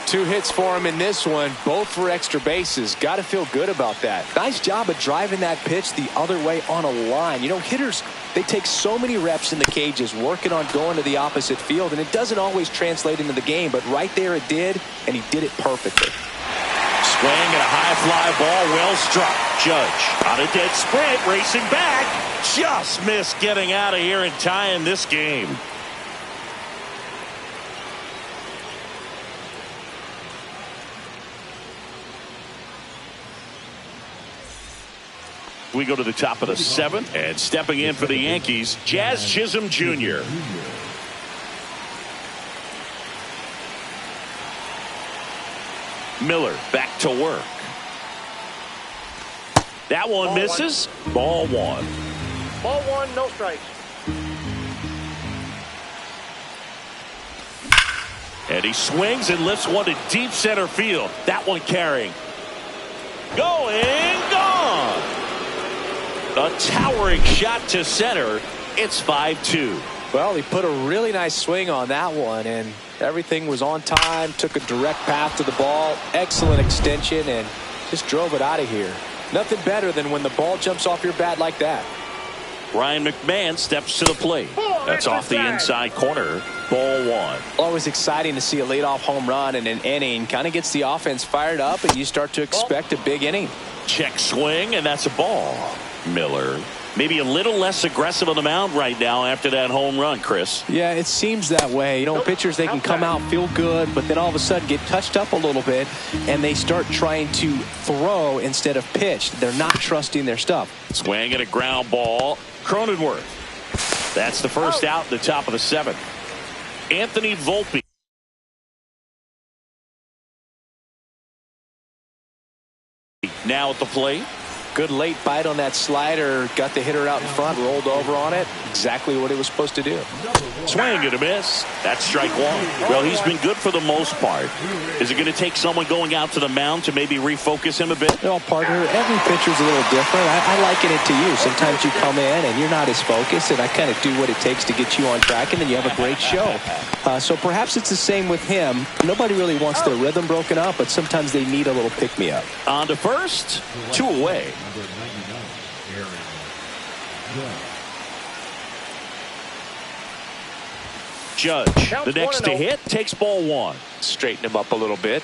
2 hits for him in this one, both for extra bases. Got to feel good about that. Nice job of driving that pitch the other way on a line. You know, hitters, they take so many reps in the cages working on going to the opposite field, and it doesn't always translate into the game, but right there it did, and he did it perfectly. Swing and a high fly ball, well struck. Judge on a dead sprint, racing back. Just missed getting out of here and tying this game. We go to the top of the 7th, and stepping in for the Yankees, Jazz Chisholm Jr. Miller back to work. That one misses. Ball one. Ball one, no strikes. And he swings and lifts one to deep center field. That one carrying. Going, gone. A towering shot to center. It's 5-2. Well, he put a really nice swing on that one, and everything was on time. Took a direct path to the ball. Excellent extension, and just drove it out of here. Nothing better than when the ball jumps off your bat like that. Ryan McMahon steps to the plate. That's off the inside corner. Ball one. Always exciting to see a leadoff home run in an inning. Kind of gets the offense fired up, and you start to expect a big inning. Check swing, and that's a ball. Miller maybe a little less aggressive on the mound right now after that home run, Chris. Yeah, it seems that way. You know, pitchers, they can come out, feel good, but then all of a sudden get touched up a little bit, and they start trying to throw instead of pitch. They're not trusting their stuff. Swing and a ground ball. Cronenworth. That's the first out in the top of the seventh. Anthony Volpe. Now at the plate. Good late bite on that slider. Got the hitter out in front, rolled over on it. Exactly what he was supposed to do. Swing and a miss. That's strike one. Well, he's been good for the most part. Is it going to take someone going out to the mound to maybe refocus him a bit? Well, partner, every pitcher's a little different. I liken it to you. Sometimes you come in and you're not as focused, and I kind of do what it takes to get you on track, and then you have a great show. So perhaps it's the same with him. Nobody really wants their rhythm broken up, but sometimes they need a little pick-me-up. On to first, 2 away. Number 99, Aaron Judge, the next to hit, takes ball one. Straighten him up a little bit.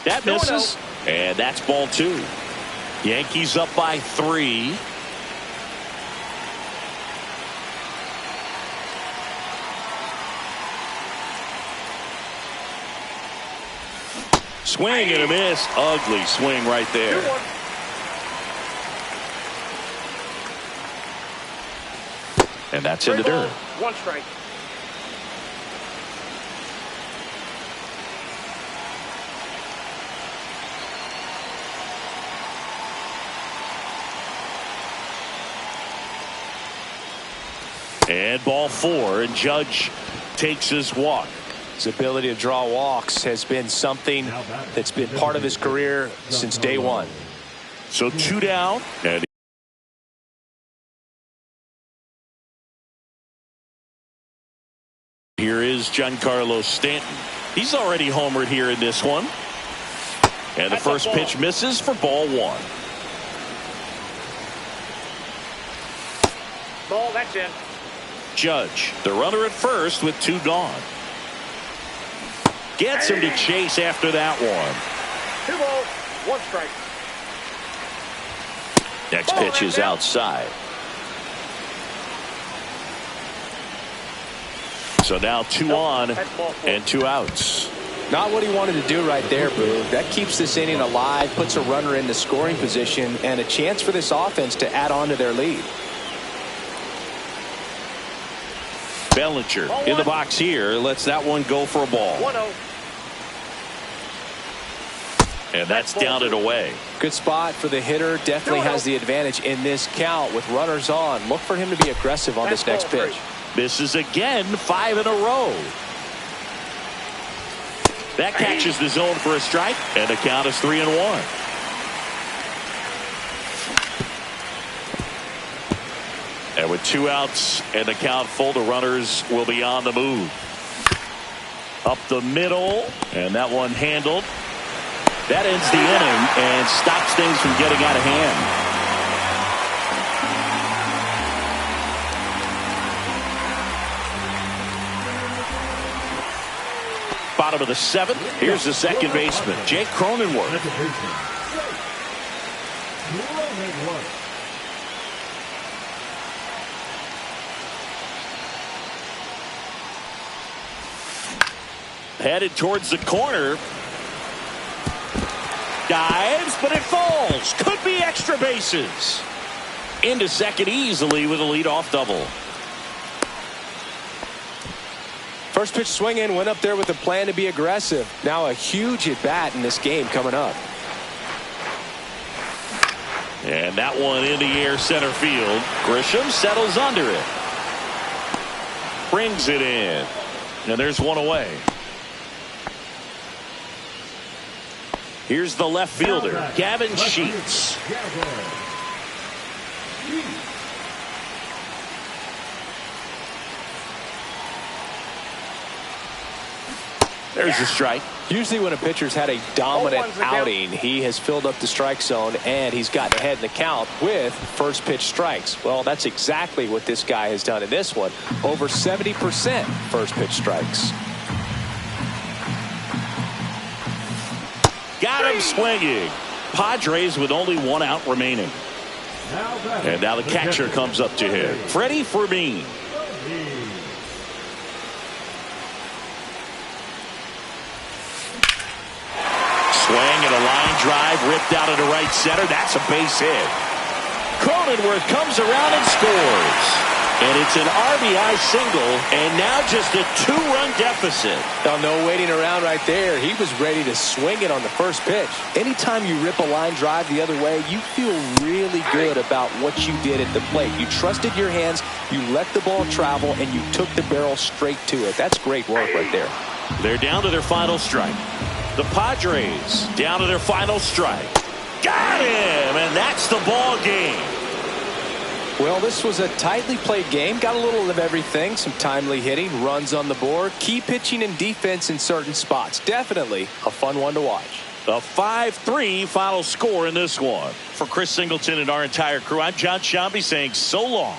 That misses, and that's ball two. Yankees up by 3. Swing and a miss. Ugly swing right there. And that's in the dirt. 1 strike. And ball 4, and Judge takes his walk. His ability to draw walks has been something that's been part of his career since day one. So 2 down. And here is Giancarlo Stanton. He's already homered here in this one. And the first pitch misses for ball 1. Ball, that's in. Judge, the runner at first with 2 gone. Gets him to chase after that one. 2 balls, 1 strike. Next pitch is outside. So now 2 on and 2 outs. Not what he wanted to do right there, Boo. That keeps this inning alive, puts a runner in the scoring position, and a chance for this offense to add on to their lead. Bellinger in the box here. Lets that one go for a ball. 1-0. And that's down and away. Good spot for the hitter. Definitely has the advantage in this count with runners on. Look for him to be aggressive on this next pitch. Misses again, 5 in a row. That catches the zone for a strike, and the count is 3-1. And with 2 outs and the count full, the runners will be on the move. Up the middle, and that one handled. That ends the inning and stops things from getting out of hand. Bottom of the 7th. Here's the second baseman, Jake Cronenworth. Headed towards the corner. Dives, but it falls. Could be extra bases. into second easily with a leadoff double. First pitch swing in, went up there with a plan to be aggressive. Now a huge at bat in this game coming up. And that one in the air center field. Grisham settles under it. Brings it in. And there's one away. Here's the left fielder, Gavin Sheets. There's a strike. Usually when a pitcher's had a dominant outing, he has filled up the strike zone and he's gotten ahead in the count with first pitch strikes. Well, that's exactly what this guy has done in this one. Over 70% first pitch strikes. Got him swinging. Padres with only one out remaining. And now the catcher comes up to him. Freddie Fermin. Swing and a line drive ripped out into right center. That's a base hit. Cronenworth comes around and scores. And it's an RBI single, and now just a two-run deficit. Oh, no waiting around right there. He was ready to swing it on the first pitch. Anytime you rip a line drive the other way, you feel really good about what you did at the plate. You trusted your hands, you let the ball travel, and you took the barrel straight to it. That's great work right there. They're down to their final strike. The Padres down to their final strike. Got him, and that's the ball game. Well, this was a tightly played game. Got a little of everything. Some timely hitting, runs on the board, key pitching and defense in certain spots. Definitely a fun one to watch. A 5-3 final score in this one. For Chris Singleton and our entire crew, I'm John Shambi saying so long.